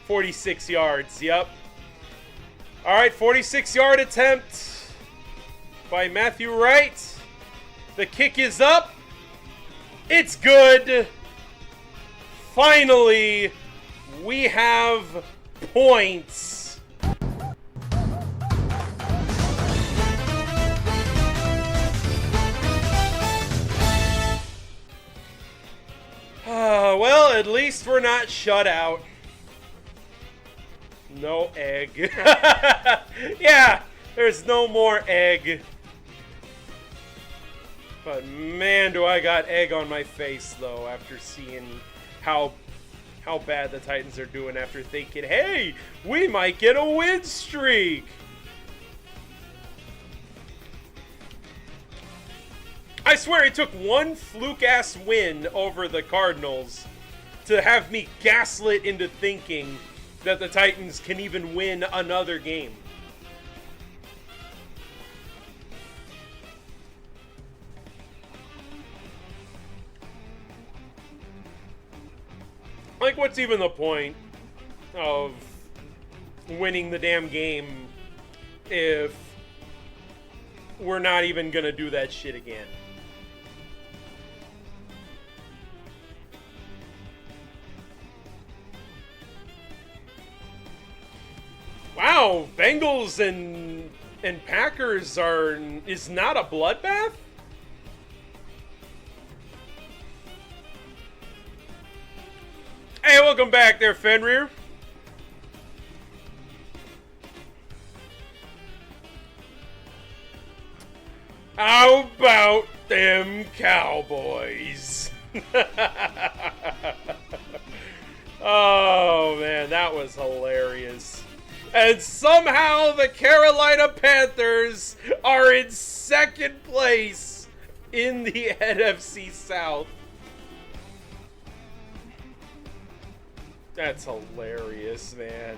46 yards, yep. Alright, 46-yard attempt by Matthew Wright. The kick is up. It's good. Finally, we have points. Well, at least we're not shut out. No egg. Yeah, there's no more egg. But man, do I got egg on my face, though, after seeing how bad the Titans are doing after thinking, hey, we might get a win streak. I swear it took one fluke-ass win over the Cardinals to have me gaslit into thinking that the Titans can even win another game. Like, what's even the point of winning the damn game if we're not even gonna do that shit again? Wow, Bengals and Packers is not a bloodbath? Hey, welcome back there, Fenrir. How about them Cowboys? Oh, man, that was hilarious. And somehow the Carolina Panthers are in second place in the NFC South. That's hilarious, man.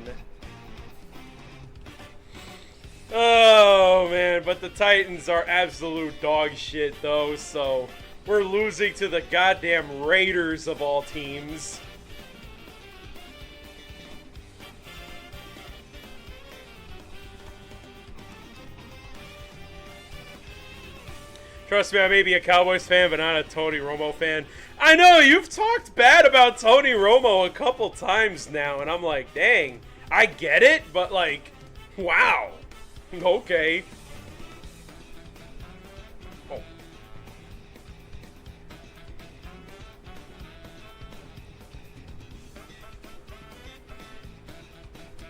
Oh, man, but the Titans are absolute dog shit, though, so we're losing to the goddamn Raiders of all teams. Trust me, I may be a Cowboys fan, but not a Tony Romo fan. I know, you've talked bad about Tony Romo a couple times now, and I'm like, dang, I get it, but like, wow. Okay. Oh.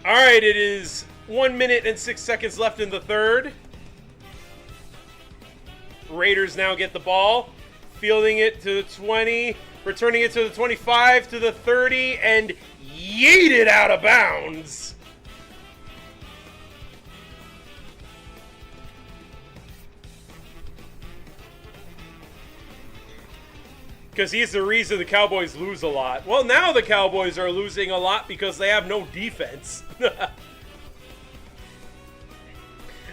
Alright, it is 1 minute and 6 seconds left in the third. Raiders now get the ball, fielding it to the 20, returning it to the 25, to the 30, and yeet it out of bounds. Because he's the reason the Cowboys lose a lot. Well, now the Cowboys are losing a lot because they have no defense.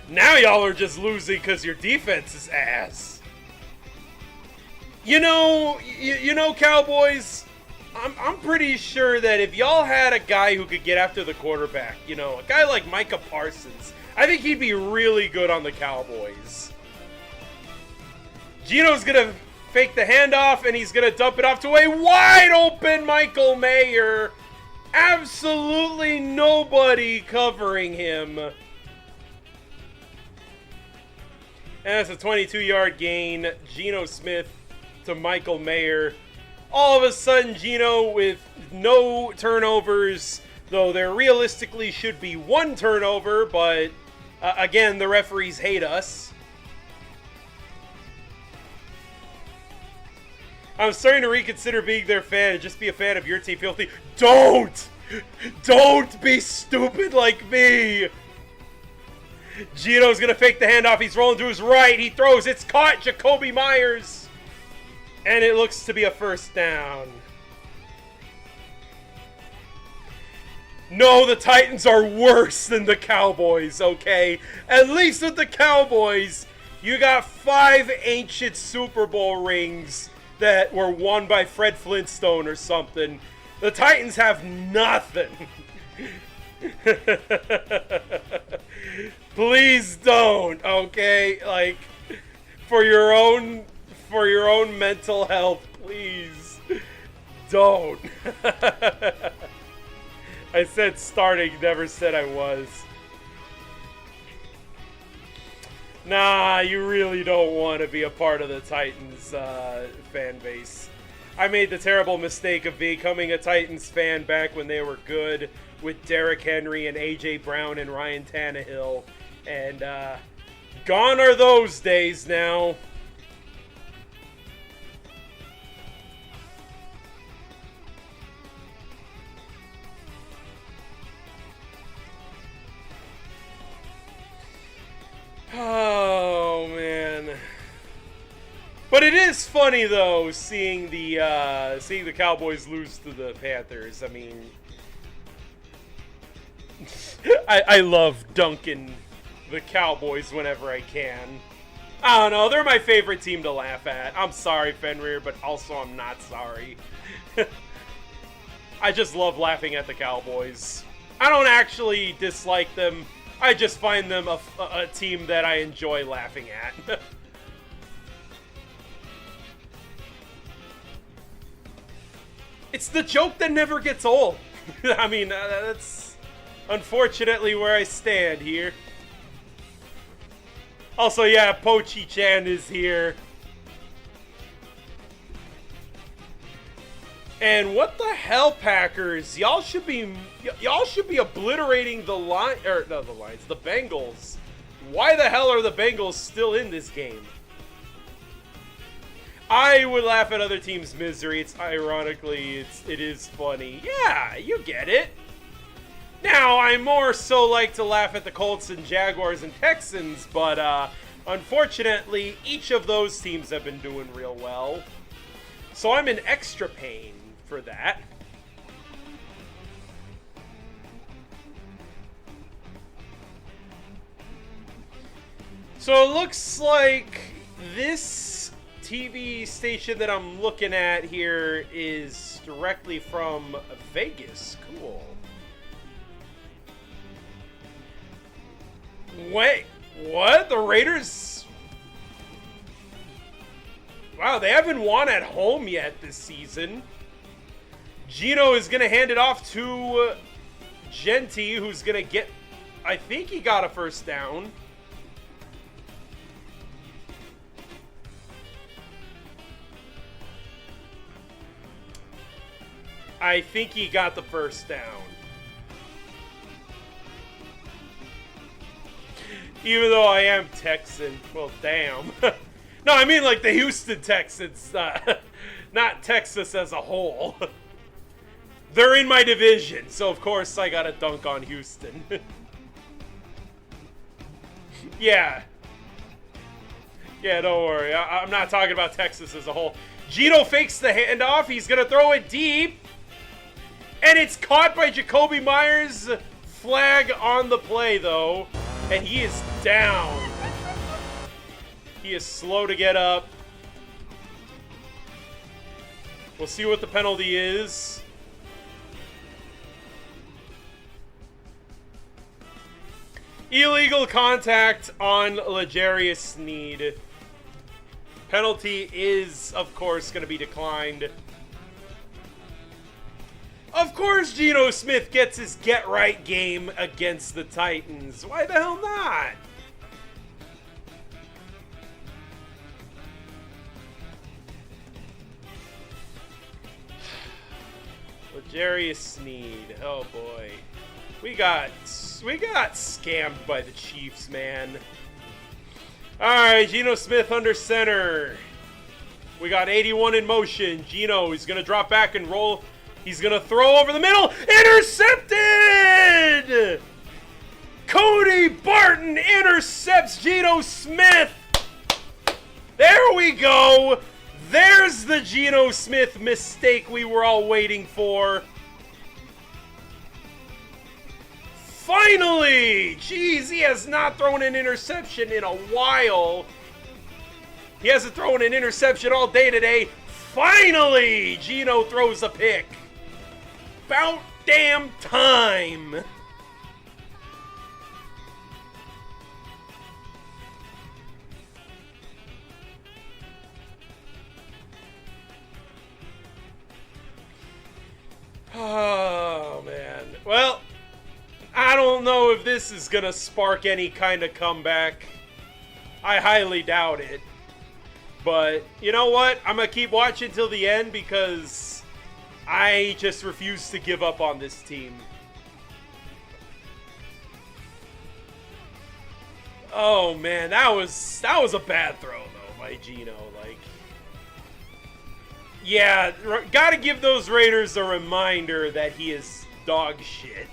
Now y'all are just losing because your defense is ass. You know, Cowboys, I'm pretty sure that if y'all had a guy who could get after the quarterback, you know, a guy like Micah Parsons, I think he'd be really good on the Cowboys. Gino's going to fake the handoff, and he's going to dump it off to a wide open Michael Mayer. Absolutely nobody covering him. And that's a 22-yard gain. Geno Smith to Michael Mayer. All of a sudden, Geno with no turnovers, though there realistically should be one turnover, but again, the referees hate us. I'm starting to reconsider being their fan and just be a fan of your team, Filthy. Don't! Don't be stupid like me! Gino's going to fake the handoff. He's rolling to his right. He throws. It's caught. Jacoby Myers. And it looks to be a first down. No, the Titans are worse than the Cowboys, okay? At least with the Cowboys, you got 5 ancient Super Bowl rings that were won by Fred Flintstone or something. The Titans have nothing. Please don't, okay? Like, for your own mental health, please don't. I said starting, never said I was. Nah, you really don't want to be a part of the Titans fan base. I made the terrible mistake of becoming a Titans fan back when they were good, with Derrick Henry and A.J. Brown and Ryan Tannehill. And gone are those days now. Oh, man. But it is funny, though, seeing the Cowboys lose to the Panthers. I mean, I love dunking the Cowboys whenever I can. I don't know. They're my favorite team to laugh at. I'm sorry, Fenrir, but also I'm not sorry. I just love laughing at the Cowboys. I don't actually dislike them. I just find them a team that I enjoy laughing at. It's the joke that never gets old. I mean, that's unfortunately where I stand here. Also, yeah, Pochi-chan is here. And what the hell, Packers? Y'all should be obliterating the the Bengals. Why the hell are the Bengals still in this game? I would laugh at other teams' misery. It is funny. Yeah, you get it. Now, I more so like to laugh at the Colts and Jaguars and Texans, but unfortunately, each of those teams have been doing real well. So I'm in extra pain for that. So it looks like this TV station that I'm looking at here is directly from Vegas. Cool. Wait, what? The Raiders? Wow, they haven't won at home yet this season. Gino is going to hand it off to Genti, who's going to get... I think he got a first down. I think he got the first down. Even though I am Texan. Well, damn. No, I mean like the Houston Texans. Not Texas as a whole. They're in my division, so of course I gotta dunk on Houston. Yeah. Yeah, don't worry. I'm not talking about Texas as a whole. Gino fakes the handoff. He's gonna throw it deep. And it's caught by Jacoby Myers. Flag on the play, though. And he is down. He is slow to get up. We'll see what the penalty is. Illegal contact on L'Jarius Sneed. Penalty is, of course, going to be declined. Of course Geno Smith gets his get-right game against the Titans. Why the hell not? L'Jarius Sneed. Oh boy. We got scammed by the Chiefs, man. Alright, Geno Smith under center. We got 81 in motion. Geno is going to drop back and roll. He's going to throw over the middle. Intercepted! Cody Barton intercepts Geno Smith. There we go. There's the Geno Smith mistake we were all waiting for. Finally! Jeez, he has not thrown an interception in a while. He hasn't thrown an interception all day today. Finally, Geno throws a pick. About damn time. Oh, man. Well, I don't know if this is going to spark any kind of comeback. I highly doubt it. But, you know what? I'm going to keep watching till the end because I just refuse to give up on this team. Oh man, that was a bad throw though by Gino. Like, yeah, gotta give those Raiders a reminder that he is dog shit.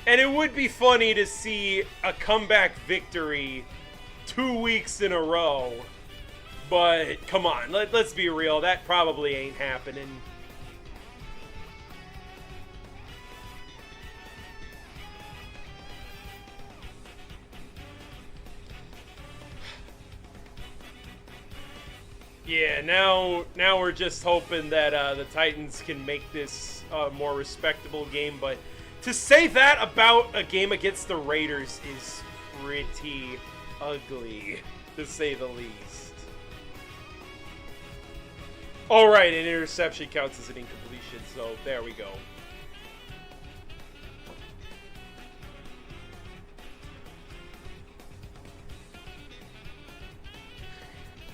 And it would be funny to see a comeback victory 2 weeks in a row. But come on, let's be real, that probably ain't happening. Yeah, now we're just hoping that the Titans can make this a more respectable game, but to say that about a game against the Raiders is pretty ugly, to say the least. Alright, an interception counts as an incompletion, so there we go.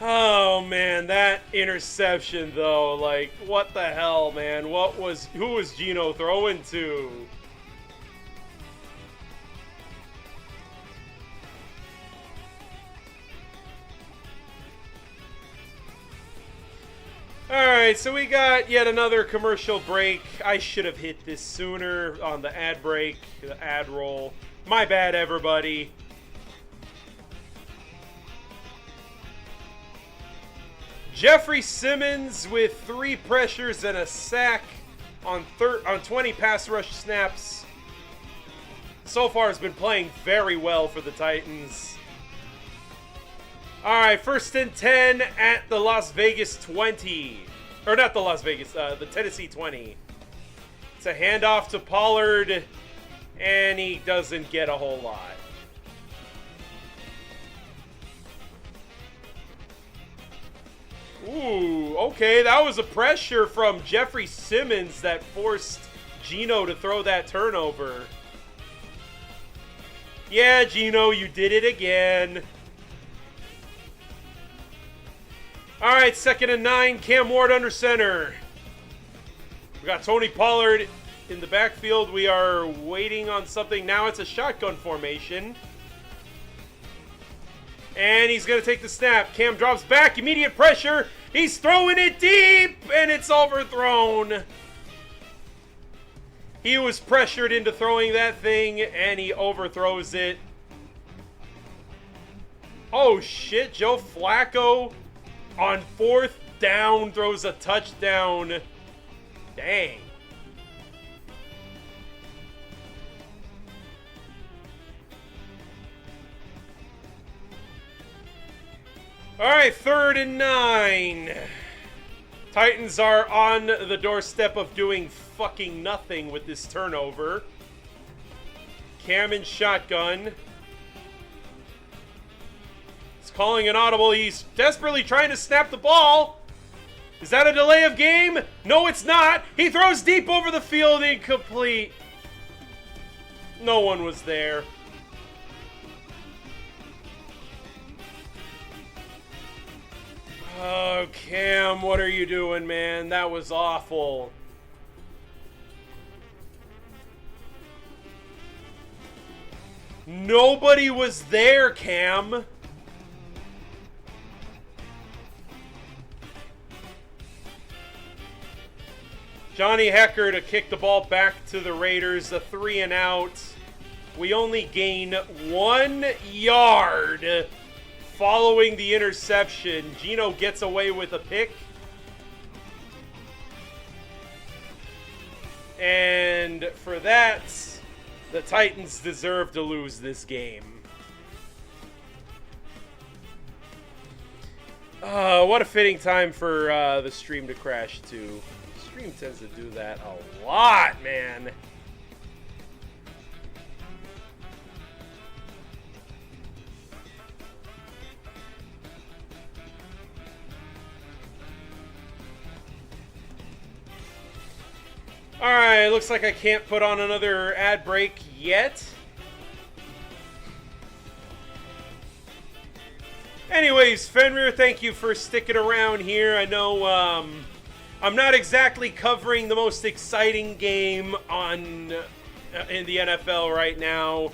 Oh man, that interception though, like, what the hell, man? Who was Gino throwing to? Alright, so we got yet another commercial break. I should have hit this sooner on the ad break, the ad roll. My bad, everybody. Jeffrey Simmons with 3 pressures and a sack on 20 pass rush snaps. So far has been playing very well for the Titans. Alright, 1st and 10 at the Las Vegas 20. Or not the Las Vegas, the Tennessee 20. It's a handoff to Pollard, and he doesn't get a whole lot. Ooh, okay, that was a pressure from Jeffrey Simmons that forced Gino to throw that turnover. Yeah, Gino, you did it again. Alright, 2nd and 9, Cam Ward under center. We got Tony Pollard in the backfield. We are waiting on something. Now it's a shotgun formation. And he's going to take the snap. Cam drops back. Immediate pressure. He's throwing it deep. And it's overthrown. He was pressured into throwing that thing. And he overthrows it. Oh, shit. Joe Flacco on 4th down throws a touchdown. Dang. Alright, 3rd and 9. Titans are on the doorstep of doing fucking nothing with this turnover. Cam in shotgun. He's calling an audible. He's desperately trying to snap the ball. Is that a delay of game? No, it's not. He throws deep over the field, incomplete. No one was there. Oh, Cam, what are you doing, man? That was awful. Nobody was there, Cam. Johnny Hecker to kick the ball back to the Raiders, a 3 and out. We only gain 1 yard following the interception. Gino gets away with a pick. And for that, the Titans deserve to lose this game. What a fitting time for the stream to crash too. The stream tends to do that a lot, man. Alright, looks like I can't put on another ad break yet. Anyways, Fenrir, thank you for sticking around here. I know I'm not exactly covering the most exciting game on in the NFL right now.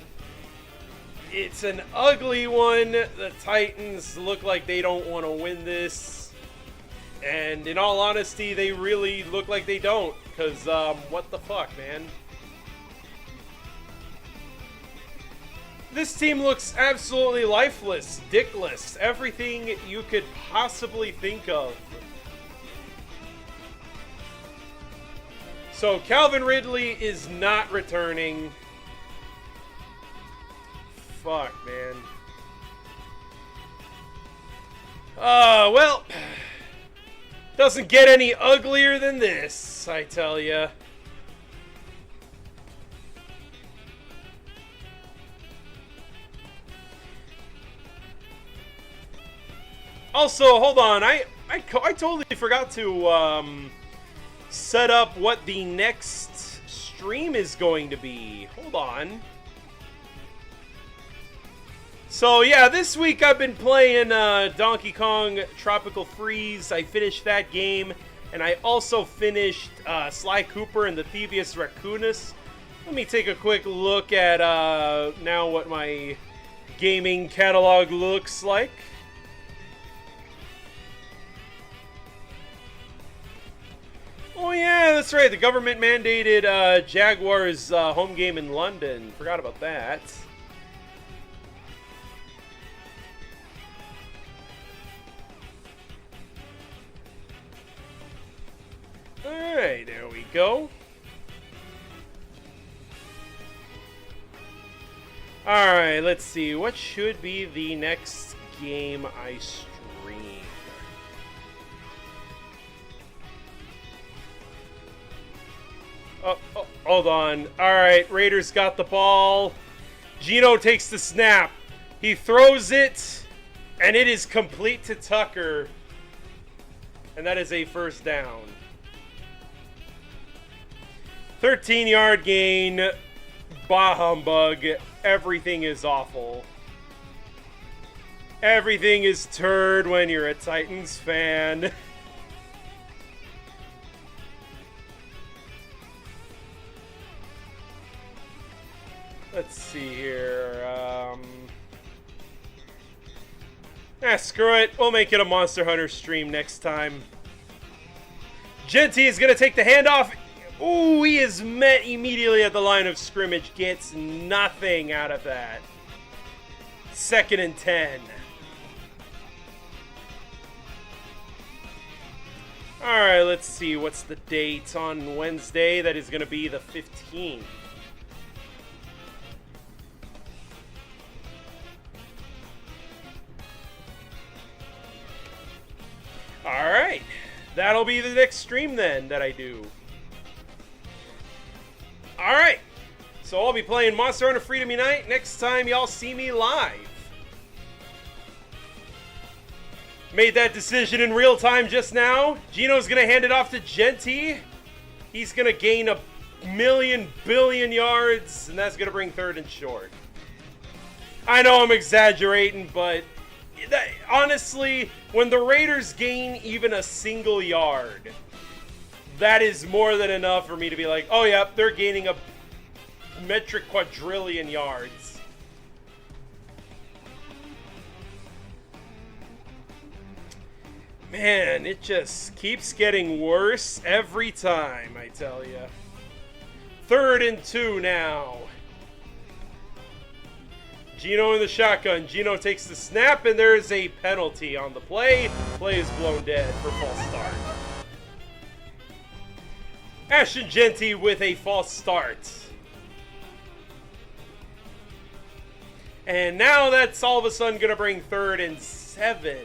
It's an ugly one. The Titans look like they don't want to win this. And in all honesty, they really look like they don't. Because, what the fuck, man? This team looks absolutely lifeless, dickless, everything you could possibly think of. So Calvin Ridley is not returning. Fuck, man. Well, doesn't get any uglier than this, I tell ya. Also, hold on, I totally forgot to set up what the next stream is going to be. Hold on. So yeah, this week I've been playing Donkey Kong Tropical Freeze. I finished that game, and I also finished Sly Cooper and the Thievius Raccoonus. Let me take a quick look at now what my gaming catalog looks like. Oh yeah, that's right. The government mandated Jaguars home game in London. Forgot about that. Alright, there we go. Alright, let's see. What should be the next game I stream? Oh, hold on. Alright, Raiders got the ball. Gino takes the snap. He throws it, and it is complete to Tucker. And that is a first down. 13-yard gain. Bah humbug. Everything is awful. Everything is turd when you're a Titans fan. Let's see here. Screw it. We'll make it a Monster Hunter stream next time. Genty is going to take the handoff. Ooh, he is met immediately at the line of scrimmage. Gets nothing out of that. 2nd and 10. Alright, let's see. What's the date on Wednesday? That is going to be the 15th. Alright. That'll be the next stream then that I do. Alright, so I'll be playing Monster Hunter Freedom Unite next time y'all see me live. Made that decision in real time just now. Gino's going to hand it off to Genty. He's going to gain a billion yards, and that's going to bring 3rd and short. I know I'm exaggerating, but honestly, when the Raiders gain even a single yard, that is more than enough for me to be like, oh yeah, they're gaining a metric quadrillion yards. Man, it just keeps getting worse every time, I tell ya. 3rd and 2 now. Gino in the shotgun. Gino takes the snap, and there is a penalty on the play. Play is blown dead for false start. Ashton Genty with a false start. And now that's all of a sudden going to bring 3rd and 7.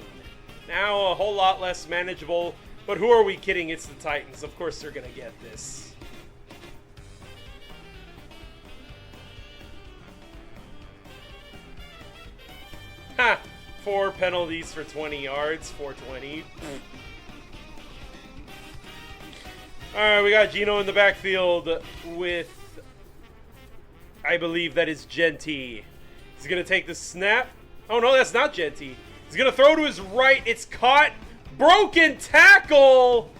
Now a whole lot less manageable. But who are we kidding? It's the Titans. Of course they're going to get this. Ha! 4 penalties for 20 yards. 420. Alright, we got Gino in the backfield with, I believe that is Genty. He's going to take the snap. Oh no, that's not Genty. He's going to throw to his right. It's caught. Broken tackle.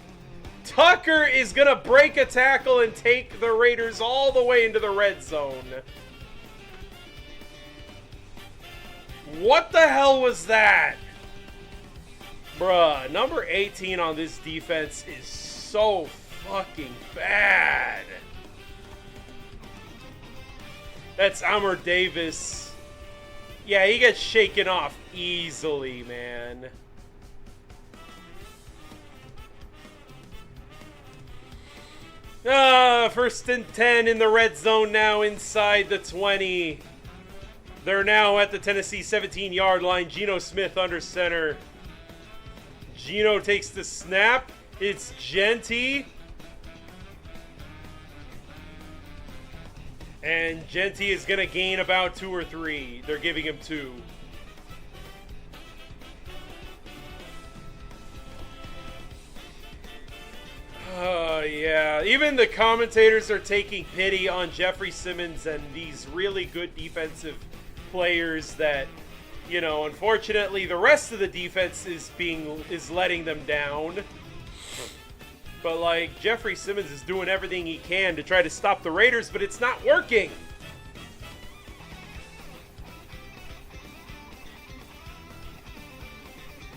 Tucker is going to break a tackle and take the Raiders all the way into the red zone. What the hell was that? Bruh, number 18 on this defense is so fucking bad. That's Amar Davis. Yeah, he gets shaken off easily, man. First and 10 in the red zone now inside the 20. They're now at the Tennessee 17-yard line. Geno Smith under center. Geno takes the snap. It's Genty. And Genty is going to gain about 2 or 3. They're giving him 2. Yeah. Even the commentators are taking pity on Jeffrey Simmons and these really good defensive players that, you know, unfortunately the rest of the defense is letting them down. But like Jeffrey Simmons is doing everything he can to try to stop the Raiders, but it's not working.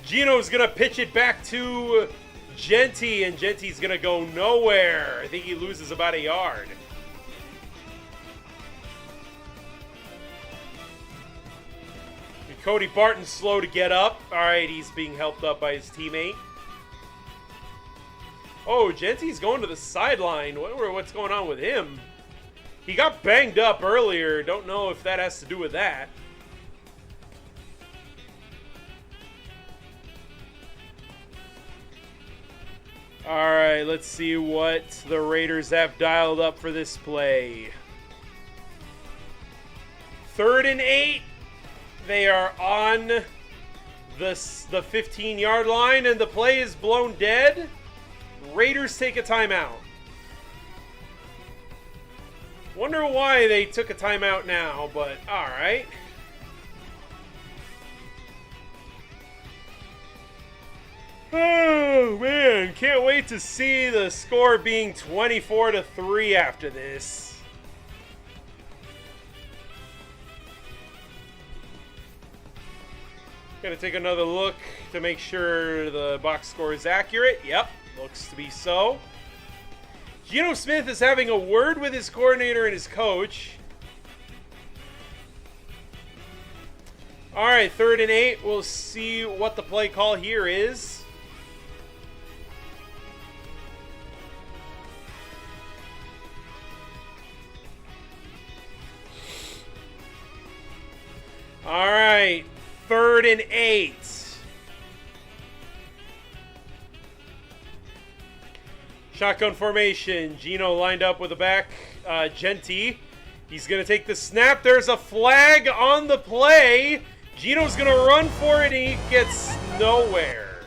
Geno's gonna pitch it back to Genty, and Genty's gonna go nowhere. I think he loses about a yard. Cody Barton's slow to get up. Alright, he's being helped up by his teammate. Oh, Genty's going to the sideline. What's going on with him? He got banged up earlier. Don't know if that has to do with that. Alright, let's see what the Raiders have dialed up for this play. 3rd and 8. They are on the 15-yard line, and the play is blown dead. Raiders take a timeout. Wonder why they took a timeout now, but alright. Oh, man. Can't wait to see the score being 24-3 after this. Gonna take another look to make sure the box score is accurate. Yep, looks to be so. Geno Smith is having a word with his coordinator and his coach. Alright, 3rd and 8. We'll see what the play call here is. Alright, 3rd and 8. Shotgun formation. Geno lined up with the back. Genty. He's going to take the snap. There's a flag on the play. Geno's going to run for it, and he gets nowhere.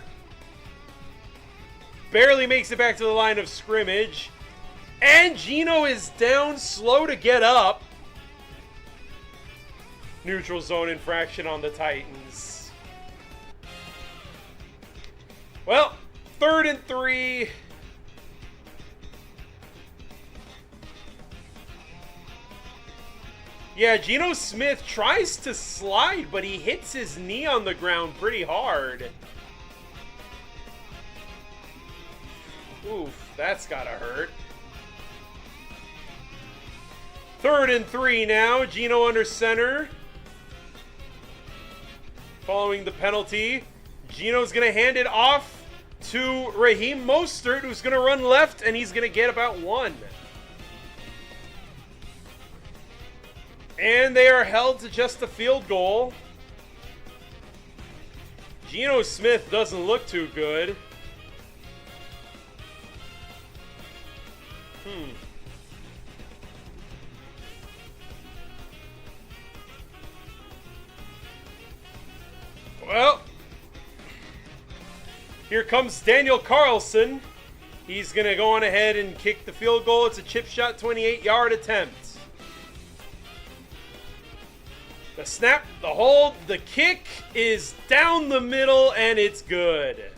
Barely makes it back to the line of scrimmage. And Geno is down, slow to get up. Neutral zone infraction on the Titans. Well, 3rd and 3. Yeah, Geno Smith tries to slide, but he hits his knee on the ground pretty hard. Oof, that's gotta hurt. 3rd and 3 now. Geno under center. Following the penalty, Geno's going to hand it off to Raheem Mostert, who's going to run left, and he's going to get about 1. And they are held to just a field goal. Geno Smith doesn't look too good. Well, here comes Daniel Carlson. He's going to go on ahead and kick the field goal. It's a chip shot, 28-yard attempt. The snap, the hold, the kick is down the middle, and it's good.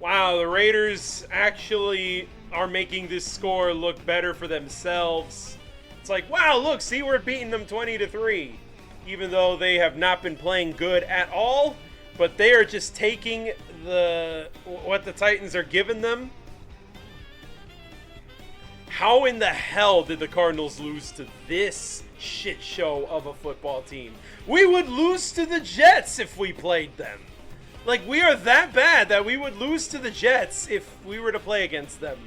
Wow, the Raiders actually are making this score look better for themselves. It's like, wow, look, see, we're beating them 20-3. Even though they have not been playing good at all, but they are just taking what the Titans are giving them. How in the hell did the Cardinals lose to this shit show of a football team? We would lose to the Jets if we played them. Like, we are that bad that we would lose to the Jets if we were to play against them.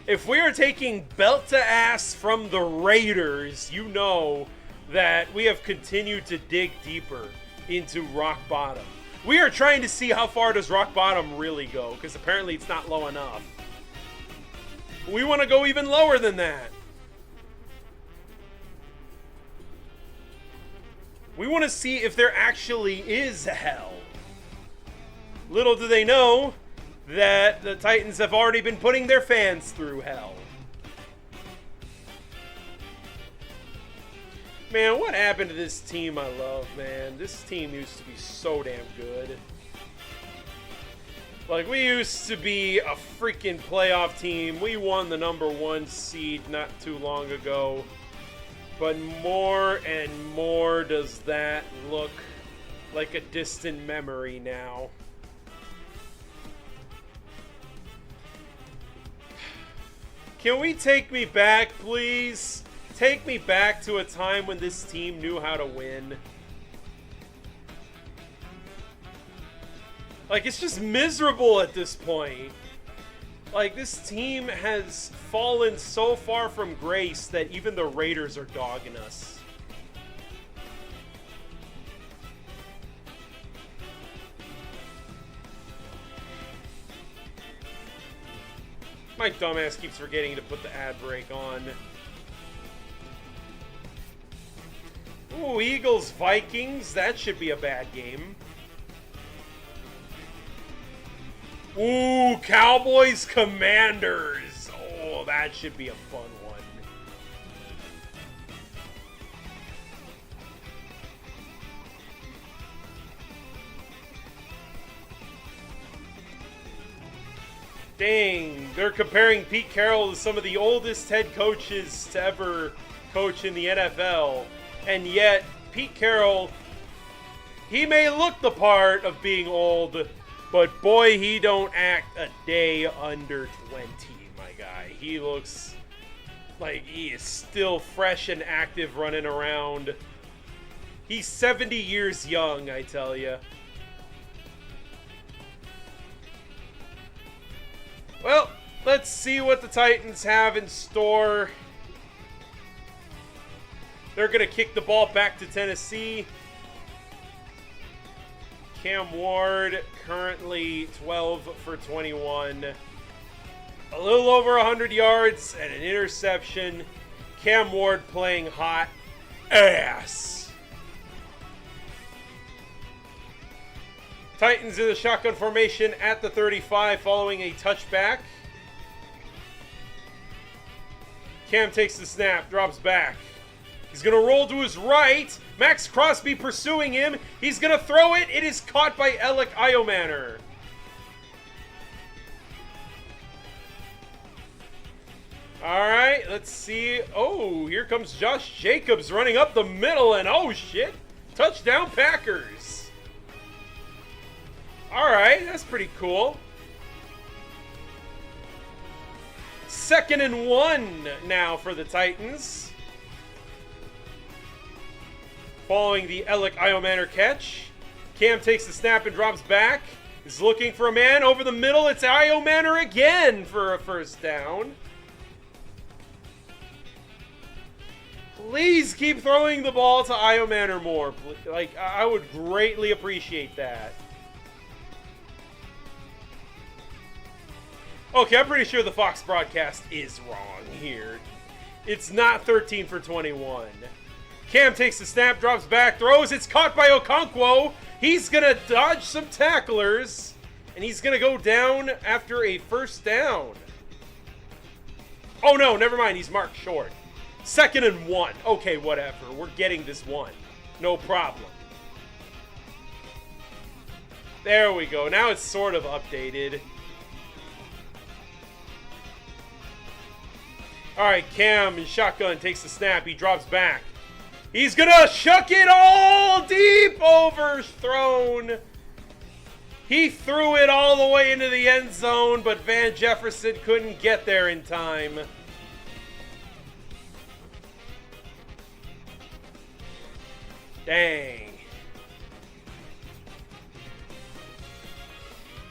If we are taking belt to ass from the Raiders, you know that we have continued to dig deeper into rock bottom. We are trying to see how far does rock bottom really go, because apparently it's not low enough. We want to go even lower than that. We want to see if there actually is hell. Little do they know that the Titans have already been putting their fans through hell. Man, what happened to this team I love, man? This team used to be so damn good. Like, we used to be a freaking playoff team. We won the #1 seed not too long ago. But more and more does that look like a distant memory now. Can we take me back, please? Take me back to a time when this team knew how to win. Like, it's just miserable at this point. Like, this team has fallen so far from grace that even the Raiders are dogging us. My dumbass keeps forgetting to put the ad break on. Ooh, Eagles, Vikings. That should be a bad game. Ooh, Cowboys, Commanders. Oh, that should be a fun one. Dang, they're comparing Pete Carroll to some of the oldest head coaches to ever coach in the NFL. And yet, Pete Carroll, he may look the part of being old, but boy, he don't act a day under 20, my guy. He looks like he is still fresh and active running around. He's 70 years young, I tell you. Well, let's see what the Titans have in store. They're going to kick the ball back to Tennessee. Cam Ward currently 12 for 21. A little over 100 yards and an interception. Cam Ward playing hot ass. Titans in the shotgun formation at the 35 following a touchback. Cam takes the snap, drops back. He's going to roll to his right. Max Crosby pursuing him. He's going to throw it. It is caught by Alec Iomanner. All right, let's see. Oh, here comes Josh Jacobs running up the middle, and oh, shit. Touchdown Packers. All right, that's pretty cool. 2nd and 1 now for the Titans. Following the Alec Iomanner catch. Cam takes the snap and drops back. Is looking for a man over the middle. It's Iomanner again for a first down. Please keep throwing the ball to Iomanner more. Like, I would greatly appreciate that. Okay, I'm pretty sure the Fox broadcast is wrong here. It's not 13 for 21. Cam takes the snap, drops back, throws. It's caught by Okonkwo. He's going to dodge some tacklers, and he's going to go down after a first down. Oh, no, never mind. He's marked short. 2nd and 1. Okay, whatever. We're getting this one. No problem. There we go. Now it's sort of updated. Alright, Cam in shotgun takes the snap. He drops back. He's gonna chuck it all deep, overthrown. He threw it all the way into the end zone, but Van Jefferson couldn't get there in time. Dang.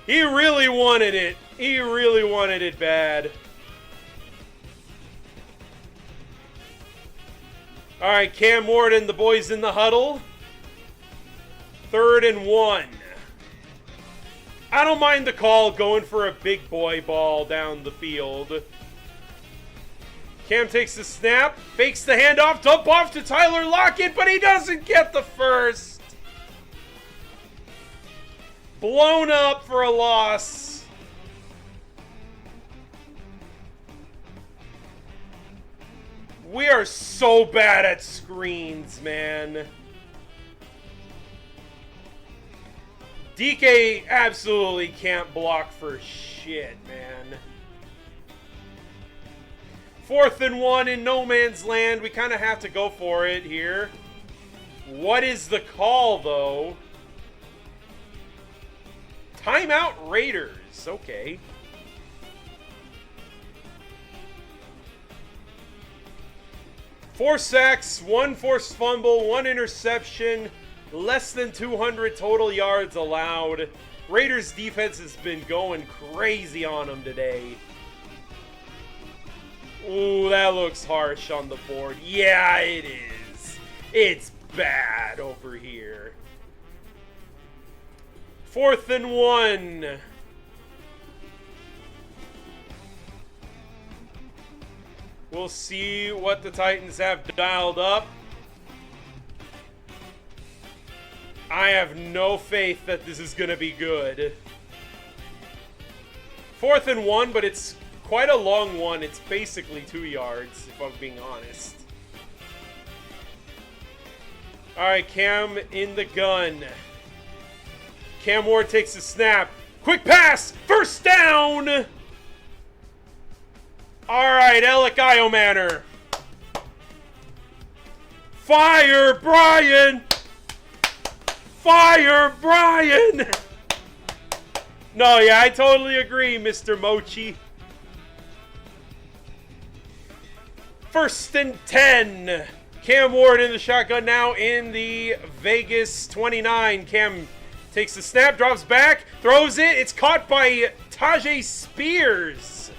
He really wanted it. He really wanted it bad. All right, Cam Ward and the boys in the huddle. 3rd and 1. I don't mind the call going for a big boy ball down the field. Cam takes the snap, fakes the handoff, dump off to Tyler Lockett, but he doesn't get the first. Blown up for a loss. We are so bad at screens, man. DK absolutely can't block for shit, man. 4th and 1 in no man's land. We kind of have to go for it here. What is the call, though? Timeout Raiders. Okay. Four sacks, 1 forced fumble, 1 interception. Less than 200 total yards allowed. Raiders defense has been going crazy on them today. Ooh, that looks harsh on the board. Yeah, it is. It's bad over here. 4th and 1. We'll see what the Titans have dialed up. I have no faith that this is going to be good. 4th and 1, but it's quite a long one. It's basically 2 yards, if I'm being honest. All right, Cam in the gun. Cam Ward takes the snap. Quick pass! First down! All right, Alec Iomanner. Fire, Brian! Fire, Brian! No, yeah, I totally agree, Mr. Mochi. 1st and 10. Cam Ward in the shotgun now in the Vegas 29. Cam takes the snap, drops back, throws it. It's caught by Tajay Spears.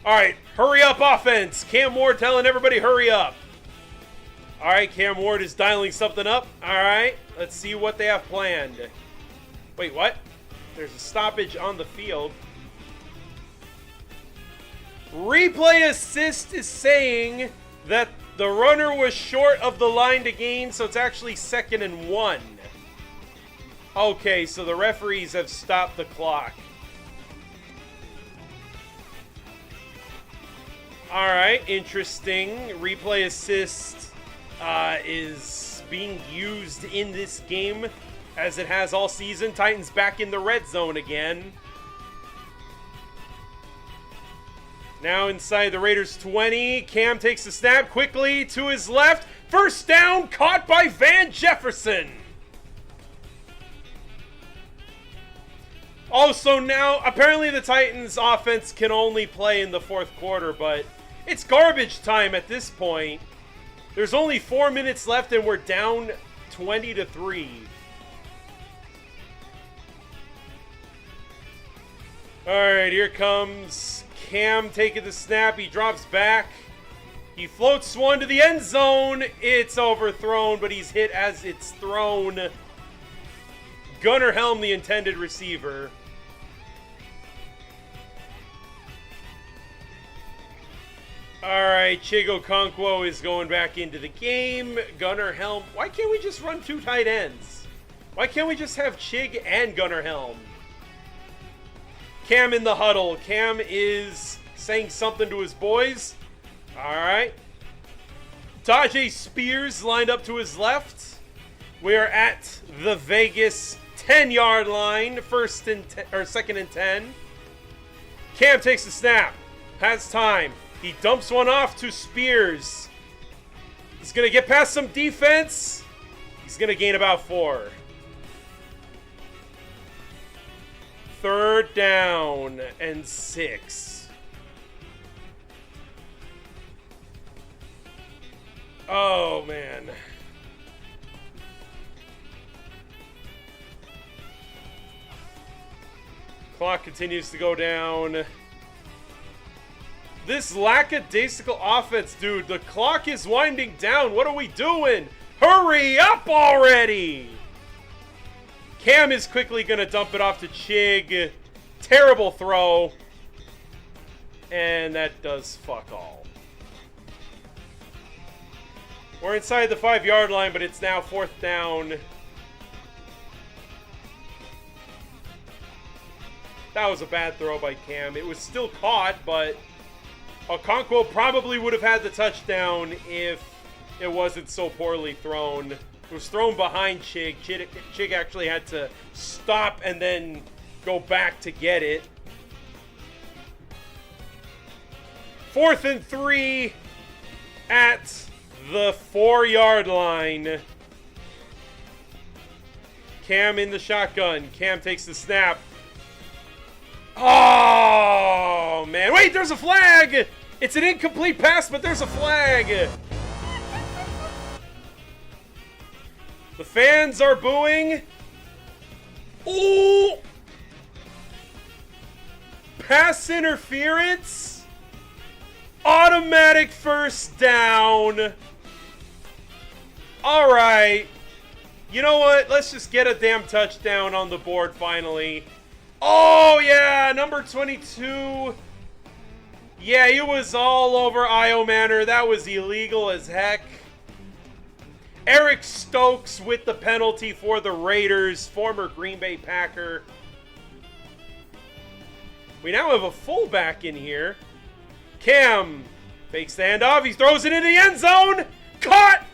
All right, hurry up offense. Cam Ward telling everybody hurry up. All right, Cam Ward is dialing something up. All right, let's see what they have planned. Wait, what? There's a stoppage on the field. Replay assist is saying that the runner was short of the line to gain, so it's actually 2nd and 1. Okay, so the referees have stopped the clock. All right, interesting. Replay assist is being used in this game as it has all season. Titans back in the red zone again. Now inside the Raiders 20. Cam takes the snap quickly to his left. First down, caught by Van Jefferson. Also now, apparently the Titans offense can only play in the 4th quarter, but it's garbage time at this point. There's only 4 minutes left and we're down 20-3. All right, here comes Cam taking the snap. He drops back. He floats one to the end zone. It's overthrown, but he's hit as it's thrown. Gunnar Helm, the intended receiver. All right, Chigo Okonkwo is going back into the game. Gunnar Helm. Why can't we just run 2 tight ends? Why can't we just have Chig and Gunnar Helm? Cam in the huddle. Cam is saying something to his boys. All right. Tajay Spears lined up to his left. We are at the Vegas 10-yard line, second and 10. Cam takes the snap, has time. He dumps one off to Spears. He's going to get past some defense. He's going to gain about 4. Third down and 6. Oh, man. Clock continues to go down. This lackadaisical offense, dude. The clock is winding down. What are we doing? Hurry up already! Cam is quickly going to dump it off to Chig. Terrible throw. And that does fuck all. We're inside the 5-yard line, but it's now 4th down. That was a bad throw by Cam. It was still caught, but Okonkwo probably would have had the touchdown if it wasn't so poorly thrown. It was thrown behind Chig. Chig actually had to stop and then go back to get it. 4th and 3 at the 4-yard line. Cam in the shotgun. Cam takes the snap. Oh, man. Wait, there's a flag. It's an incomplete pass, but there's a flag. The fans are booing. Ooh. Pass interference. Automatic first down. All right. You know what? Let's just get a damn touchdown on the board finally. Oh, yeah. Number 22. Yeah, he was all over Io Manor. That was illegal as heck. Eric Stokes with the penalty for the Raiders, former Green Bay Packer. We now have a fullback in here. Cam fakes the handoff. He throws it in the end zone. Caught.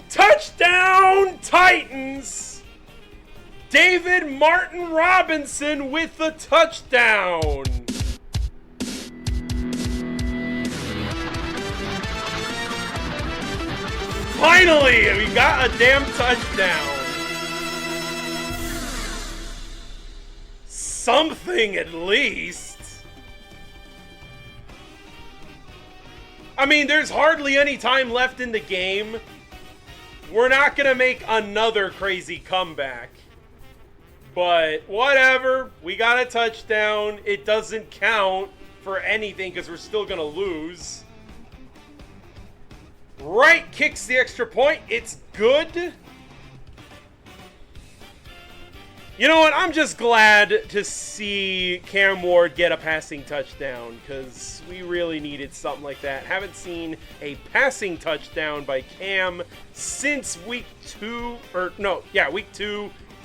Touchdown, Titans. David Martin Robinson with the touchdown. Finally, we got a damn touchdown. Something at least. I mean, there's hardly any time left in the game. We're not going to make another crazy comeback. But whatever. We got a touchdown. It doesn't count for anything because we're still going to lose. Wright kicks the extra point. It's good. You know what? I'm just glad to see Cam Ward get a passing touchdown because we really needed something like that. Haven't seen a passing touchdown by Cam since week 2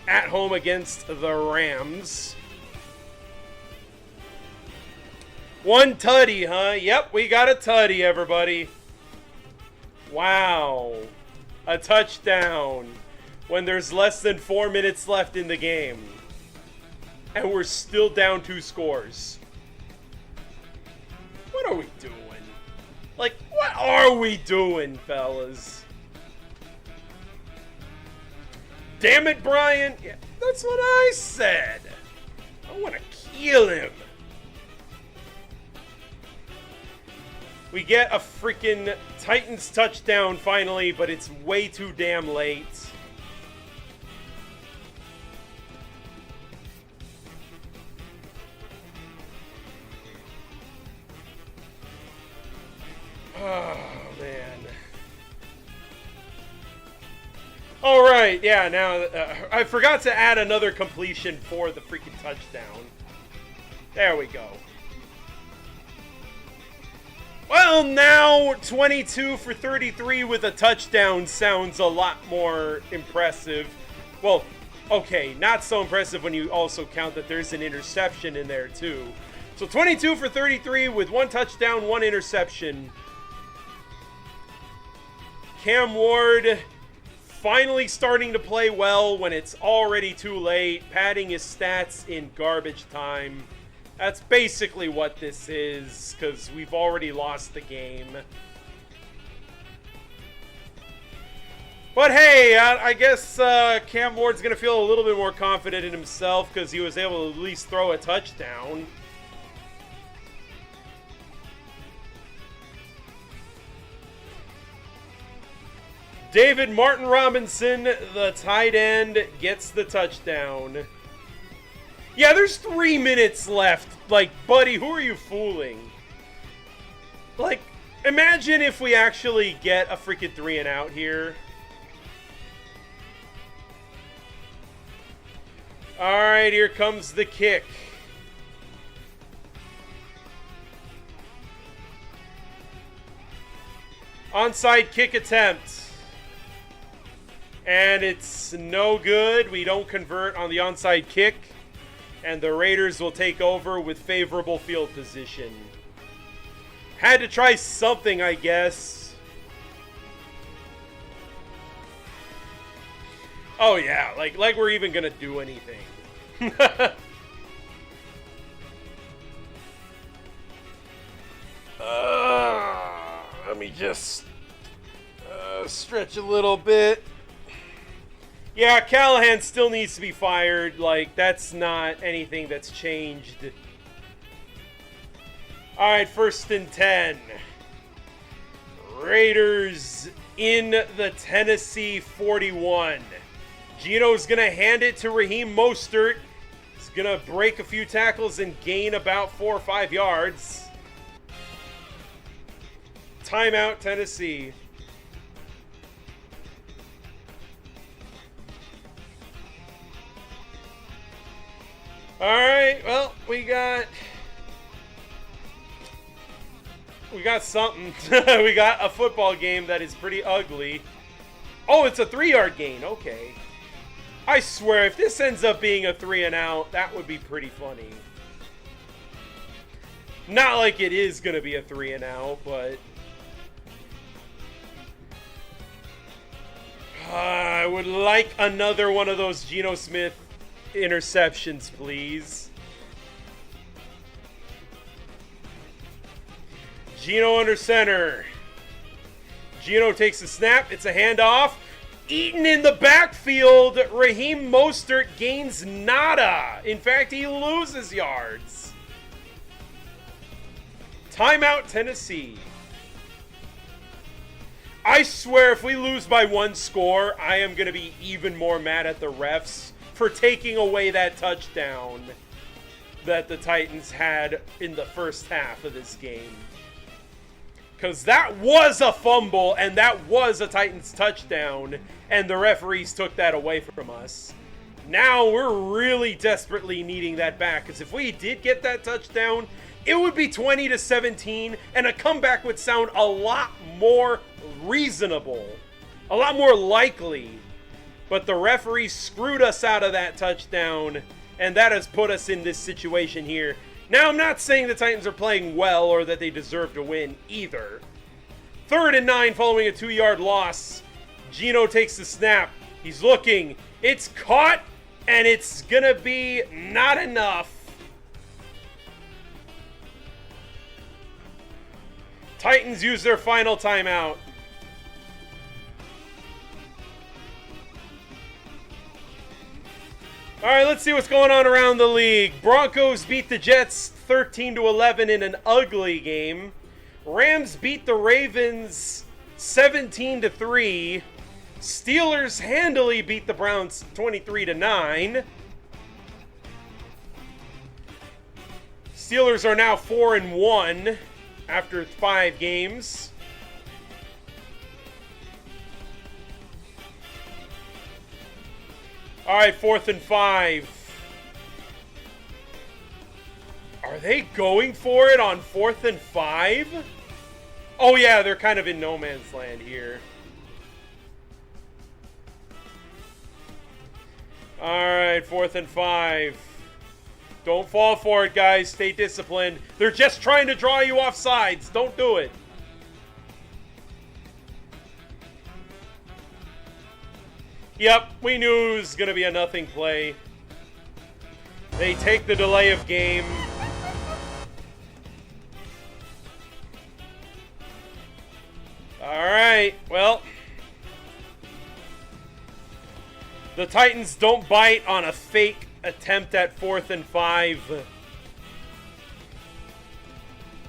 at home against the Rams. One tutty, huh? Yep, we got a tutty, everybody. Wow. A touchdown when there's less than 4 minutes left in the game. And we're still down 2 scores. What are we doing? Like, what are we doing, fellas? Damn it, Brian. Yeah, that's what I said. I want to kill him. We get a freaking Titans touchdown finally, but it's way too damn late. Oh, man. All right, yeah, now I forgot to add another completion for the freaking touchdown. There we go. Well, now 22 for 33 with a touchdown sounds a lot more impressive. Well, okay, not so impressive when you also count that there's an interception in there too. So 22 for 33 with 1 touchdown, 1 interception. Cam Ward, finally starting to play well when it's already too late, padding his stats in garbage time. That's basically what this is, because we've already lost the game. But hey, I guess Cam Ward's going to feel a little bit more confident in himself because he was able to at least throw a touchdown. David Martin Robinson, the tight end, gets the touchdown. Yeah, there's 3 minutes left. Like, buddy, who are you fooling? Like, imagine if we actually get a freaking 3-and-out here. Alright, here comes the kick. Onside kick attempt. And it's no good. We don't convert on the onside kick. And the Raiders will take over with favorable field position. Had to try something, I guess. Oh yeah, like we're even gonna do anything. Let me just stretch a little bit. Yeah, Callahan still needs to be fired. Like, that's not anything that's changed. Alright, 1st and 10. Raiders in the Tennessee 41. Gino's going to hand it to Raheem Mostert. He's going to break a few tackles and gain about 4 or 5 yards. Timeout, Tennessee. Alright, well, we got something. We got a football game that is pretty ugly. Oh, it's a 3-yard gain. Okay. I swear, if this ends up being a 3-and-out, that would be pretty funny. Not like it is going to be a 3-and-out, but I would like another one of those Geno Smith interceptions, please. Geno under center. Geno takes the snap. It's a handoff. Eaton in the backfield. Raheem Mostert gains nada. In fact, he loses yards. Timeout, Tennessee. I swear, if we lose by 1 score, I am going to be even more mad at the refs for taking away that touchdown that the Titans had in the first half of this game. Because that was a fumble, and that was a Titans touchdown, and the referees took that away from us. Now we're really desperately needing that back, because if we did get that touchdown, it would be 20-17, and a comeback would sound a lot more reasonable, a lot more likely. But the referee screwed us out of that touchdown, and that has put us in this situation here. Now, I'm not saying the Titans are playing well or that they deserve to win either. 3rd and 9 following a 2-yard loss. Geno takes the snap. He's looking. It's caught, and it's going to be not enough. Titans use their final timeout. All right, let's see what's going on around the league. Broncos beat the Jets 13-11 in an ugly game. Rams beat the Ravens 17-3. Steelers handily beat the Browns 23-9. Steelers are now 4-1 after 5 games. All right, 4th and 5. Are they going for it on 4th and 5? Oh yeah, they're kind of in no man's land here. All right, 4th and 5. Don't fall for it, guys. Stay disciplined. They're just trying to draw you off sides. Don't do it. Yep, we knew it was going to be a nothing play. They take the delay of game. Alright, well. The Titans don't bite on a fake attempt at 4th and 5.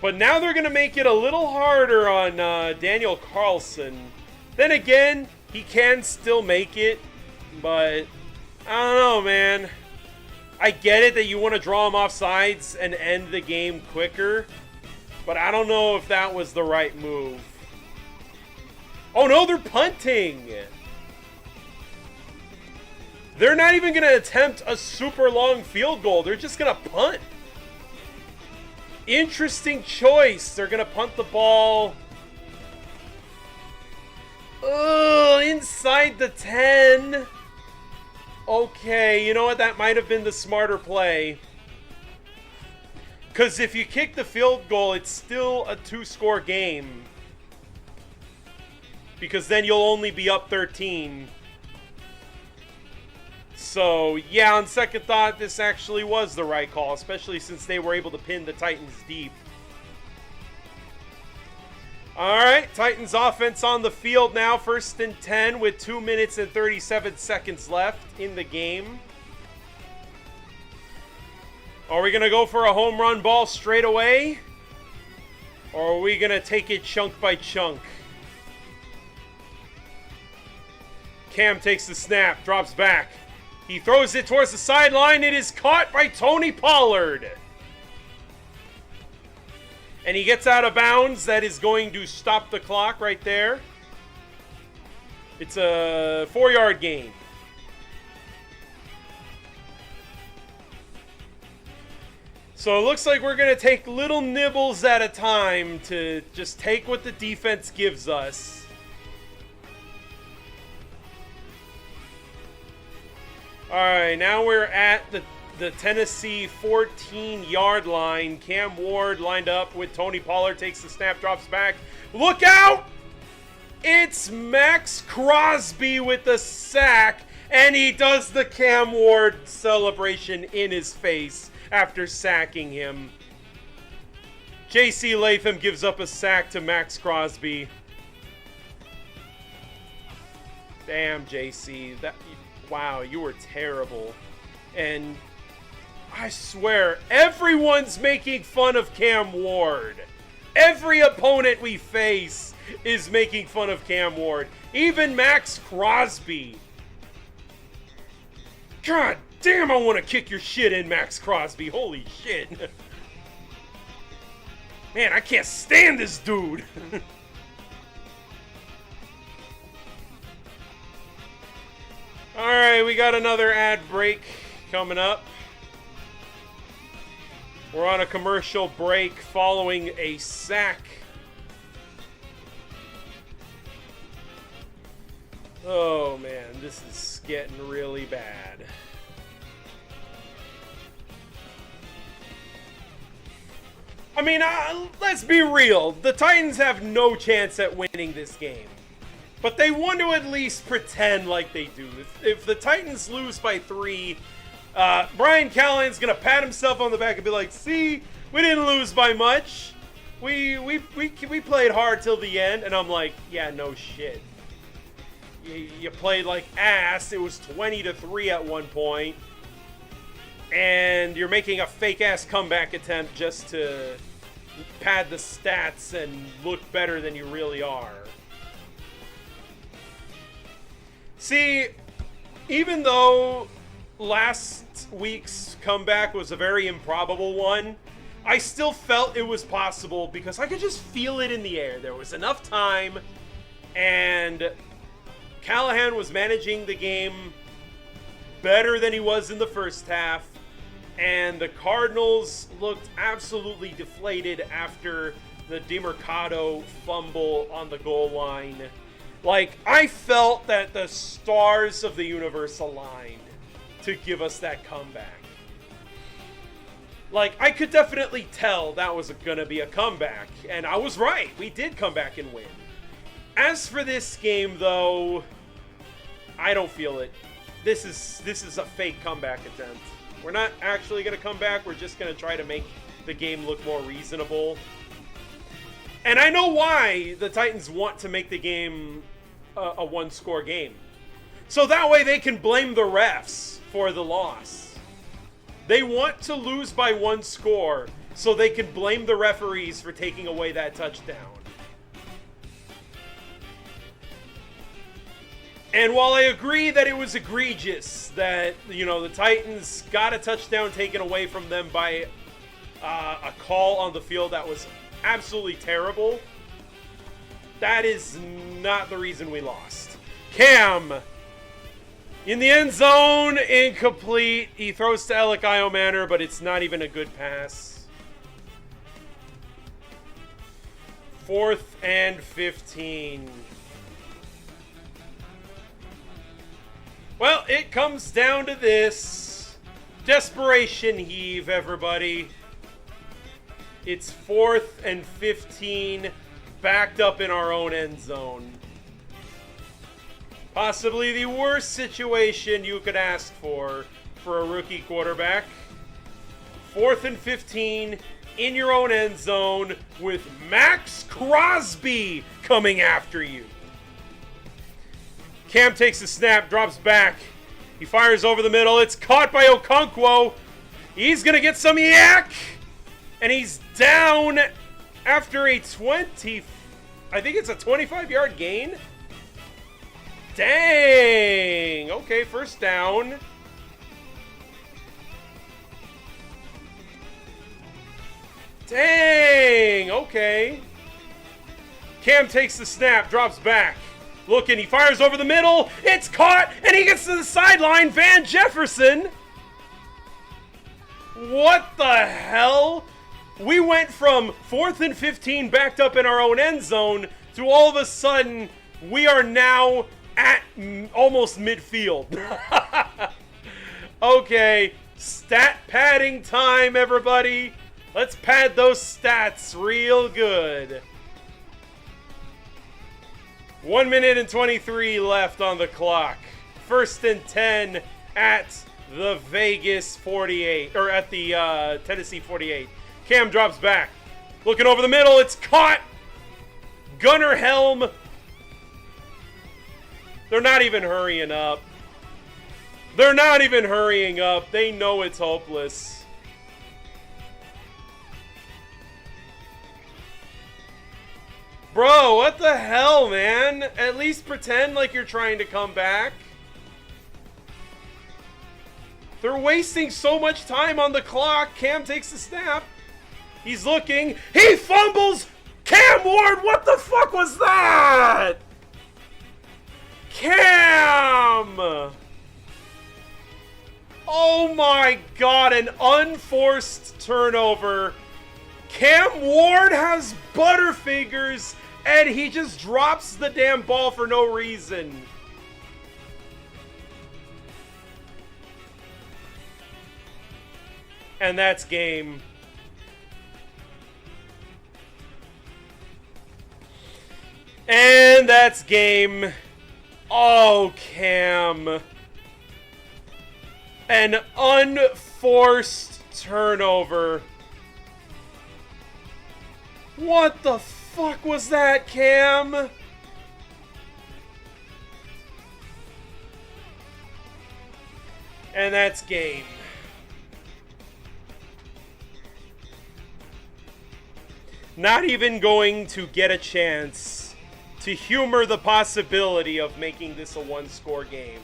But now they're going to make it a little harder on Daniel Carlson. Then again, he can still make it, but I don't know, man. I get it that you want to draw him off sides and end the game quicker, but I don't know if that was the right move. Oh no, they're punting! They're not even going to attempt a super long field goal. They're just going to punt. Interesting choice. They're going to punt the ball. Ugh, inside the 10. Okay, you know what? That might have been the smarter play. Because if you kick the field goal, it's still a 2-score game. Because then you'll only be up 13. So, yeah, on second thought, this actually was the right call, especially since they were able to pin the Titans deep. Alright, Titans offense on the field now, 1st and 10 with 2 minutes and 37 seconds left in the game. Are we going to go for a home run ball straight away? Or are we going to take it chunk by chunk? Cam takes the snap, drops back. He throws it towards the sideline. It is caught by Tony Pollard. And he gets out of bounds. That is going to stop the clock right there. It's a 4-yard gain. So it looks like we're going to take little nibbles at a time to just take what the defense gives us. Alright, now we're at the Tennessee 14-yard line. Cam Ward lined up with Tony Pollard, takes the snap, drops back. Look out! It's Max Crosby with the sack, and he does the Cam Ward celebration in his face after sacking him. J.C. Latham gives up a sack to Max Crosby. Damn, J.C. Wow, you were terrible. And I swear, everyone's making fun of Cam Ward. Every opponent we face is making fun of Cam Ward. Even Max Crosby. God damn, I want to kick your shit in, Max Crosby. Holy shit. Man, I can't stand this dude. Alright, we got another ad break coming up. We're on a commercial break following a sack. Oh man, this is getting really bad. I mean, let's be real. The Titans have no chance at winning this game. But they want to at least pretend like they do. If the Titans lose by 3, Brian Callahan's going to pat himself on the back and be like, see, we didn't lose by much. We played hard till the end. And I'm like, yeah, no shit. You played like ass. It was 20-3 at one point. And you're making a fake-ass comeback attempt just to pad the stats and look better than you really are. See, even though last week's comeback was a very improbable one, I still felt it was possible because I could just feel it in the air. There was enough time, and Callahan was managing the game better than he was in the first half, and the Cardinals looked absolutely deflated after the DeMercado fumble on the goal line. Like, I felt that the stars of the universe aligned to give us that comeback. Like, I could definitely tell that was going to be a comeback, and I was right. We did come back and win. As for this game, though, I don't feel it. This is a fake comeback attempt. We're not actually going to come back. We're just going to try to make the game look more reasonable. And I know why the Titans want to make the game a one-score game. So that way they can blame the refs for the loss. They want to lose by 1 score so they can blame the referees for taking away that touchdown. And while I agree that it was egregious that, the Titans got a touchdown taken away from them by a call on the field that was absolutely terrible, that is not the reason we lost. Cam, in the end zone, incomplete. He throws to Alec Iomanner, but it's not even a good pass. 4th and 15. Well, it comes down to this. Desperation heave, everybody. It's 4th and 15, backed up in our own end zone. Possibly the worst situation you could ask for a rookie quarterback. 4th and 15 in your own end zone with Max Crosby coming after you. Cam takes the snap, drops back. He fires over the middle. It's caught by Okonkwo. He's going to get some yak. And he's down after a 25-yard gain. Dang. Okay, first down. Dang. Okay. Cam takes the snap, drops back. Looking, he fires over the middle. It's caught, and he gets to the sideline. Van Jefferson. What the hell? We went from 4th and 15 backed up in our own end zone to all of a sudden we are now at almost midfield. Okay, stat padding time, everybody. Let's pad those stats real good. 1 minute and 23 left on the clock. 1st and 10 at the Vegas 48, or at the Tennessee 48. Cam drops back. Looking over the middle, it's caught. Gunner Helm. They're not even hurrying up. They're not even hurrying up. They know it's hopeless. Bro, what the hell, man? At least pretend like you're trying to come back. They're wasting so much time on the clock. Cam takes the snap. He's looking. He fumbles! Cam Ward, what the fuck was that? Cam! Oh my god, an unforced turnover. Cam Ward has Butterfingers, and he just drops the damn ball for no reason. And that's game. And that's game. Oh, Cam. An unforced turnover. What the fuck was that, Cam? And that's game. Not even going to get a chance to humor the possibility of making this a one-score game.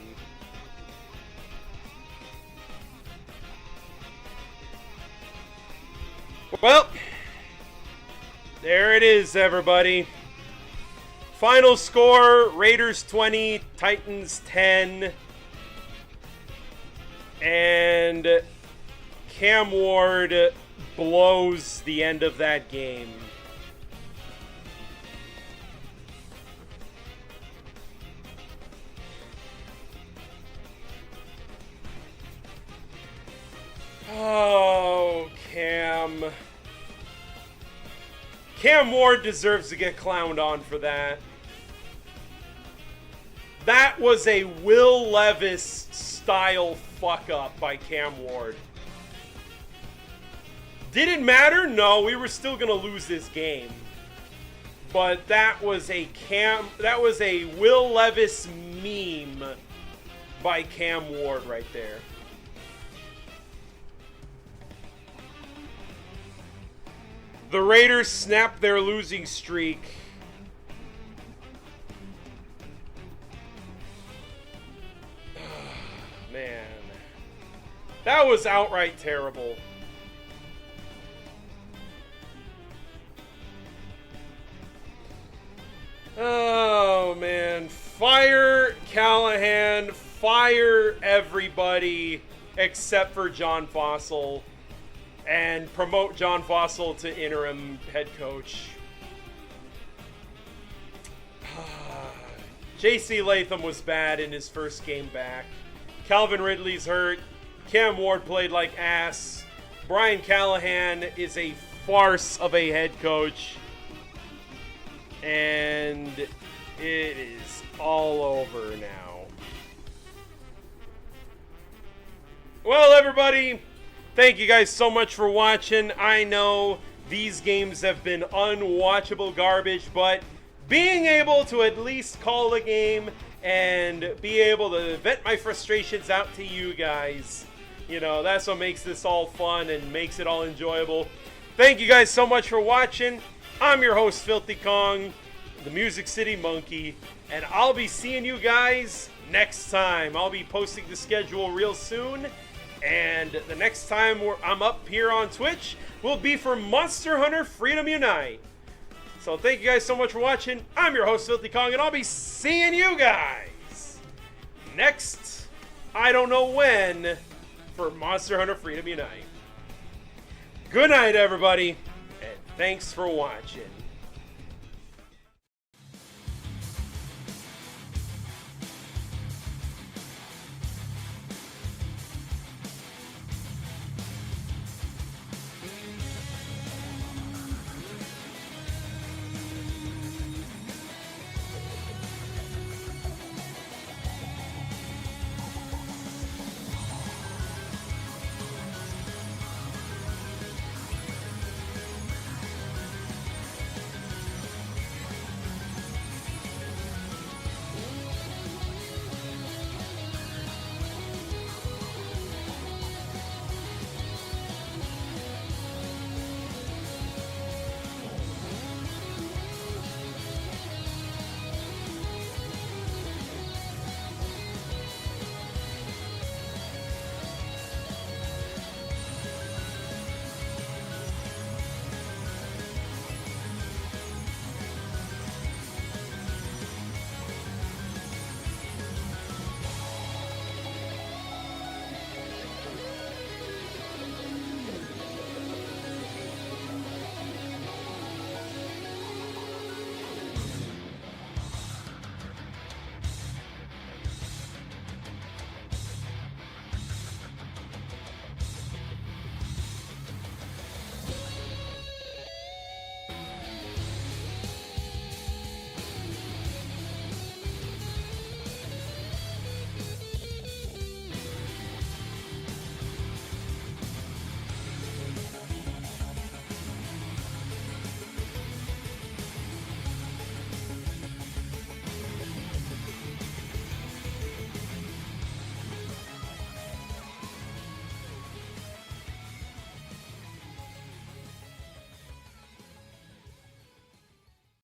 Well, there it is, everybody. Final score, Raiders 20, Titans 10. And Cam Ward blows the end of that game. Oh, Cam. Cam Ward deserves to get clowned on for that. That was a Will Levis style fuck up by Cam Ward. Did it matter? No, we were still gonna lose this game. But that was a Will Levis meme by Cam Ward right there. The Raiders snapped their losing streak. Man. That was outright terrible. Oh, man. Fire Callahan. Fire everybody except for John Fossil. And promote John Fossil to interim head coach. J.C. Latham was bad in his first game back. Calvin Ridley's hurt. Cam Ward played like ass. Brian Callahan is a farce of a head coach. And it is all over now. Well, everybody, thank you guys so much for watching. I know these games have been unwatchable garbage, but being able to at least call a game and be able to vent my frustrations out to you guys, you know, that's what makes this all fun and makes it all enjoyable. Thank you guys so much for watching. I'm your host, Filthy Kong, the Music City Monkey, and I'll be seeing you guys next time. I'll be posting the schedule real soon, and the next time I'm up here on Twitch will be for Monster Hunter Freedom Unite. So thank you guys so much for watching. I'm your host, Filthy Kong, and I'll be seeing you guys next, I don't know when, for Monster Hunter Freedom Unite. Good night, everybody, and thanks for watching.